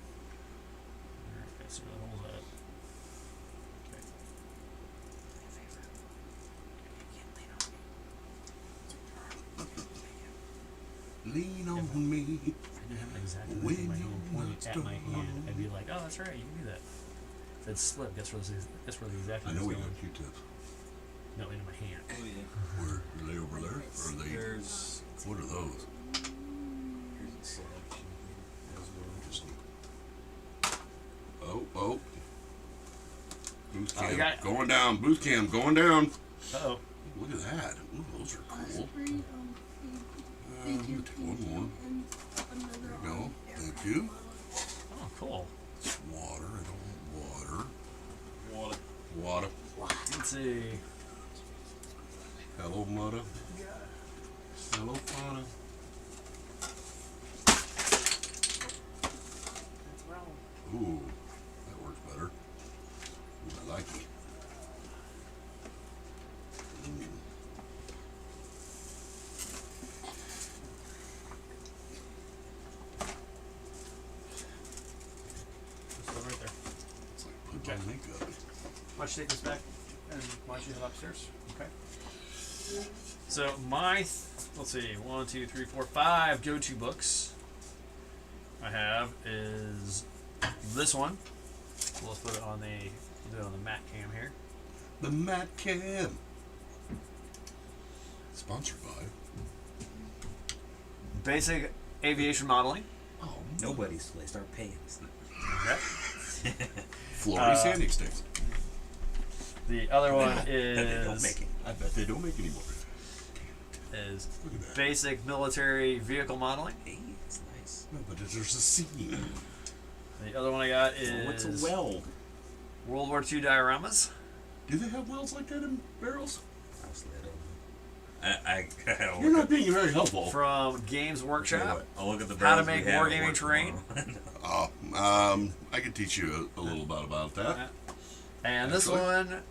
Speaker 2: Okay, so hold that. Okay.
Speaker 1: Lean on me.
Speaker 2: I didn't have an exact
Speaker 1: When
Speaker 2: look in my
Speaker 1: you're
Speaker 2: hand pointing
Speaker 1: not
Speaker 2: at my hand.
Speaker 1: strong.
Speaker 2: I'd be like, oh, that's right, you can do that. If it slipped, guess where the exact
Speaker 1: I
Speaker 2: one
Speaker 1: know
Speaker 2: is
Speaker 1: we
Speaker 2: going.
Speaker 1: got Q-tips.
Speaker 2: No, into my hand.
Speaker 3: Oh yeah.
Speaker 1: Where are they over there? Or are they?
Speaker 3: There's
Speaker 1: What are those?
Speaker 3: here's a selection here as well.
Speaker 1: Just. Oh. Booth
Speaker 2: Oh, you
Speaker 1: cam
Speaker 2: got-
Speaker 1: going down. Booth cam going down.
Speaker 2: Uh-oh.
Speaker 1: Look at that. Ooh, those are cool.
Speaker 4: Free,
Speaker 1: I'm gonna take one more.
Speaker 4: and another
Speaker 1: There you go. Thank you.
Speaker 2: Oh, cool.
Speaker 1: It's water. I don't want water.
Speaker 3: Water.
Speaker 1: Water.
Speaker 2: Let's see.
Speaker 1: Hello, mother. Hello, fauna. Ooh, that works better. Ooh, I like it. Ooh.
Speaker 2: Just right there.
Speaker 1: It's like put on makeup.
Speaker 2: Why don't you take this back and why don't you head upstairs? Okay. So let's see, 1, 2, 3, 4, 5 go-to books I have is this one. So let's put it on the mat cam here.
Speaker 1: The Matt Cam. Sponsored by.
Speaker 2: Basic aviation modeling.
Speaker 1: Oh,
Speaker 3: Nobody's place. Start paying.
Speaker 2: Okay.
Speaker 1: Florida Sanding Sticks.
Speaker 2: The other one
Speaker 3: That they don't
Speaker 2: is
Speaker 3: make it.
Speaker 1: I bet they don't make anymore.
Speaker 2: is
Speaker 1: Look at that.
Speaker 2: basic military vehicle modeling.
Speaker 3: Hey, it's nice.
Speaker 1: No, but there's a scene.
Speaker 2: The other one I got is
Speaker 3: What's a weld?
Speaker 2: World War II dioramas.
Speaker 1: Do they have wells like that in barrels?
Speaker 3: Honestly, I don't know.
Speaker 1: You're not being very helpful.
Speaker 2: From Games
Speaker 3: Tell you
Speaker 2: Workshop.
Speaker 3: what, I'll look at the
Speaker 2: How to
Speaker 3: barrels we
Speaker 2: make
Speaker 3: have at
Speaker 2: wargaming
Speaker 3: work
Speaker 2: terrain.
Speaker 3: tomorrow.
Speaker 1: Oh, I could teach you a little about that.
Speaker 2: Yeah. And this
Speaker 1: Actually.
Speaker 2: one,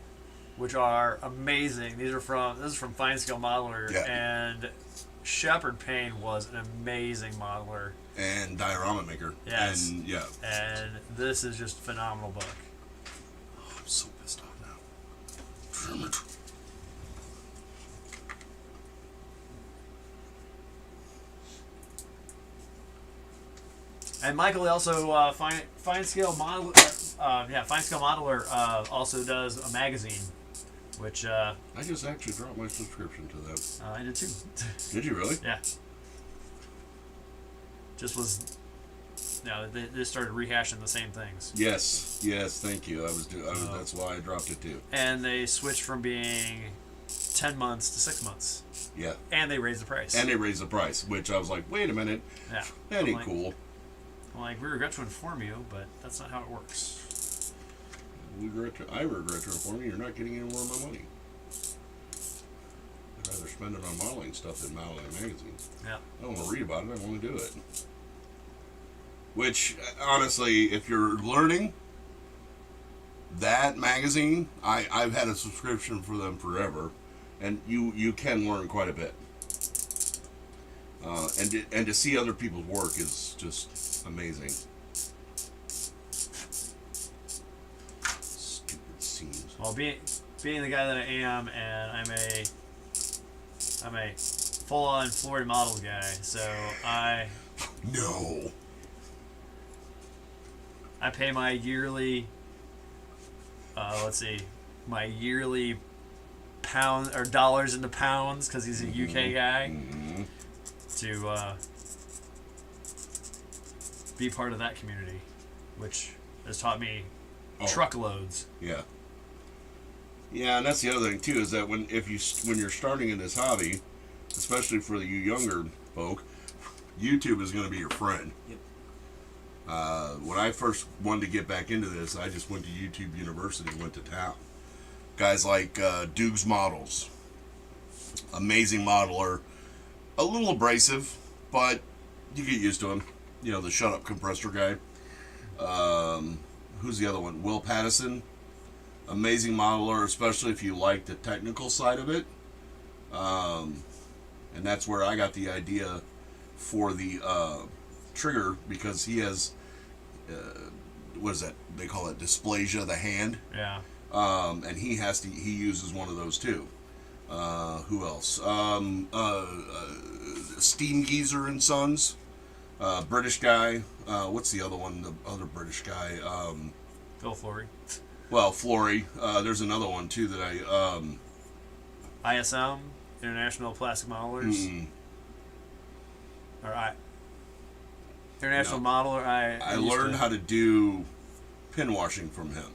Speaker 2: which are amazing. This is from Fine Scale Modeler,
Speaker 1: Yeah.
Speaker 2: and Shepard Payne was an amazing modeler,
Speaker 1: And diorama maker.
Speaker 2: Yes.
Speaker 1: And yeah.
Speaker 2: and this is just a phenomenal book.
Speaker 1: Oh, I'm so pissed off now. Damn it.
Speaker 2: And Michael also Fine Scale Model, Fine Scale Modeler also does a magazine, which
Speaker 1: I just actually dropped my subscription to them.
Speaker 2: I did too.
Speaker 1: Did you really?
Speaker 2: Yeah. Just was. No, they started rehashing the same things,
Speaker 1: Yes. Thank you. I was. That's why I dropped it too.
Speaker 2: and they switched from being 10 months to 6 months,
Speaker 1: Yeah.
Speaker 2: and they raised the price.
Speaker 1: And they raised the price, which I was like, wait a minute,
Speaker 2: yeah,
Speaker 1: that
Speaker 2: I'm
Speaker 1: ain't
Speaker 2: like,
Speaker 1: cool.
Speaker 2: I'm like, we regret to inform you, but that's not how it works.
Speaker 1: I regret to inform you, you're not getting any more of my money. I'd rather spend it on modeling stuff than modeling magazines.
Speaker 2: Yeah.
Speaker 1: I don't want to read about it, I want to do it. Which, honestly, if you're learning that magazine, I've had a subscription for them forever, and you can learn quite a bit. And to see other people's work is just amazing. Stupid seams.
Speaker 2: Well, being the guy that I am, and I'm a full-on Florida model guy, so I
Speaker 1: No.
Speaker 2: pay my yearly. My yearly pound or dollars into pounds because he's a UK guy
Speaker 1: Mhm.
Speaker 2: to be part of that community, which has taught me
Speaker 1: Oh.
Speaker 2: truckloads.
Speaker 1: Yeah. Yeah, and that's the other thing too is that when you're starting in this hobby, especially for you younger folk, YouTube is going to be your friend.
Speaker 3: Yep.
Speaker 1: When I first wanted to get back into this, I just went to YouTube University and went to town. Guys like Dukes Models, amazing modeler, a little abrasive, but you get used to him. You know, the shut up compressor guy. Who's the other one? Will Pattison, amazing modeler, especially if you like the technical side of it. And that's where I got the idea for the trigger, because he has what is that they call it, dysplasia of the hand,
Speaker 2: Yeah.
Speaker 1: and he uses one of those too. Who else? Steam Geezer and Sons, British guy. What's the other one? The other British guy.
Speaker 2: Phil Flory.
Speaker 1: Well, Flory. There's another one too that I.
Speaker 2: ISM, International Plastic Modelers. Or International
Speaker 1: No.
Speaker 2: Modeler.
Speaker 1: I learned how to do pin washing from him.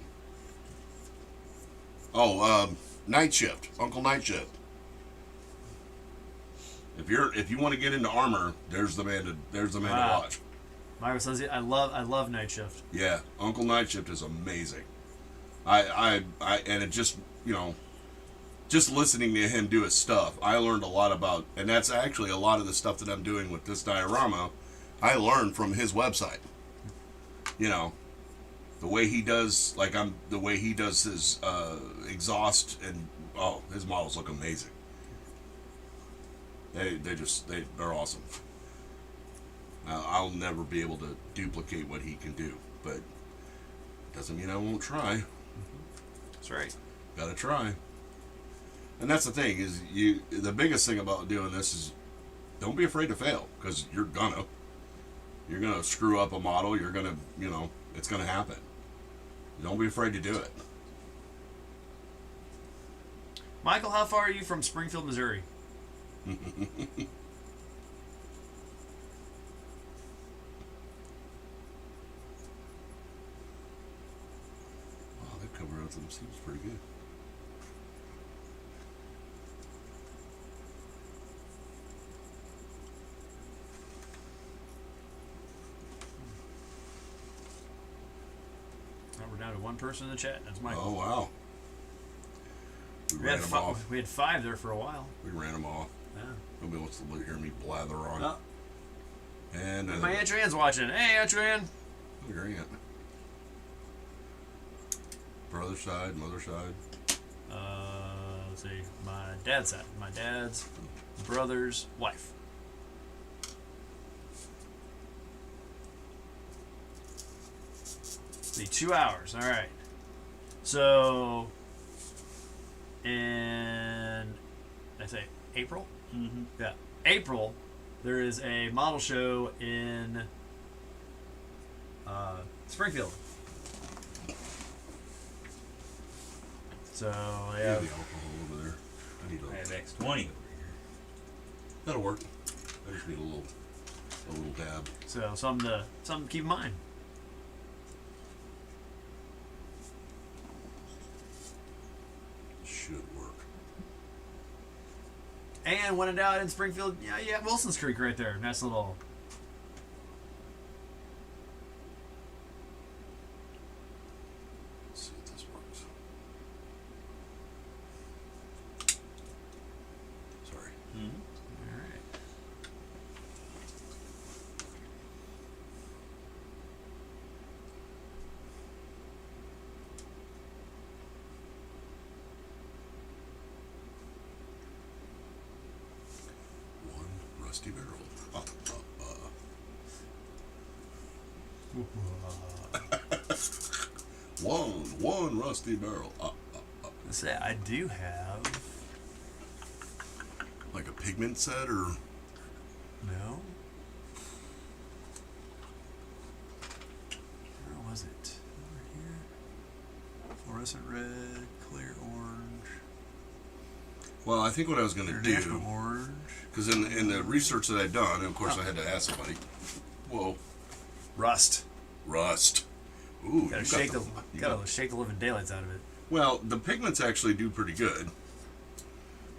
Speaker 1: Oh, Night Shift, Uncle Night Shift. If you want to get into armor, there's the man to
Speaker 2: Wow.
Speaker 1: watch.
Speaker 2: Myra says, I love Night Shift.
Speaker 1: Yeah, Uncle Night Shift is amazing. I and it just, you know, just listening to him do his stuff, I learned a lot about, and that's actually a lot of the stuff that I'm doing with this diorama, I learned from his website. You know, the way he does, the way he does his exhaust, and his models look amazing. They're awesome. I'll never be able to duplicate what he can do, but doesn't mean I won't try.
Speaker 2: That's right.
Speaker 1: Gotta try. And that's the thing, is the biggest thing about doing this is don't be afraid to fail, because you're gonna screw up a model. You're gonna, you know, it's gonna happen. Don't be afraid to do it.
Speaker 2: Michael, how far are you from Springfield, Missouri?
Speaker 1: Wow, that cover out them seems pretty good.
Speaker 2: Now we're down to one person in the chat. That's Michael.
Speaker 1: Oh wow. We
Speaker 2: we
Speaker 1: ran
Speaker 2: had
Speaker 1: them
Speaker 2: fi-
Speaker 1: off.
Speaker 2: we had 5 there for a while.
Speaker 1: We ran them off.
Speaker 2: Yeah.
Speaker 1: Nobody wants to hear me blather on.
Speaker 2: Oh,
Speaker 1: And
Speaker 2: my Aunt Joanne's watching. Hey, Aunt Joanne.
Speaker 1: your aunt. Brother side, mother side.
Speaker 2: Let's see. My dad's side. My dad's brother's wife. Let's see, 2 hours. All right. So, in, I say April?
Speaker 3: Mm-hmm.
Speaker 2: Yeah. April, there is a model show in Springfield. So,
Speaker 1: I
Speaker 2: yeah.
Speaker 1: have the alcohol over there. I need
Speaker 3: I have
Speaker 1: a,
Speaker 3: X20 over here.
Speaker 1: that'll work. I just need a little dab.
Speaker 2: So, something to keep in mind.
Speaker 1: Should work.
Speaker 2: And when in doubt in Springfield, yeah, Wilson's Creek right there. Nice little.
Speaker 1: Let's see if this works. Sorry.
Speaker 3: Mm-hmm.
Speaker 2: All right.
Speaker 1: One rusty barrel. One rusty barrel.
Speaker 2: Let's say I do have.
Speaker 1: Like a pigment set, or
Speaker 2: No. Where was it? Over here. Fluorescent red, clear orange,
Speaker 1: well, I think what I was going to
Speaker 2: international
Speaker 1: do,
Speaker 2: orange.
Speaker 1: because in the research that I'd done, and of course I had to ask somebody. Whoa,
Speaker 2: Rust.
Speaker 1: rust. Ooh,
Speaker 2: Gotta
Speaker 1: you
Speaker 2: shake
Speaker 1: got
Speaker 2: the living daylights out of it.
Speaker 1: Well, the pigments actually do pretty good.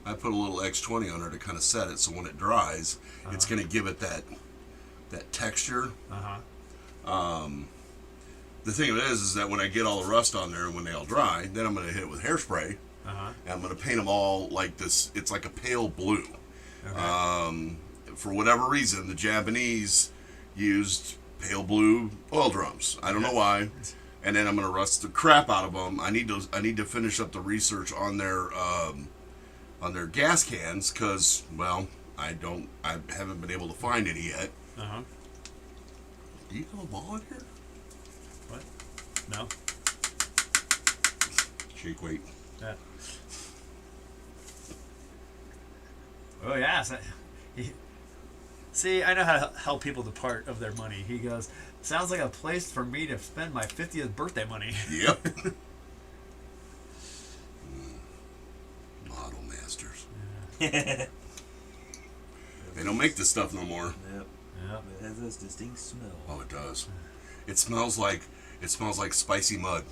Speaker 1: I put a little X20 on there to kind of set it, so when it dries, it's going to give it that texture. The thing of it is that when I get all the rust on there and when they all dry, then I'm going to hit it with hairspray. And I'm going to paint them all like this. It's like a pale blue.
Speaker 2: Okay.
Speaker 1: For whatever reason, the Japanese used pale blue oil drums. I don't know why. And then I'm going to rust the crap out of them. I need to finish up the research on their gas cans because, well, I haven't been able to find any yet. Do you have a ball in here?
Speaker 2: What? No.
Speaker 1: Shake weight.
Speaker 2: Yeah. Oh yeah. See, I know how to help people depart of their money. He goes, sounds like a place for me to spend my 50th birthday money.
Speaker 1: Yep. Model Masters.
Speaker 3: Yep.
Speaker 1: They don't make this stuff no more.
Speaker 2: Yep.
Speaker 3: It has this distinct smell.
Speaker 1: Oh, it does. It smells like spicy mud.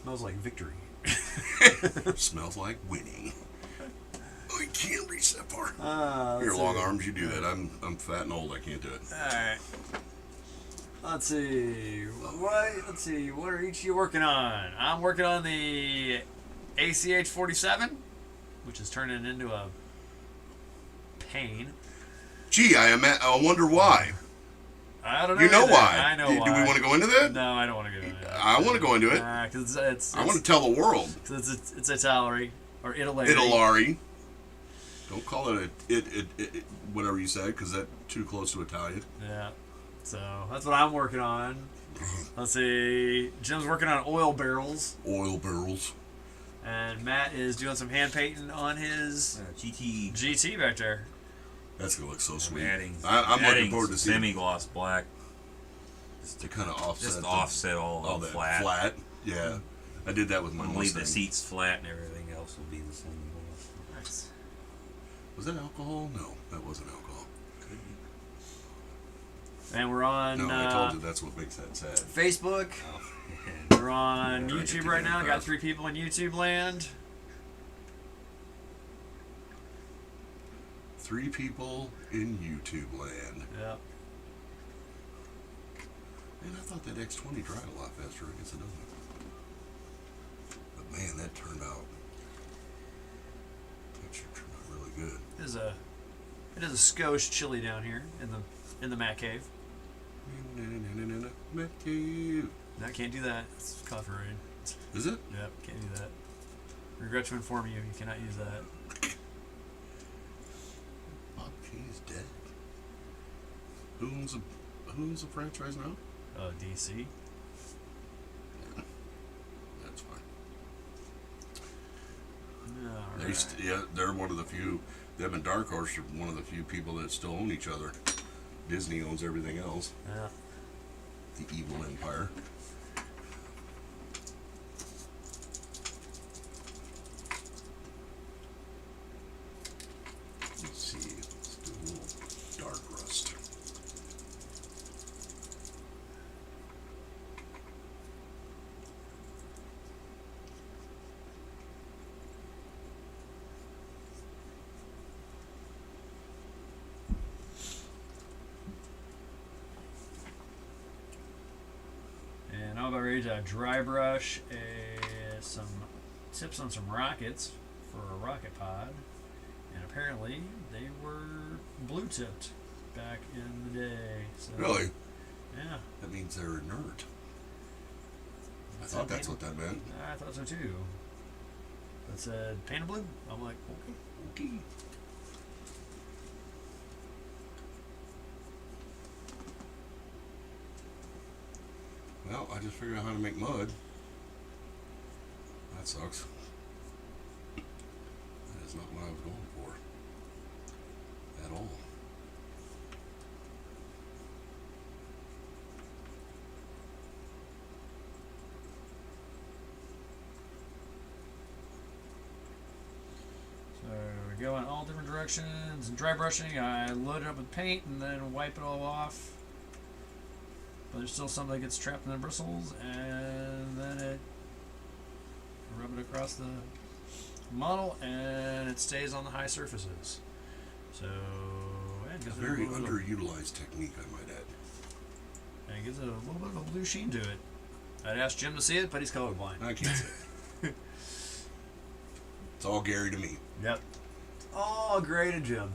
Speaker 2: Smells like victory.
Speaker 1: Smells like winning. I can't reach that far.
Speaker 2: Let's
Speaker 1: Your
Speaker 2: see.
Speaker 1: long arms, you do that. I'm fat and old. I can't do it.
Speaker 2: Alright. Let's see. What are each of you working on? I'm working on the ACH 47, which is turning into a pain.
Speaker 1: Gee, I wonder why.
Speaker 2: I don't know.
Speaker 1: You know
Speaker 2: either.
Speaker 1: why?
Speaker 2: I know
Speaker 1: do,
Speaker 2: why.
Speaker 1: Do we want to go into that?
Speaker 2: No, I don't want to go into that.
Speaker 1: I want to go into it.
Speaker 2: Because it's
Speaker 1: I want to tell the world.
Speaker 2: it's Italary or Italy.
Speaker 1: Italari. Don't call it whatever you said, because that's too close to Italian.
Speaker 2: Yeah. So that's what I'm working on. Let's see. Jim's working on oil barrels,
Speaker 1: Oil barrels.
Speaker 2: and Matt is doing some hand painting on his
Speaker 3: GT.
Speaker 2: GT back there.
Speaker 1: That's gonna look so sweet.
Speaker 3: Adding,
Speaker 1: I'm looking forward to seeing
Speaker 3: semi-gloss black.
Speaker 1: to kind of offset.
Speaker 3: Just
Speaker 1: the-
Speaker 3: offset all
Speaker 1: all
Speaker 3: the
Speaker 1: that
Speaker 3: flat.
Speaker 1: Yeah, I did that with my
Speaker 3: Leave
Speaker 1: Mustang.
Speaker 3: the seats flat and everything else will be the same.
Speaker 2: Nice.
Speaker 1: Was that alcohol? No, that wasn't alcohol.
Speaker 2: And we're on
Speaker 1: No, I told you that's what makes that sad.
Speaker 2: Facebook.
Speaker 3: Oh.
Speaker 2: We're on
Speaker 1: Yeah, I
Speaker 2: YouTube
Speaker 1: get
Speaker 2: right
Speaker 1: to
Speaker 2: now.
Speaker 1: get
Speaker 2: Got
Speaker 1: that.
Speaker 2: 3 people in YouTube land.
Speaker 1: 3 people in YouTube land.
Speaker 2: Yep.
Speaker 1: Man, I thought that X20 dried a lot faster. I guess it doesn't. But man, that turned out. That sure turned out really good.
Speaker 2: It is a skosh chilly down here in the Matt Cave. No, I can't do that. It's copyright.
Speaker 1: Is it?
Speaker 2: Yep, can't do that. Regret to inform you, you cannot use that.
Speaker 1: Bob Key's dead. Who owns the franchise now?
Speaker 2: DC.
Speaker 1: That's fine.
Speaker 2: Alright.
Speaker 1: They're one of the few. Them and Dark Horse are one of the few people that still own each other. Disney owns everything else.
Speaker 2: Yeah.
Speaker 1: The evil empire. Let's see. Let's do a little dark rust.
Speaker 2: And I'm about ready to dry brush some tips on some rockets for a rocket pod. And apparently they were blue tipped back in the day. So,
Speaker 1: Really?
Speaker 2: Yeah.
Speaker 1: That means they're inert. I thought that's what that meant.
Speaker 2: I thought so too. It said painted blue. I'm like, okay.
Speaker 1: Okay. Well, I just figured out how to make mud. That sucks. That is not what I was going for. At all.
Speaker 2: So we go in all different directions and dry brushing. I load it up with paint and then wipe it all off. But there's still some that gets trapped in the bristles, and then rub it across the model, and it stays on the high surfaces. So, yeah, it
Speaker 1: A
Speaker 2: gives it
Speaker 1: very
Speaker 2: a little bit of-
Speaker 1: underutilized technique, I might add.
Speaker 2: and it gives it a little bit of a blue sheen to it. I'd ask Jim to see it, but he's colorblind.
Speaker 1: I can't say it. It's all Gary to me.
Speaker 2: Yep. Oh, great, Jim.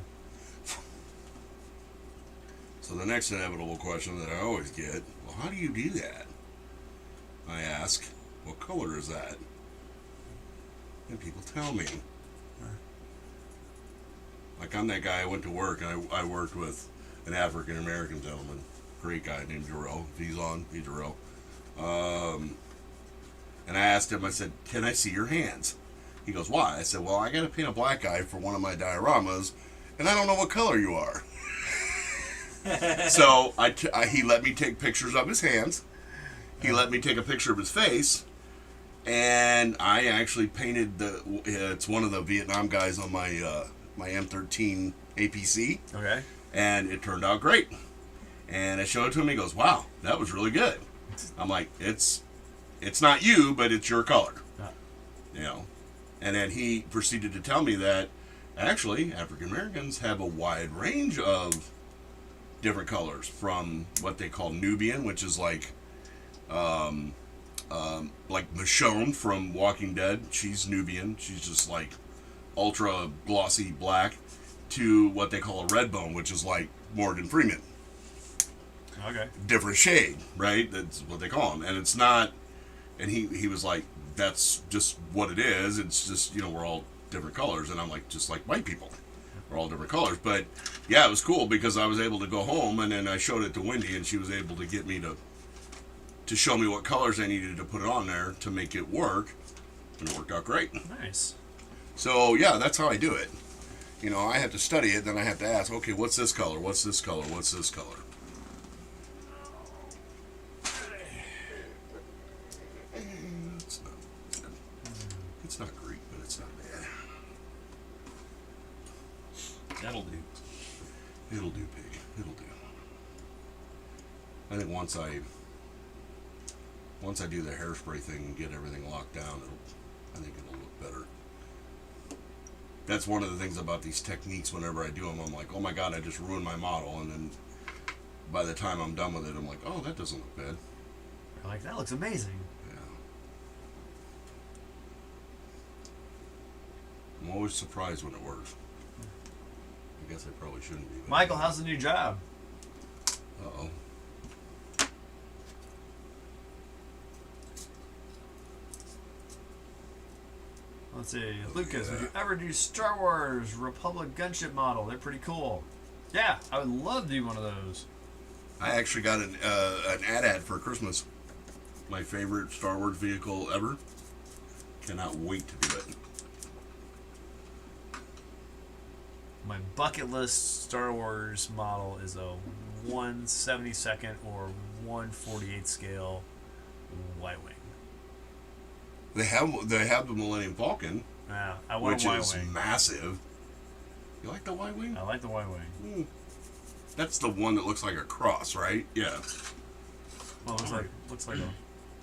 Speaker 1: So the next inevitable question that I always get, well, how do you do that? I ask, what color is that? And people tell me. Like, I'm that guy, I went to work, and I worked with an African American gentleman, great guy named Jarrell. If he's on, he's Jarrell. And I asked him, I said, can I see your hands? He goes, why? I said, well, I got to paint a black guy for one of my dioramas, and I don't know what color you are. So he let me take pictures of his hands. He let me take a picture of his face, and I actually painted it's one of the Vietnam guys on my my M13 APC,
Speaker 2: Okay.
Speaker 1: and it turned out great. And I showed it to him. He goes, "Wow, that was really good." I'm like, "It's not you, but it's your color."
Speaker 2: Yeah.
Speaker 1: You know. And then he proceeded to tell me that actually African Americans have a wide range of different colors, from what they call Nubian, which is like Michonne from Walking Dead. She's Nubian. She's just like ultra glossy black, to what they call a red bone, which is like Morgan Freeman.
Speaker 2: Okay.
Speaker 1: Different shade, right? That's what they call him. And it's not, and he was like, that's just what it is. It's just, we're all different colors. And I'm like, just like white people. We're all different colors. But yeah, it was cool because I was able to go home, and then I showed it to Wendy, and she was able to get me to show me what colors I needed to put it on there to make it work. And it worked out great.
Speaker 2: Nice.
Speaker 1: So yeah, that's how I do it. I have to study it, then I have to ask, okay, what's this color? What's this color? What's this color? It's not great, but it's not bad.
Speaker 3: That'll do.
Speaker 1: It'll do, pig. It'll do. I think once I do the hairspray thing and get everything locked down, I think it'll look better. That's one of the things about these techniques. Whenever I do them, I'm like, oh my god, I just ruined my model. And then by the time I'm done with it, I'm like, oh, that doesn't look bad.
Speaker 2: You're like, that looks amazing.
Speaker 1: Yeah. I'm always surprised when it works. I guess I probably shouldn't be. But
Speaker 2: Michael, how's the new job?
Speaker 1: Uh-oh.
Speaker 2: Let's see. Lucas, would you ever do Star Wars Republic gunship model? They're pretty cool. Yeah, I would love to do one of those.
Speaker 1: I actually got an AT-AT for Christmas. My favorite Star Wars vehicle ever. Cannot wait to do it.
Speaker 2: My bucket list Star Wars model is a 1/72 or 1/48 scale Y-wing.
Speaker 1: They have the Millennium Falcon,
Speaker 2: Yeah, I want
Speaker 1: which
Speaker 2: a
Speaker 1: is
Speaker 2: Y-wing.
Speaker 1: massive. You like the Y-wing?
Speaker 2: I like the Y-wing.
Speaker 1: That's the one that looks like a cross, right? Yeah.
Speaker 2: Well, it looks like a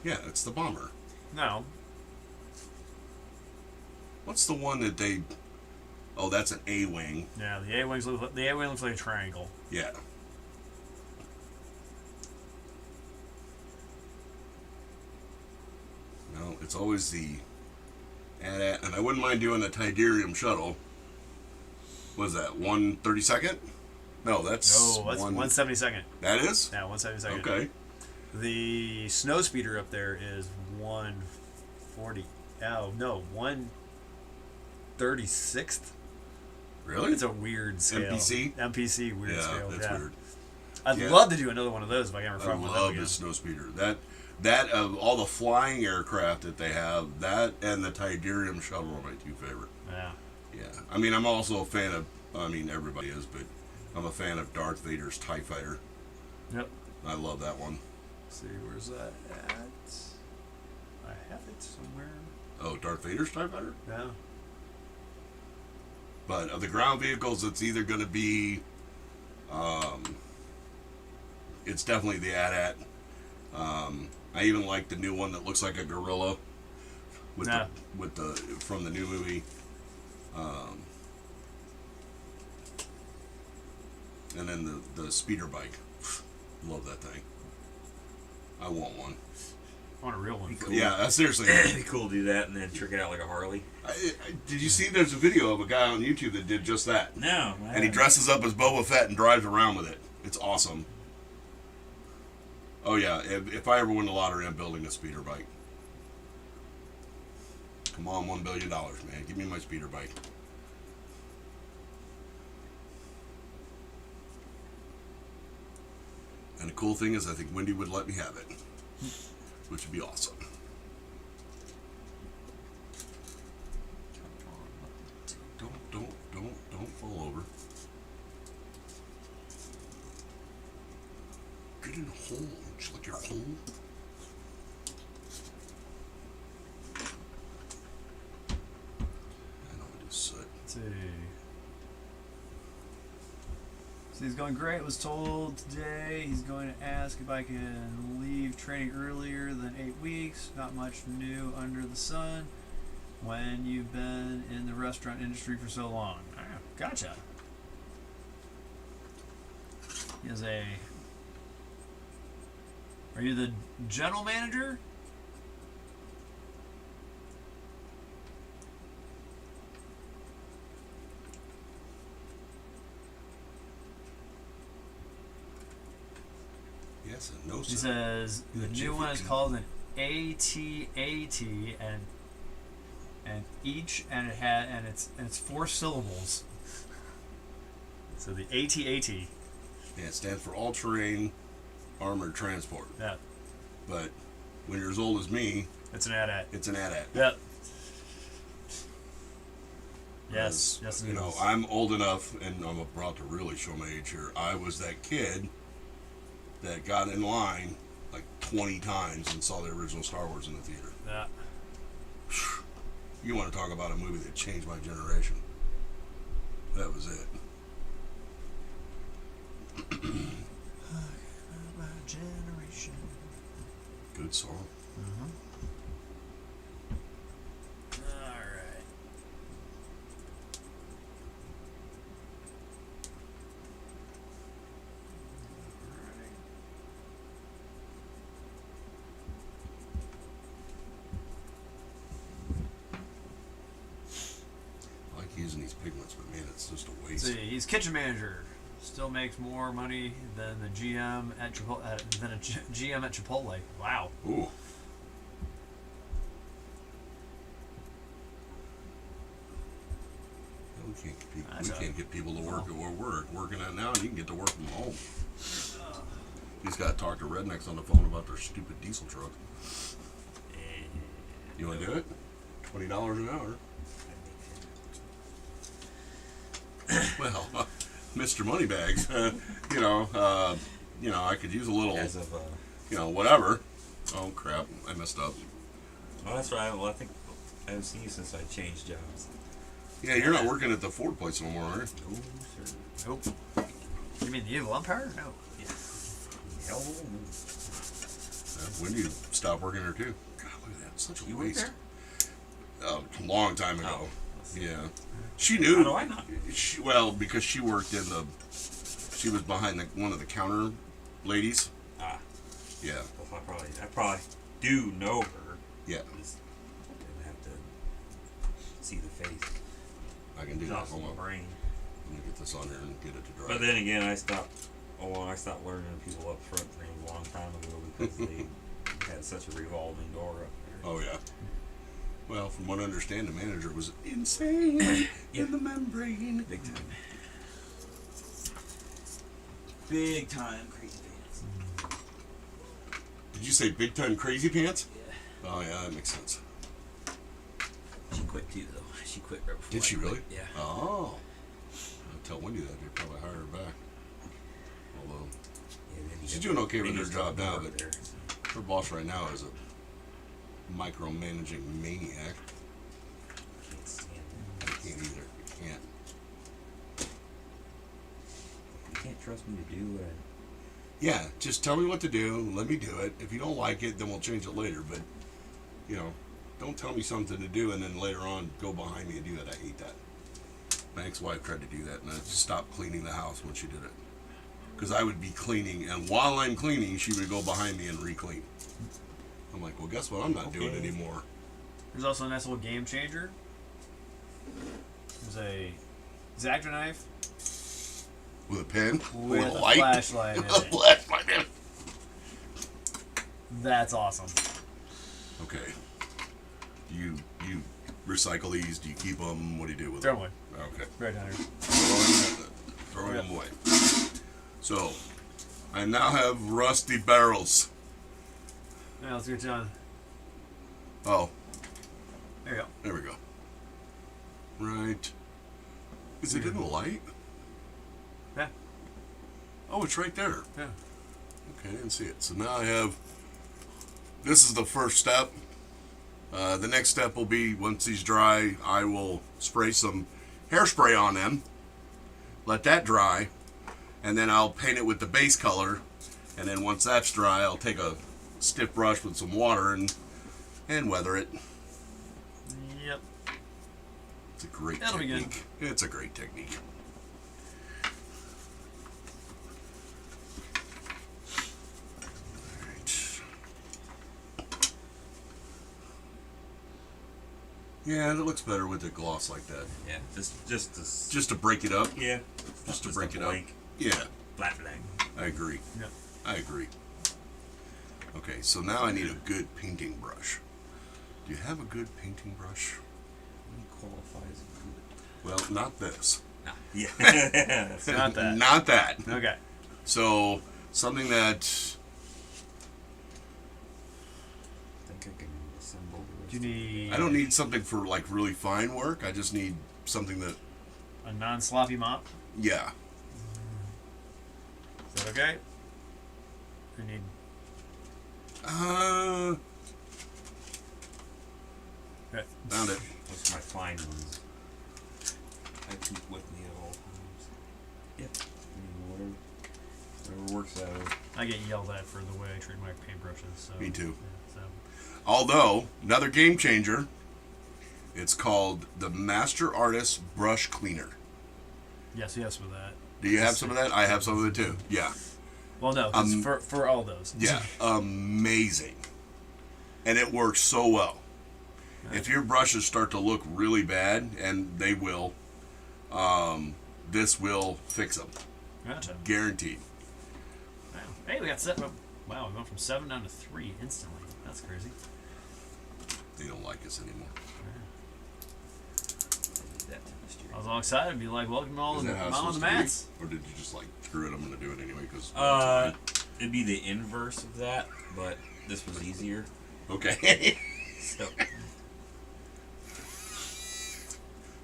Speaker 1: Yeah, it's the bomber.
Speaker 2: no.
Speaker 1: What's the one that they? Oh, that's an A-wing.
Speaker 2: Yeah, the A-wing looks like a triangle.
Speaker 1: Yeah. No, it's always the AT-AT, and I wouldn't mind doing the Tidarium shuttle. What is that, 1/32nd? No, that's
Speaker 2: No, that's
Speaker 1: one.
Speaker 2: 1/72.
Speaker 1: That is?
Speaker 2: Yeah, 1/72.
Speaker 1: Okay.
Speaker 2: The snow speeder up there is 1/40. Oh no, 1/36th.
Speaker 1: Really?
Speaker 2: It's a weird scale.
Speaker 1: MPC?
Speaker 2: MPC weird
Speaker 1: Yeah,
Speaker 2: scale.
Speaker 1: that's
Speaker 2: yeah.
Speaker 1: weird.
Speaker 2: I'd
Speaker 1: Yeah.
Speaker 2: love to do another one of those if I can ever
Speaker 1: I
Speaker 2: find one of them
Speaker 1: love
Speaker 2: again.
Speaker 1: the snow speeder. That of all the flying aircraft that they have, that and the Tidarium shuttle are my two favorite.
Speaker 2: Yeah.
Speaker 1: Yeah. I mean, I'm also a fan of, everybody is, but I'm a fan of Darth Vader's TIE Fighter.
Speaker 2: Yep.
Speaker 1: I love that one.
Speaker 2: Let's see, where's that at? I have it somewhere.
Speaker 1: Oh, Darth Vader's TIE Fighter?
Speaker 2: Yeah.
Speaker 1: But of the ground vehicles, it's either going to be, it's definitely the AT-AT. I even like the new one that looks like a gorilla with
Speaker 2: Yeah.
Speaker 1: the from the new movie. And then the speeder bike. Love that thing. I want one.
Speaker 2: I want a real one.
Speaker 3: Cool.
Speaker 1: Yeah, seriously.
Speaker 3: It'd be cool to do that and then trick it out like a Harley.
Speaker 1: Did you see there's a video of a guy on YouTube that did just that?
Speaker 3: No.
Speaker 1: And he dresses up as Boba Fett and drives around with it. It's awesome. Oh yeah, if I ever win the lottery, I'm building a speeder bike. Come on, $1 billion, man. Give me my speeder bike. And the cool thing is, I think Wendy would let me have it, which would be awesome. Don't fall over. Get in the hole. Just like your hole. I know it is soot.
Speaker 2: Let's see. So he's going great. Was told today he's going to ask if I can leave training earlier than 8 weeks. Not much new under the sun when you've been in the restaurant industry for so long. Ah, gotcha. He is a. Are you the general manager?
Speaker 1: Yes and no,
Speaker 2: He
Speaker 1: sir.
Speaker 2: says the
Speaker 1: Good
Speaker 2: new one is
Speaker 1: chicken.
Speaker 2: called an ATAT and each and it had and it's 4 syllables. So the ATAT.
Speaker 1: Yeah, it stands for All Terrain Armored Transport.
Speaker 2: Yeah,
Speaker 1: But when you're as old as me,
Speaker 2: it's an AT-AT.
Speaker 1: it's an AT-AT.
Speaker 2: Yep. Yes, yes, it
Speaker 1: You know,
Speaker 2: is.
Speaker 1: I'm old enough, and I'm about to really show my age here. I was that kid that got in line like 20 times and saw the original Star Wars in the theater.
Speaker 2: Yeah.
Speaker 1: You want to talk about a movie that changed my generation? That was it.
Speaker 2: My generation.
Speaker 1: Good song.
Speaker 2: All right.
Speaker 1: I like using these pigments, but man, it's just a
Speaker 2: Let's
Speaker 1: waste.
Speaker 2: see, he's kitchen manager. Still makes more money than the GM at GM at Chipotle. Wow.
Speaker 1: Ooh. We can't get people,
Speaker 2: That's
Speaker 1: we can't get people to work at where we're working at now, and you can get to work from home. You just gotta talk to rednecks on the phone about their stupid diesel truck. You wanna do it? $20 an hour. Well, Mr. Moneybags, I could use a little,
Speaker 3: As of,
Speaker 1: whatever. Oh crap, I messed up.
Speaker 3: well, that's right. Well, I think I haven't seen you since I changed jobs.
Speaker 1: Yeah, you're not working at the Ford place no more, are you?
Speaker 3: No, sir.
Speaker 2: Nope. You mean the evil umpire? No.
Speaker 3: Hell,
Speaker 1: When do you stop working there too? God, look at that, such a
Speaker 3: you work
Speaker 1: waste.
Speaker 3: there?
Speaker 1: A long time ago.
Speaker 3: Oh.
Speaker 1: Yeah, she knew.
Speaker 3: How do I not?
Speaker 1: Because she worked in she was behind one of the counter ladies.
Speaker 3: Ah,
Speaker 1: Yeah,
Speaker 3: well, I probably do know her.
Speaker 1: yeah,
Speaker 3: Just didn't have to see the face.
Speaker 1: I can do
Speaker 3: It's
Speaker 1: that.
Speaker 3: also
Speaker 1: Hold
Speaker 3: my
Speaker 1: on,
Speaker 3: brain.
Speaker 1: let me get this on here and get it to dry.
Speaker 3: But then again, I stopped learning people up front things a long time ago because they had such a revolving door up there.
Speaker 1: Oh yeah. Well, from what I understand, the manager was insane in the membrane.
Speaker 3: Big time. Big time crazy pants.
Speaker 1: Did you say big time crazy pants?
Speaker 3: Yeah.
Speaker 1: Oh yeah, that makes sense.
Speaker 3: She quit too, though. She quit right before.
Speaker 1: Did she
Speaker 3: I quit.
Speaker 1: really?
Speaker 3: Yeah.
Speaker 1: Oh. I'll tell Wendy that. They'd probably hire her back. Although she's doing okay with her job now, but
Speaker 3: there.
Speaker 1: her boss right now is a micromanaging maniac.
Speaker 3: Can't stand
Speaker 1: I can't either. Can't.
Speaker 3: it. You can't trust me to do what I.
Speaker 1: Yeah, just tell me what to do. Let me do it. If you don't like it, then we'll change it later. But, don't tell me something to do and then later on go behind me and do that. I hate that. My ex-wife tried to do that, and I just stopped cleaning the house when she did it. Because I would be cleaning, and while I'm cleaning, she would go behind me and re-clean. I'm like, well, guess what? I'm not doing it
Speaker 3: Okay.
Speaker 1: anymore.
Speaker 2: There's also a nice little game changer. There's a X-Acto knife
Speaker 1: With a pen?
Speaker 2: with
Speaker 1: a
Speaker 2: a
Speaker 1: light?
Speaker 2: flashlight in
Speaker 1: A
Speaker 2: it.
Speaker 1: flashlight in it.
Speaker 2: That's awesome.
Speaker 1: Okay. Do you recycle these? Do you keep them? What do you do with
Speaker 2: Throw
Speaker 1: them?
Speaker 2: them away.
Speaker 1: Okay.
Speaker 2: Right down here.
Speaker 1: Throwing them away. So, I now have rusty barrels.
Speaker 2: Yeah, let's get John.
Speaker 1: Oh,
Speaker 2: There you go.
Speaker 1: there we go. Right. Is it in the light?
Speaker 2: Yeah.
Speaker 1: Oh, it's right there.
Speaker 2: Yeah.
Speaker 1: Okay, I didn't see it. So now I have. This is the first step. The next step will be once these dry, I will spray some hairspray on them. Let that dry, and then I'll paint it with the base color. And then once that's dry, I'll take a stiff brush with some water and weather it.
Speaker 2: Yep.
Speaker 1: It's a great
Speaker 2: That'll be good.
Speaker 1: technique. It's a great technique. Alright. Yeah, it looks better with the gloss like that.
Speaker 3: Yeah, just
Speaker 1: Just to break it up.
Speaker 3: yeah,
Speaker 1: Just to
Speaker 3: a
Speaker 1: break it up.
Speaker 3: blank,
Speaker 1: Yeah,
Speaker 3: flat blank.
Speaker 1: I agree.
Speaker 2: Yep.
Speaker 1: I agree. Okay, so now I need a good painting brush. Do you have a good painting brush?
Speaker 3: What qualifies good?
Speaker 1: Well, not this.
Speaker 3: Nah. Yeah, that's
Speaker 2: Not that.
Speaker 1: Not that.
Speaker 2: Okay.
Speaker 1: So, something that
Speaker 3: I think I can assemble the
Speaker 2: Do you need
Speaker 1: I don't need something for like really fine work. I just need something that,
Speaker 2: a non-sloppy mop?
Speaker 1: yeah.
Speaker 2: Is that okay? You need okay.
Speaker 1: Found it.
Speaker 3: Those are my fine ones. I keep with me at all times. Yeah. I mean, whatever works out.
Speaker 2: I get yelled at for the way I treat my paintbrushes. So
Speaker 1: Me too.
Speaker 2: Yeah, so
Speaker 1: Although, another game changer. It's called the Master Artist Brush Cleaner.
Speaker 2: yes, with that.
Speaker 1: Do you have some of that? I have some of it too. Yeah.
Speaker 2: Well, no, 'cause for all those.
Speaker 1: Yeah. Amazing. And it works so well. If your brushes start to look really bad, and they will, this will fix them.
Speaker 2: Gotcha.
Speaker 1: Guaranteed.
Speaker 2: Wow. Hey, we got seven. Wow, we went from 7 down to 3 instantly. That's crazy.
Speaker 1: They don't like us anymore.
Speaker 3: That time this year.
Speaker 2: I was all excited to be like, welcome to all
Speaker 1: Is
Speaker 2: the
Speaker 1: that how it's
Speaker 2: mom on the
Speaker 1: supposed to be?
Speaker 2: mats.
Speaker 1: Or did you just like, screw it, I'm going to do it anyway? Because
Speaker 3: It'd be the inverse of that, but this was easier.
Speaker 1: okay.
Speaker 3: So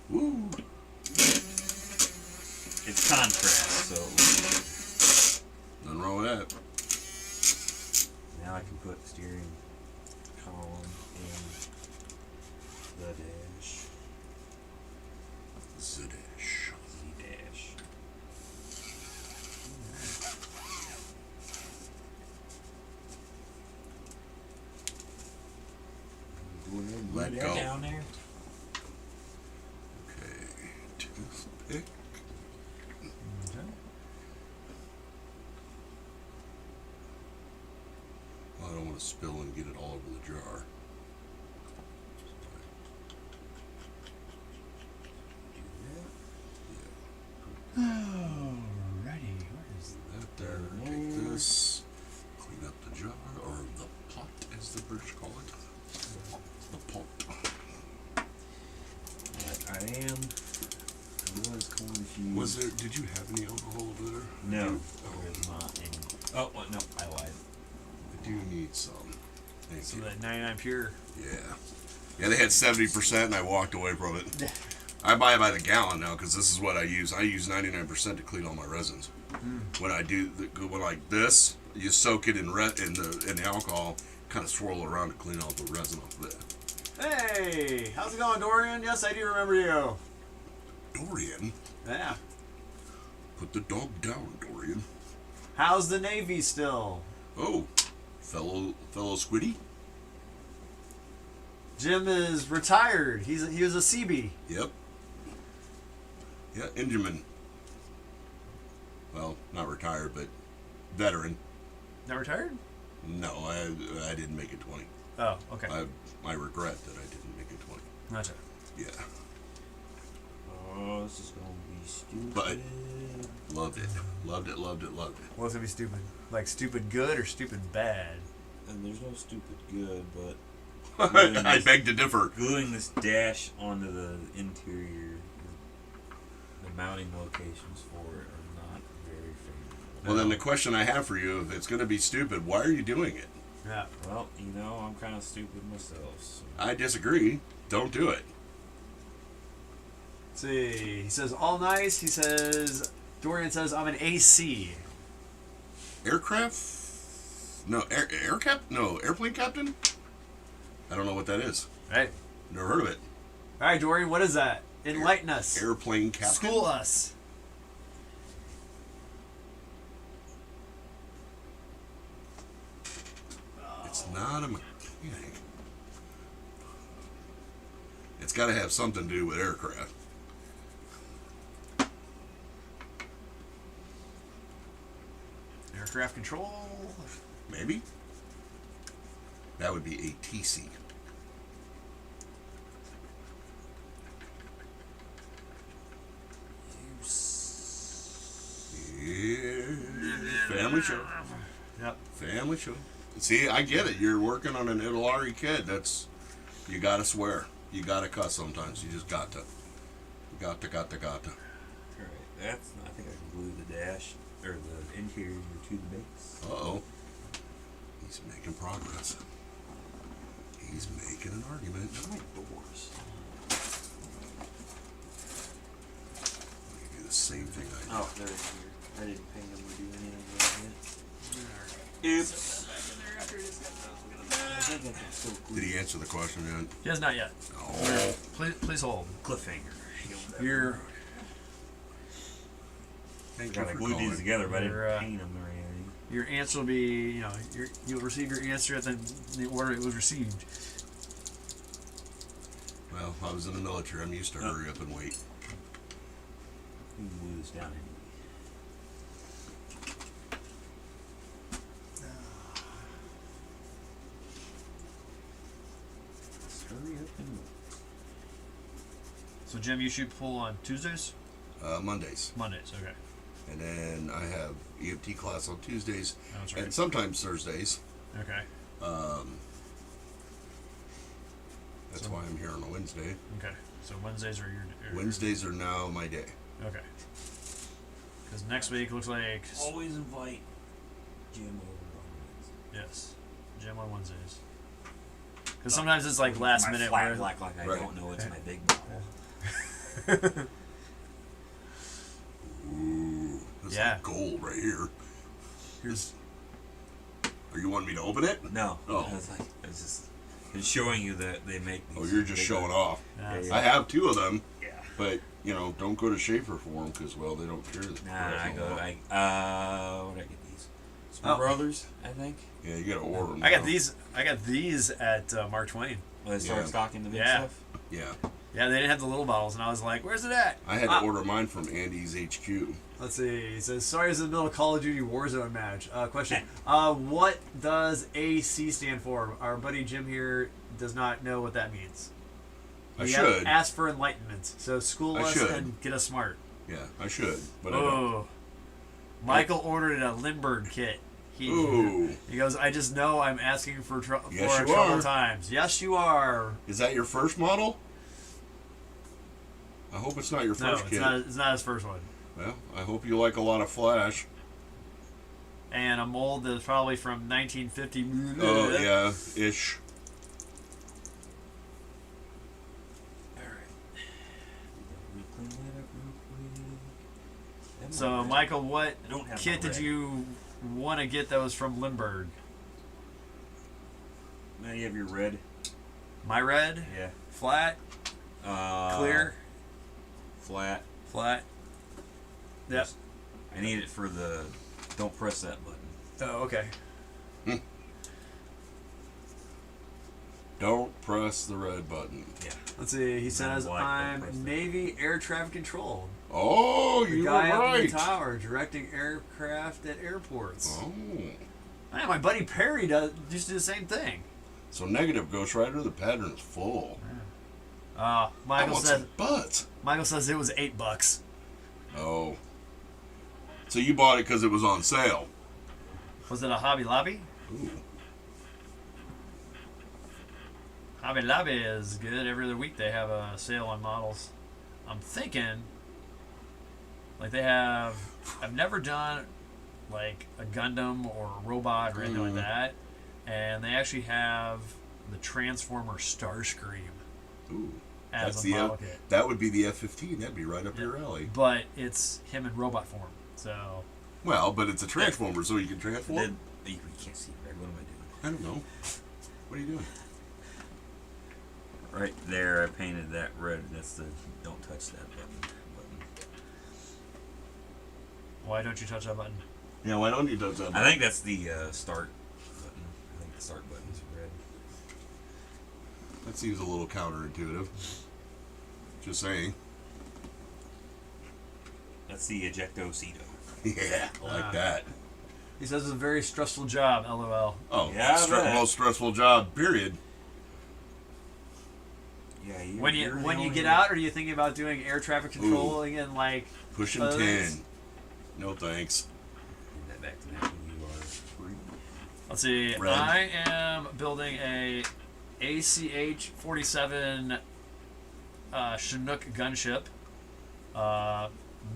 Speaker 1: Woo.
Speaker 3: it's contrast. So
Speaker 1: Nothing wrong with that.
Speaker 3: now I can put steering column in the dash.
Speaker 1: Zidish.
Speaker 3: Z dash.
Speaker 1: Let
Speaker 3: that
Speaker 1: go.
Speaker 3: down there.
Speaker 1: Okay. Toothpick. Well, I don't want to spill and get it all over the jar.
Speaker 2: Alrighty, where is
Speaker 1: That there. Take this. Clean up the jar, or the pot, as the British call it. The pot.
Speaker 3: I am. I was confused.
Speaker 1: Was there? Did you have any alcohol over there?
Speaker 3: No.
Speaker 1: Oh,
Speaker 3: There's not any. Oh, well, no, I lied.
Speaker 1: I do need some. Thank
Speaker 2: so
Speaker 1: you.
Speaker 2: that 99 pure?
Speaker 1: Yeah. Yeah, they had 70%, and I walked away from it. I buy it by the gallon now because this is what I use. I use 99% to clean all my resins. When I do when like this, you soak it in the alcohol, kind of swirl around to clean all the resin off of it.
Speaker 2: Hey, how's it going, Dorian? Yes, I do remember you.
Speaker 1: Dorian,
Speaker 2: Yeah.
Speaker 1: put the dog down, Dorian.
Speaker 2: How's the Navy still?
Speaker 1: Oh, fellow Squiddy.
Speaker 2: Jim is retired. He was a CB.
Speaker 1: Yep. Yeah, Ingeman. Well, not retired, but veteran.
Speaker 2: Not retired?
Speaker 1: No, I didn't make it 20.
Speaker 2: Oh, okay.
Speaker 1: I regret that I didn't make it 20.
Speaker 2: Gotcha.
Speaker 1: Yeah,
Speaker 3: Oh, this is gonna be stupid.
Speaker 1: But- loved it. Loved it, loved it, loved it.
Speaker 2: What's gonna be stupid? Like stupid good or stupid bad?
Speaker 3: And there's no stupid good, but
Speaker 1: I beg to differ.
Speaker 3: gluing this dash onto the interior, the mounting locations for it are not very favorable.
Speaker 1: Well, then the question I have for you, if it's going to be stupid, why are you doing it?
Speaker 2: Yeah.
Speaker 3: Well, I'm kind of stupid myself. So.
Speaker 1: I disagree. Don't do it.
Speaker 2: Let's see. He says all nice. He says Dorian says I'm an AC.
Speaker 1: Aircraft? No, airplane captain? I don't know what that is.
Speaker 2: Right.
Speaker 1: Never heard of it.
Speaker 2: All right, Dorian. What is that? Enlighten us.
Speaker 1: Airplane captain?
Speaker 2: School us.
Speaker 1: It's not a mechanic. It's got to have something to do with aircraft.
Speaker 2: Aircraft control.
Speaker 1: Maybe? That would be ATC. Yeah. Family show.
Speaker 2: Yep.
Speaker 1: Family show. See, I get it. You're working on an Ilari kid. You gotta swear. You gotta cuss sometimes. You just got to. Got to.
Speaker 3: Alright, that's. I think I can glue the dash or the interior to the base.
Speaker 1: Uh-oh. He's making progress. He's making an argument.
Speaker 3: My doors.
Speaker 1: Let me do the same thing I did.
Speaker 3: Oh, they're in here. I didn't pay them to do any of that yet. Oops. I think I can still glue
Speaker 1: Did he answer the question yet?
Speaker 2: He has not yet.
Speaker 1: Oh.
Speaker 2: Please hold.
Speaker 3: cliffhanger.
Speaker 2: Your
Speaker 1: Thank you
Speaker 3: Gotta
Speaker 1: for
Speaker 3: glue
Speaker 1: calling.
Speaker 3: these together, but I
Speaker 2: Your,
Speaker 3: didn't paint them or anything.
Speaker 2: your answer will be you'll receive your answer at the order it was received.
Speaker 1: Well, I was in the military. I'm used to hurry up and wait.
Speaker 3: We can glue this down anyway. Let's hurry up and move.
Speaker 2: So Jim, you shoot pull on Tuesdays,
Speaker 1: Mondays.
Speaker 2: Mondays. Okay.
Speaker 1: And then I have EMT class on Tuesdays.
Speaker 2: That's right.
Speaker 1: And sometimes Thursdays.
Speaker 2: Okay.
Speaker 1: That's
Speaker 2: So-
Speaker 1: why I'm here on a Wednesday.
Speaker 2: Okay. So Wednesdays are your
Speaker 1: Wednesdays are now my day.
Speaker 2: Okay. Because next week looks like
Speaker 3: Always invite Jim over on
Speaker 2: yes, Jim on Wednesdays. Because sometimes it's like last
Speaker 3: my
Speaker 2: minute
Speaker 3: flat
Speaker 2: where
Speaker 3: black like I
Speaker 1: Right.
Speaker 3: don't know it's my big bottle.
Speaker 1: Ooh, this
Speaker 2: Yeah.
Speaker 1: is gold right here.
Speaker 2: here's
Speaker 1: Are you wanting me to open it?
Speaker 3: No.
Speaker 1: Oh.
Speaker 3: I was like, it's just it's showing you that they make these.
Speaker 1: Oh, you're just
Speaker 3: bigger-
Speaker 1: showing off.
Speaker 2: yeah,
Speaker 1: I have two of them,
Speaker 3: Yeah.
Speaker 1: but don't go to Schaefer for them because they don't carry the.
Speaker 3: Nah, I go.
Speaker 1: professional.
Speaker 3: What did I get these? Small
Speaker 2: Oh.
Speaker 3: Brothers, I think.
Speaker 1: Yeah, you gotta order them.
Speaker 2: I got these at Mark Twain.
Speaker 3: Well, they started
Speaker 1: Yeah.
Speaker 3: stocking the big
Speaker 2: Yeah.
Speaker 3: stuff.
Speaker 1: Yeah,
Speaker 2: Yeah, they didn't have the little bottles, and I was like, "Where's it at?"
Speaker 1: I had to order mine from Andy's HQ.
Speaker 2: Let's see. He says, "Sorry, it's in the middle of Call of Duty Warzone match." Question: what does AC stand for? Our buddy Jim here does not know what that means.
Speaker 1: I
Speaker 2: We
Speaker 1: should.
Speaker 2: ask for enlightenment. So school
Speaker 1: I
Speaker 2: us
Speaker 1: should.
Speaker 2: and get us smart.
Speaker 1: Yeah, I should, but I don't.
Speaker 2: Oh, Michael ordered a Lindbergh kit.
Speaker 1: Ooh,
Speaker 2: He goes, "I just know I'm asking for
Speaker 1: Yes, you
Speaker 2: trouble
Speaker 1: are.
Speaker 2: times." Yes, you are.
Speaker 1: is that your first model? I hope it's not your
Speaker 2: No,
Speaker 1: first
Speaker 2: it's
Speaker 1: kid.
Speaker 2: not. It's not his first one.
Speaker 1: Well, I hope you like a lot of Flash.
Speaker 2: And a mold that's probably from 1950.
Speaker 1: Oh yeah, ish.
Speaker 3: Alright. We clean that up real quick. Them
Speaker 2: So,
Speaker 3: are red.
Speaker 2: Michael, what
Speaker 3: I don't have
Speaker 2: kit
Speaker 3: my
Speaker 2: did
Speaker 3: red.
Speaker 2: you want to get those from Lindbergh?
Speaker 3: Now you have your red.
Speaker 2: My red,
Speaker 3: Yeah.
Speaker 2: flat, clear,
Speaker 3: Flat.
Speaker 2: flat. Yep.
Speaker 3: Just- I need it for the. Don't press that button.
Speaker 2: Oh, okay.
Speaker 1: Don't press the red button.
Speaker 3: Yeah.
Speaker 2: Let's see. He says,
Speaker 3: Black, don't
Speaker 2: "I'm
Speaker 3: press that.
Speaker 2: Navy Air Traffic Control."
Speaker 1: Oh,
Speaker 2: The
Speaker 1: you were
Speaker 2: guy up in
Speaker 1: right.
Speaker 2: the tower directing aircraft at airports.
Speaker 1: Oh.
Speaker 2: Yeah, my buddy Perry used to do the same thing.
Speaker 1: So negative, Ghost Rider. The pattern is full. I
Speaker 2: Michael
Speaker 1: want
Speaker 2: said.
Speaker 1: some butts.
Speaker 2: Michael says it was $8.
Speaker 1: Oh. So you bought it because it was on sale.
Speaker 2: Was it a Hobby Lobby?
Speaker 1: Ooh.
Speaker 2: Hobby Lobby is good. Every other week they have a sale on models. I'm thinking, like they have. I've never done like a Gundam or a robot or anything like that, and they actually have the Transformer Starscream
Speaker 1: Ooh.
Speaker 2: as
Speaker 1: That's
Speaker 2: a
Speaker 1: the
Speaker 2: model kit.
Speaker 1: that would be the F-15. That'd be right up your alley.
Speaker 2: But it's him in robot form. So
Speaker 1: Well, but it's a transformer, so you can transform.
Speaker 3: Then, you can't see, Greg. What am I doing?
Speaker 1: I don't know. What are you doing?
Speaker 3: Right there, I painted that red. That's the don't touch that button.
Speaker 2: why don't you touch that button?
Speaker 1: Yeah, why don't you do that?
Speaker 3: I think that's the start button. I think the start button's red.
Speaker 1: That seems a little counterintuitive. Just saying.
Speaker 3: That's the ejecto-cedo.
Speaker 1: Yeah, I like that.
Speaker 2: He says it's a very stressful job. LOL.
Speaker 1: Oh,
Speaker 3: Yeah, I bet.
Speaker 1: most stressful job, period.
Speaker 3: Yeah,
Speaker 2: When you get out, are you thinking about doing air traffic controlling and like?
Speaker 1: Pushing
Speaker 2: Others?
Speaker 1: 10. No thanks.
Speaker 3: Hand that back to that when you are free.
Speaker 2: Let's see.
Speaker 1: Red.
Speaker 2: I am building a ACH 47 Chinook gunship.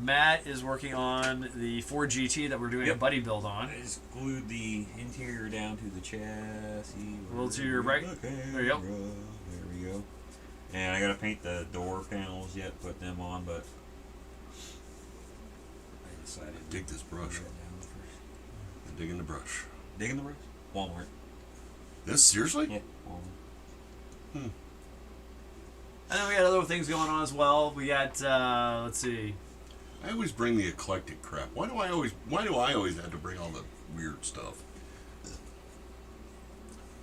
Speaker 2: Matt is working on the Ford GT that we're doing a
Speaker 3: Yep.
Speaker 2: buddy build on.
Speaker 3: I just glued the interior down to the chassis.
Speaker 2: A little to your right. There you go.
Speaker 3: There we go. And I gotta paint the door panels yet, put them on, but I decided to
Speaker 1: Dig this brush.
Speaker 3: put that down first.
Speaker 1: I'm digging the brush.
Speaker 3: Digging the brush? Walmart.
Speaker 1: This, seriously?
Speaker 3: Yeah, Walmart.
Speaker 2: And then we got other things going on as well. We got let's see.
Speaker 1: I always bring the eclectic crap. Why do I always have to bring all the weird stuff?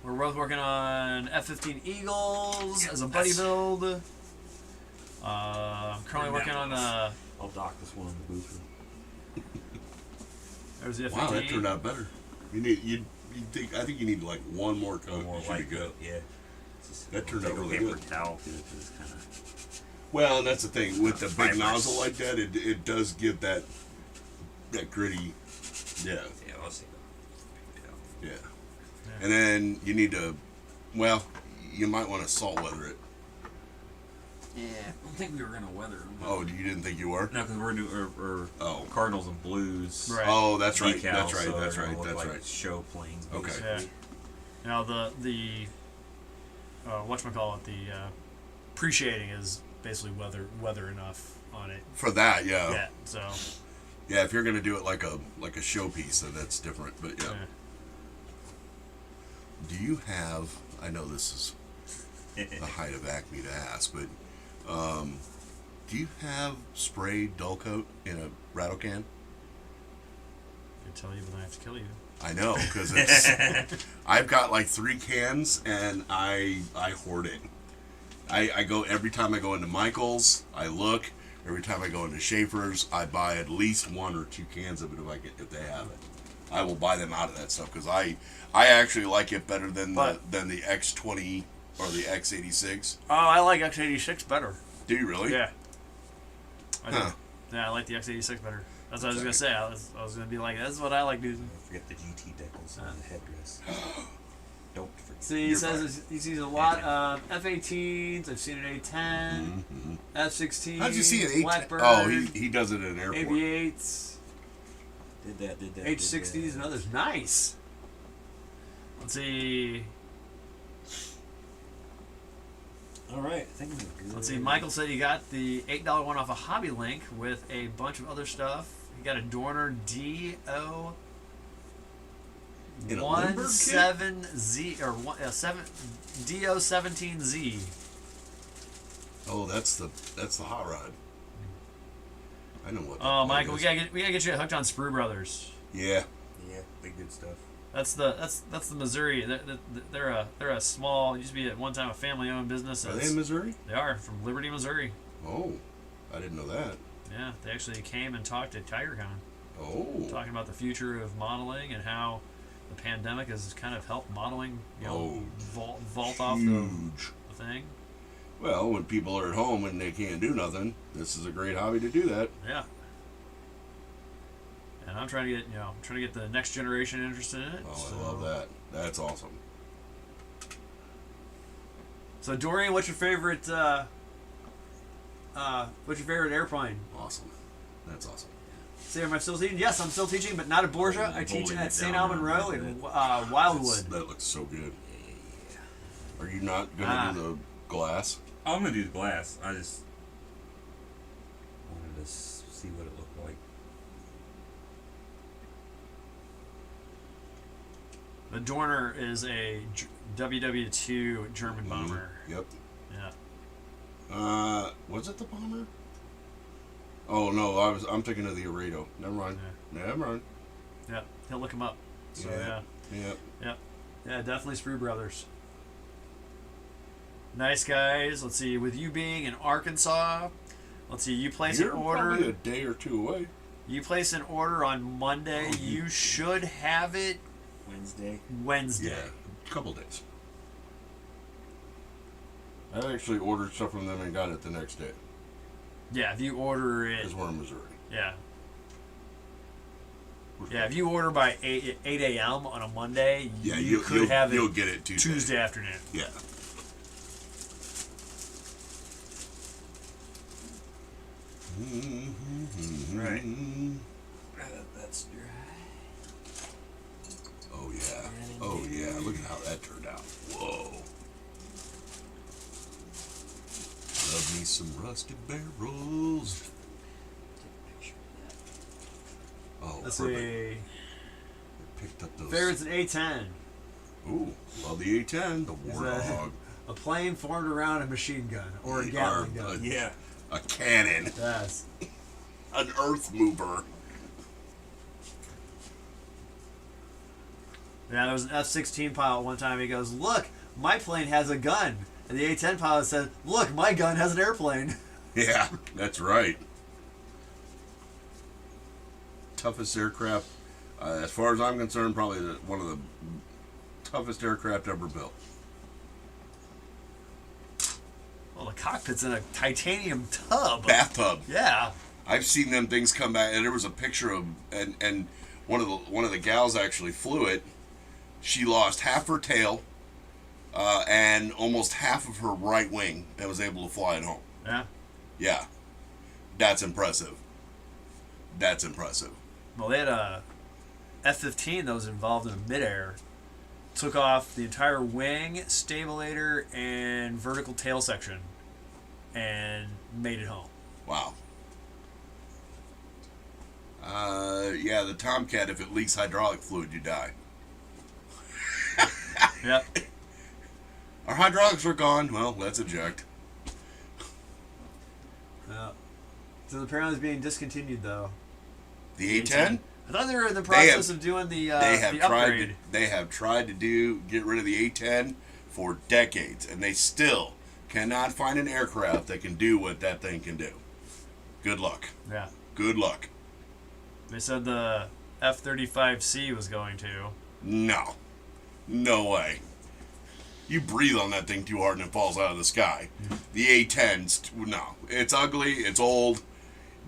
Speaker 2: We're both working on F-15 Eagles as a buddy build. I'm currently working on the.
Speaker 3: I'll dock this one in the booth.
Speaker 2: There's the F-15.
Speaker 1: Wow, that turned out better. I think you need like one more coat.
Speaker 3: More
Speaker 1: You should
Speaker 3: light
Speaker 1: be good.
Speaker 3: coat, yeah. Just
Speaker 1: That turned out
Speaker 3: take a
Speaker 1: really
Speaker 3: paper
Speaker 1: good.
Speaker 3: towel to it 'cause it's kind of.
Speaker 1: Well, and that's the thing with the big
Speaker 3: Fibrous.
Speaker 1: nozzle like that. It does give that gritty. Yeah,
Speaker 3: Yeah, I'll see that.
Speaker 1: yeah. And then you need to. Well, you might want to salt weather it.
Speaker 3: Yeah, I don't think we were gonna weather them.
Speaker 1: Oh, you didn't think you were?
Speaker 3: No, because we're doing
Speaker 1: Oh.
Speaker 3: Cardinals and Blues.
Speaker 2: Right.
Speaker 1: Oh, that's right.
Speaker 3: decals,
Speaker 1: That's right.
Speaker 3: so
Speaker 1: That's
Speaker 3: they're
Speaker 1: right.
Speaker 3: gonna look
Speaker 1: That's
Speaker 3: like
Speaker 1: right.
Speaker 3: Show planes.
Speaker 1: Okay.
Speaker 3: Basically.
Speaker 2: Yeah. Now the whatchamacallit, the pre-shading is basically weather enough on it.
Speaker 1: For that, yeah.
Speaker 2: Yeah. So.
Speaker 1: Yeah, if you're gonna do it like a showpiece, then that's different. But yeah.
Speaker 2: Yeah.
Speaker 1: Do you have? I know this is the height of Acme to ask, but do you have spray dull coat in a rattle can?
Speaker 2: I can tell you, but I have to kill you.
Speaker 1: I know, because it's. I've got like 3 cans, and I hoard it. I go every time I go into Michael's. I look. Every time I go into Schaefer's, I buy at least 1 or 2 cans of it if they have it. I will buy them out of that stuff because I actually like it better than the X20 or the X86.
Speaker 2: Oh, I like X86 better.
Speaker 1: Do you really?
Speaker 2: Yeah. I do.
Speaker 1: Huh.
Speaker 2: Yeah, I like the X86 better. That's what I was gonna say. I was gonna be like, that's what I like doing.
Speaker 3: Forget the GT decals on the headdress. Don't forget.
Speaker 2: See, he
Speaker 1: You're
Speaker 2: says he sees a lot of F-18s. I've seen an A-10,
Speaker 1: Mm-hmm.
Speaker 2: F-16.
Speaker 1: How'd you see an 8?
Speaker 2: Blackbird.
Speaker 1: Oh, he does it in an airport.
Speaker 2: AV-8s,
Speaker 3: Did that.
Speaker 2: H-60s, and others. Nice. Let's see.
Speaker 3: All right, I think we're good.
Speaker 2: Let's see. Michael said he got the $8 one off a Hobby Link with a bunch of other stuff. He got a Dorner DO.
Speaker 1: In a Lindbergh kit?
Speaker 2: 17Z or 7 DO17Z.
Speaker 1: Oh, that's the hot rod. I know what.
Speaker 2: Oh,
Speaker 1: that
Speaker 2: Michael,
Speaker 1: is.
Speaker 2: we gotta get you hooked on Sprue Brothers.
Speaker 1: Yeah.
Speaker 3: Yeah, big good stuff.
Speaker 2: That's the Missouri. They're a small. Used to be at one time a family-owned business.
Speaker 1: Are they in Missouri?
Speaker 2: They are from Liberty, Missouri.
Speaker 1: Oh, I didn't know that.
Speaker 2: Yeah, they actually came and talked at TigerCon,
Speaker 1: Oh.
Speaker 2: talking about the future of modeling and how the pandemic has kind of helped modeling, vault off
Speaker 1: Huge.
Speaker 2: the thing.
Speaker 1: Well, when people are at home and they can't do nothing, this is a great hobby to do that.
Speaker 2: Yeah. And I'm trying to get, the next generation interested in it.
Speaker 1: Oh,
Speaker 2: so.
Speaker 1: I love that. That's awesome.
Speaker 2: So Dorian, what's your favorite airplane?
Speaker 1: Awesome. That's awesome.
Speaker 2: Say, am I still teaching? Yes, I'm still teaching, but not at Borgia. I teach
Speaker 3: Holding
Speaker 2: at
Speaker 3: it
Speaker 2: St.
Speaker 3: down
Speaker 2: Alban
Speaker 3: there.
Speaker 2: Row in Wildwood.
Speaker 1: That looks so good. Are you not going
Speaker 2: Ah.
Speaker 1: to do the glass?
Speaker 3: I'm gonna do the glass. I just wanted to see what it looked like.
Speaker 2: The Dorner is a WW2 German bomber.
Speaker 1: Yep.
Speaker 2: Yeah.
Speaker 1: Was it the bomber? Oh no, I'm thinking of the Arado. Never mind. Never mind.
Speaker 2: Yeah. He'll look him up. So
Speaker 1: Yeah.
Speaker 2: yeah.
Speaker 1: Yep.
Speaker 2: Yeah, definitely Sprue Brothers. Nice guys. Let's see. With you being in Arkansas, let's see. You place
Speaker 1: You're
Speaker 2: an order.
Speaker 1: probably a day or two away.
Speaker 2: You place an order on Monday.
Speaker 1: Oh,
Speaker 2: you should have it
Speaker 3: Wednesday.
Speaker 2: Wednesday.
Speaker 1: Yeah, a couple days. I actually ordered stuff from them and got it the next day.
Speaker 2: Yeah, if you order it.
Speaker 1: Because we're in Missouri.
Speaker 2: Yeah. Yeah, if you order by 8 a.m. on a Monday,
Speaker 1: Yeah,
Speaker 2: you could have
Speaker 1: you'll
Speaker 2: it
Speaker 1: get it
Speaker 2: Tuesday afternoon.
Speaker 1: Yeah.
Speaker 2: Right.
Speaker 3: That's dry.
Speaker 1: Oh yeah. Oh yeah. Look at how that turned out. Whoa. Love me some rusted barrels. Oh,
Speaker 2: Let's
Speaker 1: perfect.
Speaker 2: see.
Speaker 1: Picked up those.
Speaker 2: Favorites an A-10.
Speaker 1: Ooh, love the A10, the
Speaker 2: Is that
Speaker 1: Warthog,
Speaker 2: a plane formed around a machine gun or a Gatling gun?
Speaker 3: Yeah.
Speaker 1: a cannon,
Speaker 2: Yes.
Speaker 1: an earth mover.
Speaker 2: Yeah, there was an F-16 pilot one time. He goes, "Look, my plane has a gun," and the A-10 pilot said, "Look, my gun has an airplane."
Speaker 1: Yeah, that's right. Toughest aircraft, as far as I'm concerned, probably one of the toughest aircraft ever built.
Speaker 2: Well, the cockpit's in a titanium tub.
Speaker 1: Bathtub.
Speaker 2: Yeah.
Speaker 1: I've seen them things come back, and there was a picture of, and one of the gals actually flew it. She lost half her tail, and almost half of her right wing, and was able to fly it home.
Speaker 2: Yeah.
Speaker 1: Yeah, that's impressive. That's impressive.
Speaker 2: Well, they had a F-15 that was involved in midair. Took off the entire wing, stabilator, and vertical tail section, and made it home.
Speaker 1: Wow. Yeah, the Tomcat, if it leaks hydraulic fluid, you die.
Speaker 2: Yep.
Speaker 1: Our hydraulics are gone. Well, let's eject.
Speaker 2: Yeah. So apparently it's being discontinued though.
Speaker 1: The A10?
Speaker 2: I thought they were in the process of doing the
Speaker 1: They have
Speaker 2: the
Speaker 1: tried
Speaker 2: upgrade.
Speaker 1: to. They have tried to get rid of the A10 for decades, and they still cannot find an aircraft that can do what that thing can do. Good luck.
Speaker 2: Yeah.
Speaker 1: Good luck.
Speaker 2: They said the F-35C was going to.
Speaker 1: No. No way. You breathe on that thing too hard and it falls out of the sky. The A10's, no. It's ugly, it's old,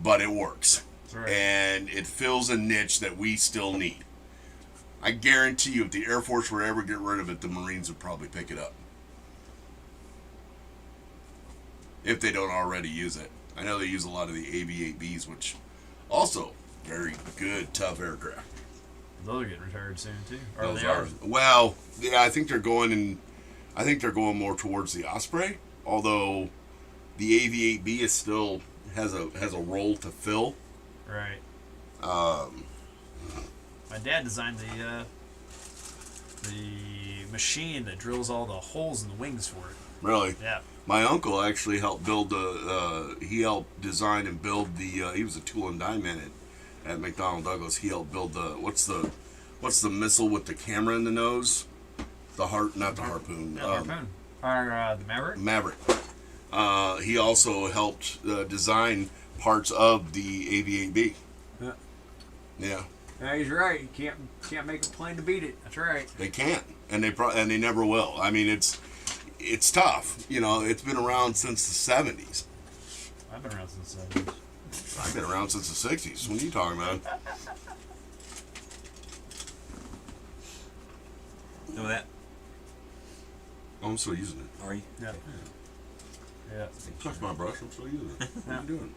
Speaker 1: but it works.
Speaker 2: That's right.
Speaker 1: And it fills a niche that we still need. I guarantee you, if the Air Force were to ever get rid of it, the Marines would probably pick it up. If they don't already use it. I know they use a lot of the AV-8Bs, which also very good, tough aircraft.
Speaker 2: Those are getting retired soon too. Or
Speaker 1: Those
Speaker 2: they are.
Speaker 1: Well, yeah, I think they're going more towards the Osprey. Although the AV-8B is still has a role to fill.
Speaker 2: Right.
Speaker 1: Um,
Speaker 2: My dad designed the machine that drills all the holes in the wings for it.
Speaker 1: really,
Speaker 2: Yeah.
Speaker 1: my uncle actually helped build he helped design and build the. He was a tool and die man at McDonnell Douglas. He helped build the what's the missile with the camera in the nose? The not the harpoon.
Speaker 2: Yeah, Harpoon. Or the Maverick.
Speaker 1: Maverick. He also helped design parts of the AV-8B.
Speaker 2: Yeah.
Speaker 1: Yeah,
Speaker 2: Yeah, he's right. You can't make a plane to beat it. That's right.
Speaker 1: they can't, and they never will. I mean, it's tough. You know, it's been around since the 70s.
Speaker 2: I've been around since the 70s.
Speaker 1: I've been around since the 60s. What are you talking about?
Speaker 3: Know that?
Speaker 1: Oh, I'm still using it.
Speaker 3: Are you?
Speaker 2: Yeah. Yeah.
Speaker 1: Touch my brush. I'm still using it. What are you doing?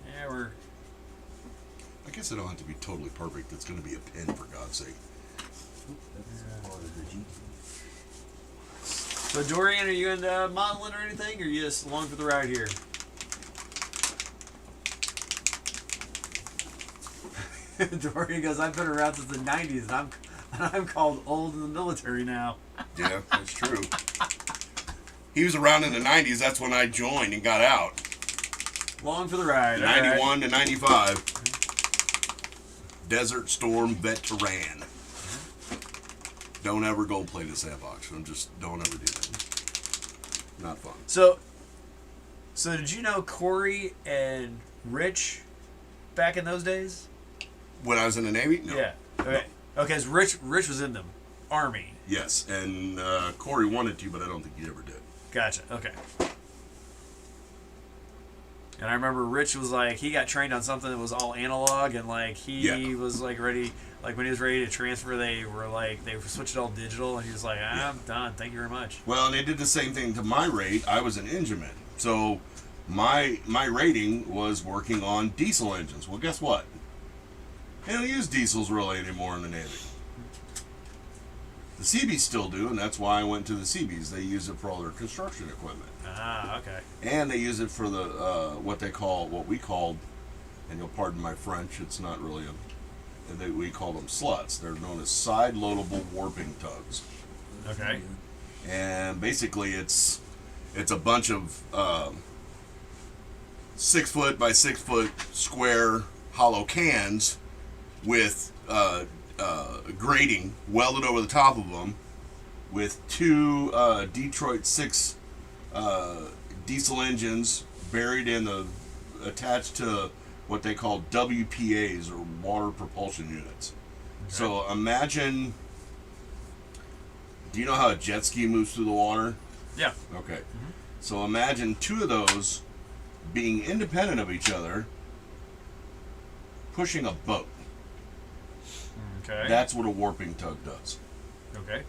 Speaker 2: Yeah, we're.
Speaker 1: I guess it don't have to be totally perfect. It's going to be a pen, for God's sake.
Speaker 2: So Dorian, are you into modeling or anything, or are you just along for the ride here? Dorian goes, I've been around since the 90s, and I'm called old in the military now.
Speaker 1: Yeah, that's true. He was around in the 90s. That's when I joined and got out.
Speaker 2: Long for the ride. all right.
Speaker 1: 91 to 95. Desert Storm veteran. Don't ever go play the sandbox. Don't ever do that. Not fun.
Speaker 2: So did you know Corey and Rich back in those days?
Speaker 1: When I was in the Navy? No.
Speaker 2: Yeah. Okay. Okay, so Rich was in the Army.
Speaker 1: Yes, and Corey wanted to, but I don't think he ever did.
Speaker 2: Gotcha. Okay. And I remember Rich was like, he got trained on something that was all analog, and like he
Speaker 1: Yeah.
Speaker 2: was like ready, like when he was ready to transfer, they switched it all digital, and he was like, I'm done. Thank you very much.
Speaker 1: Well, and they did the same thing to my rate. I was an engineman, so my rating was working on diesel engines. Well, guess what? They don't use diesels really anymore in the Navy. The Seabees still do, and that's why I went to the Seabees. They use it for all their construction equipment.
Speaker 2: Ah, okay.
Speaker 1: And they use it for the what we called, and you'll pardon my French, it's not really we call them sluts. They're known as side loadable warping tugs.
Speaker 2: Okay.
Speaker 1: And basically it's a bunch of 6 foot by 6 foot square hollow cans with grating welded over the top of them, with two Detroit 6 diesel engines attached to what they call WPAs, or water propulsion units.
Speaker 2: Okay.
Speaker 1: So imagine, do you know how a jet ski moves through the water?
Speaker 2: Yeah.
Speaker 1: Okay. So imagine two of those being independent of each other, pushing a boat.
Speaker 2: Okay.
Speaker 1: That's what a warping tug does.
Speaker 2: okay.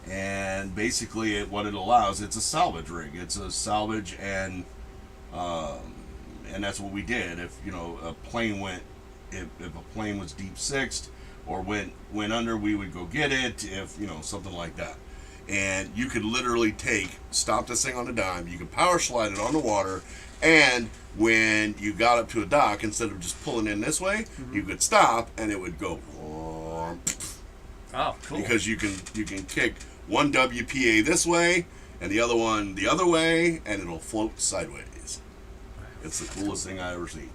Speaker 1: And basically what it allows, it's a salvage rig. It's a salvage, and that's what we did. If a plane if a plane was deep sixed or went under, we would go get it. If something like that, and you could literally stop this thing on a dime. You could power slide it on the water, and when you got up to a dock, instead of just pulling in this way, you could stop, and it would go.
Speaker 2: Oh, cool.
Speaker 1: Because you can kick one WPA this way and the other one the other way, and it'll float sideways. It's the coolest thing I ever seen.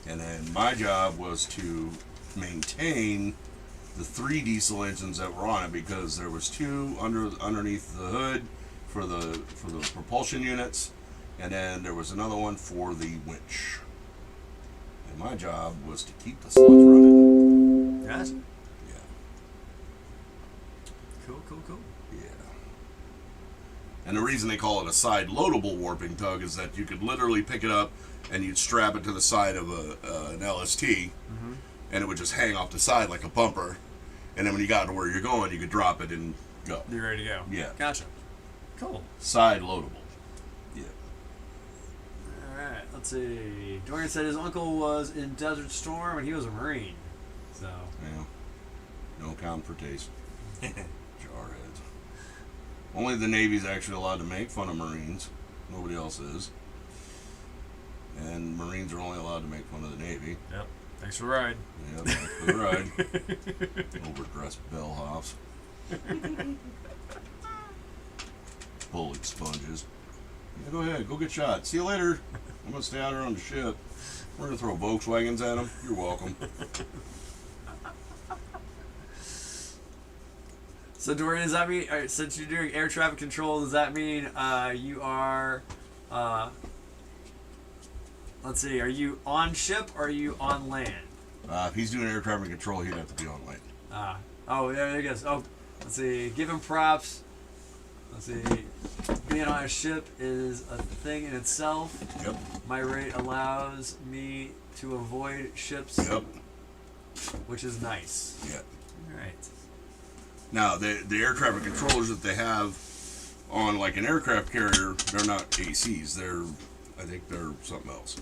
Speaker 1: And then my job was to maintain the 3 diesel engines that were on it, because there was 2 underneath the hood for the propulsion units, and then there was another one for the winch. And my job was to keep the sluts running.
Speaker 2: Yes.
Speaker 1: Yeah.
Speaker 2: Cool.
Speaker 1: Yeah. And the reason they call it a side loadable warping tug is that you could literally pick it up and you'd strap it to the side of an LST, and it would just hang off the side like a bumper. And then when you got to where you're going, you could drop it and go.
Speaker 2: You're ready to go.
Speaker 1: Yeah.
Speaker 2: Gotcha. Cool.
Speaker 1: Side loadable. Yeah.
Speaker 2: All right. Let's see. Dorian said his uncle was in Desert Storm and he was a Marine. So.
Speaker 1: Yeah. No accounting for taste. Jarheads. Only the Navy's actually allowed to make fun of Marines. Nobody else is. And Marines are only allowed to make fun of the Navy.
Speaker 2: Yep. Thanks for the ride.
Speaker 1: Yeah, thanks for the ride. Overdressed bellhops. Bullet sponges. Yeah, go ahead, go get shot. See you later. I'm gonna stay out here on the ship. We're gonna throw Volkswagens at them. You're welcome.
Speaker 2: So Dorian, does that mean since you're doing air traffic control, does that mean you are? Let's see. Are you on ship or are you on land?
Speaker 1: If he's doing air traffic control, he'd have to be on land.
Speaker 2: Oh, there he goes. Oh, let's see. Give him props. Let's see. Being on a ship is a thing in itself.
Speaker 1: Yep.
Speaker 2: My rate allows me to avoid ships,
Speaker 1: Yep.
Speaker 2: which is nice.
Speaker 1: Yeah.
Speaker 2: All right.
Speaker 1: Now, the air traffic controllers that they have on like an aircraft carrier, they're not ACs. I think they're something else.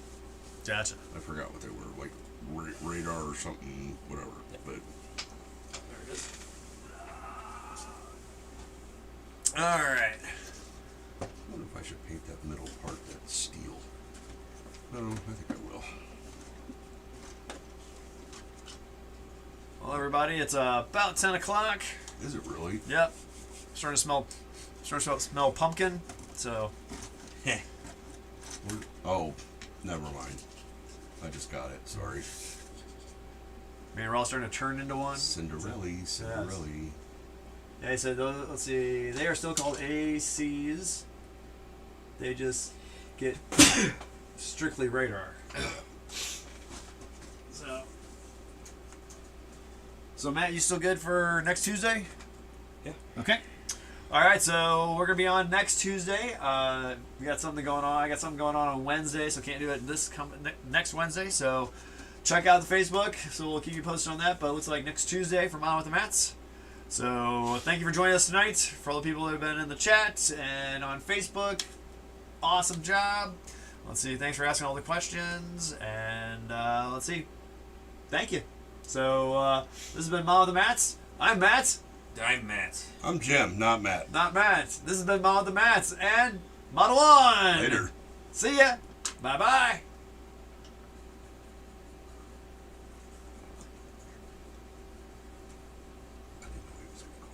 Speaker 2: Gotcha.
Speaker 1: I forgot what they were, like radar or something, whatever. But
Speaker 2: There it is. All right.
Speaker 1: I wonder if I should paint that middle part that steel. No, I think I will.
Speaker 2: Well, everybody, it's about 10 o'clock.
Speaker 1: Is it really?
Speaker 2: Yep. Starting to smell pumpkin. So,
Speaker 1: Oh, never mind. I just got it. Sorry.
Speaker 2: man, we're all starting to turn into one.
Speaker 1: Cinderella.
Speaker 2: Yeah, he said, let's see, they are still called ACs. They just get strictly radar. So, Matt, you still good for next Tuesday?
Speaker 3: Yeah.
Speaker 2: Okay. All right, so we're gonna be on next Tuesday. We got something going on. I got something going on Wednesday, so can't do it next Wednesday. So check out the Facebook. So we'll keep you posted on that. But it looks like next Tuesday from On with the Mats. So thank you for joining us tonight. For all the people that have been in the chat and on Facebook, awesome job. Let's see. Thanks for asking all the questions. And let's see. Thank you. So this has been Mom with the Mats. I'm Matt.
Speaker 3: I'm Matt.
Speaker 1: I'm Jim, not Matt.
Speaker 2: Not Matt. This has been Mom with the Mats and Model 1.
Speaker 1: Later.
Speaker 2: See ya. Bye bye.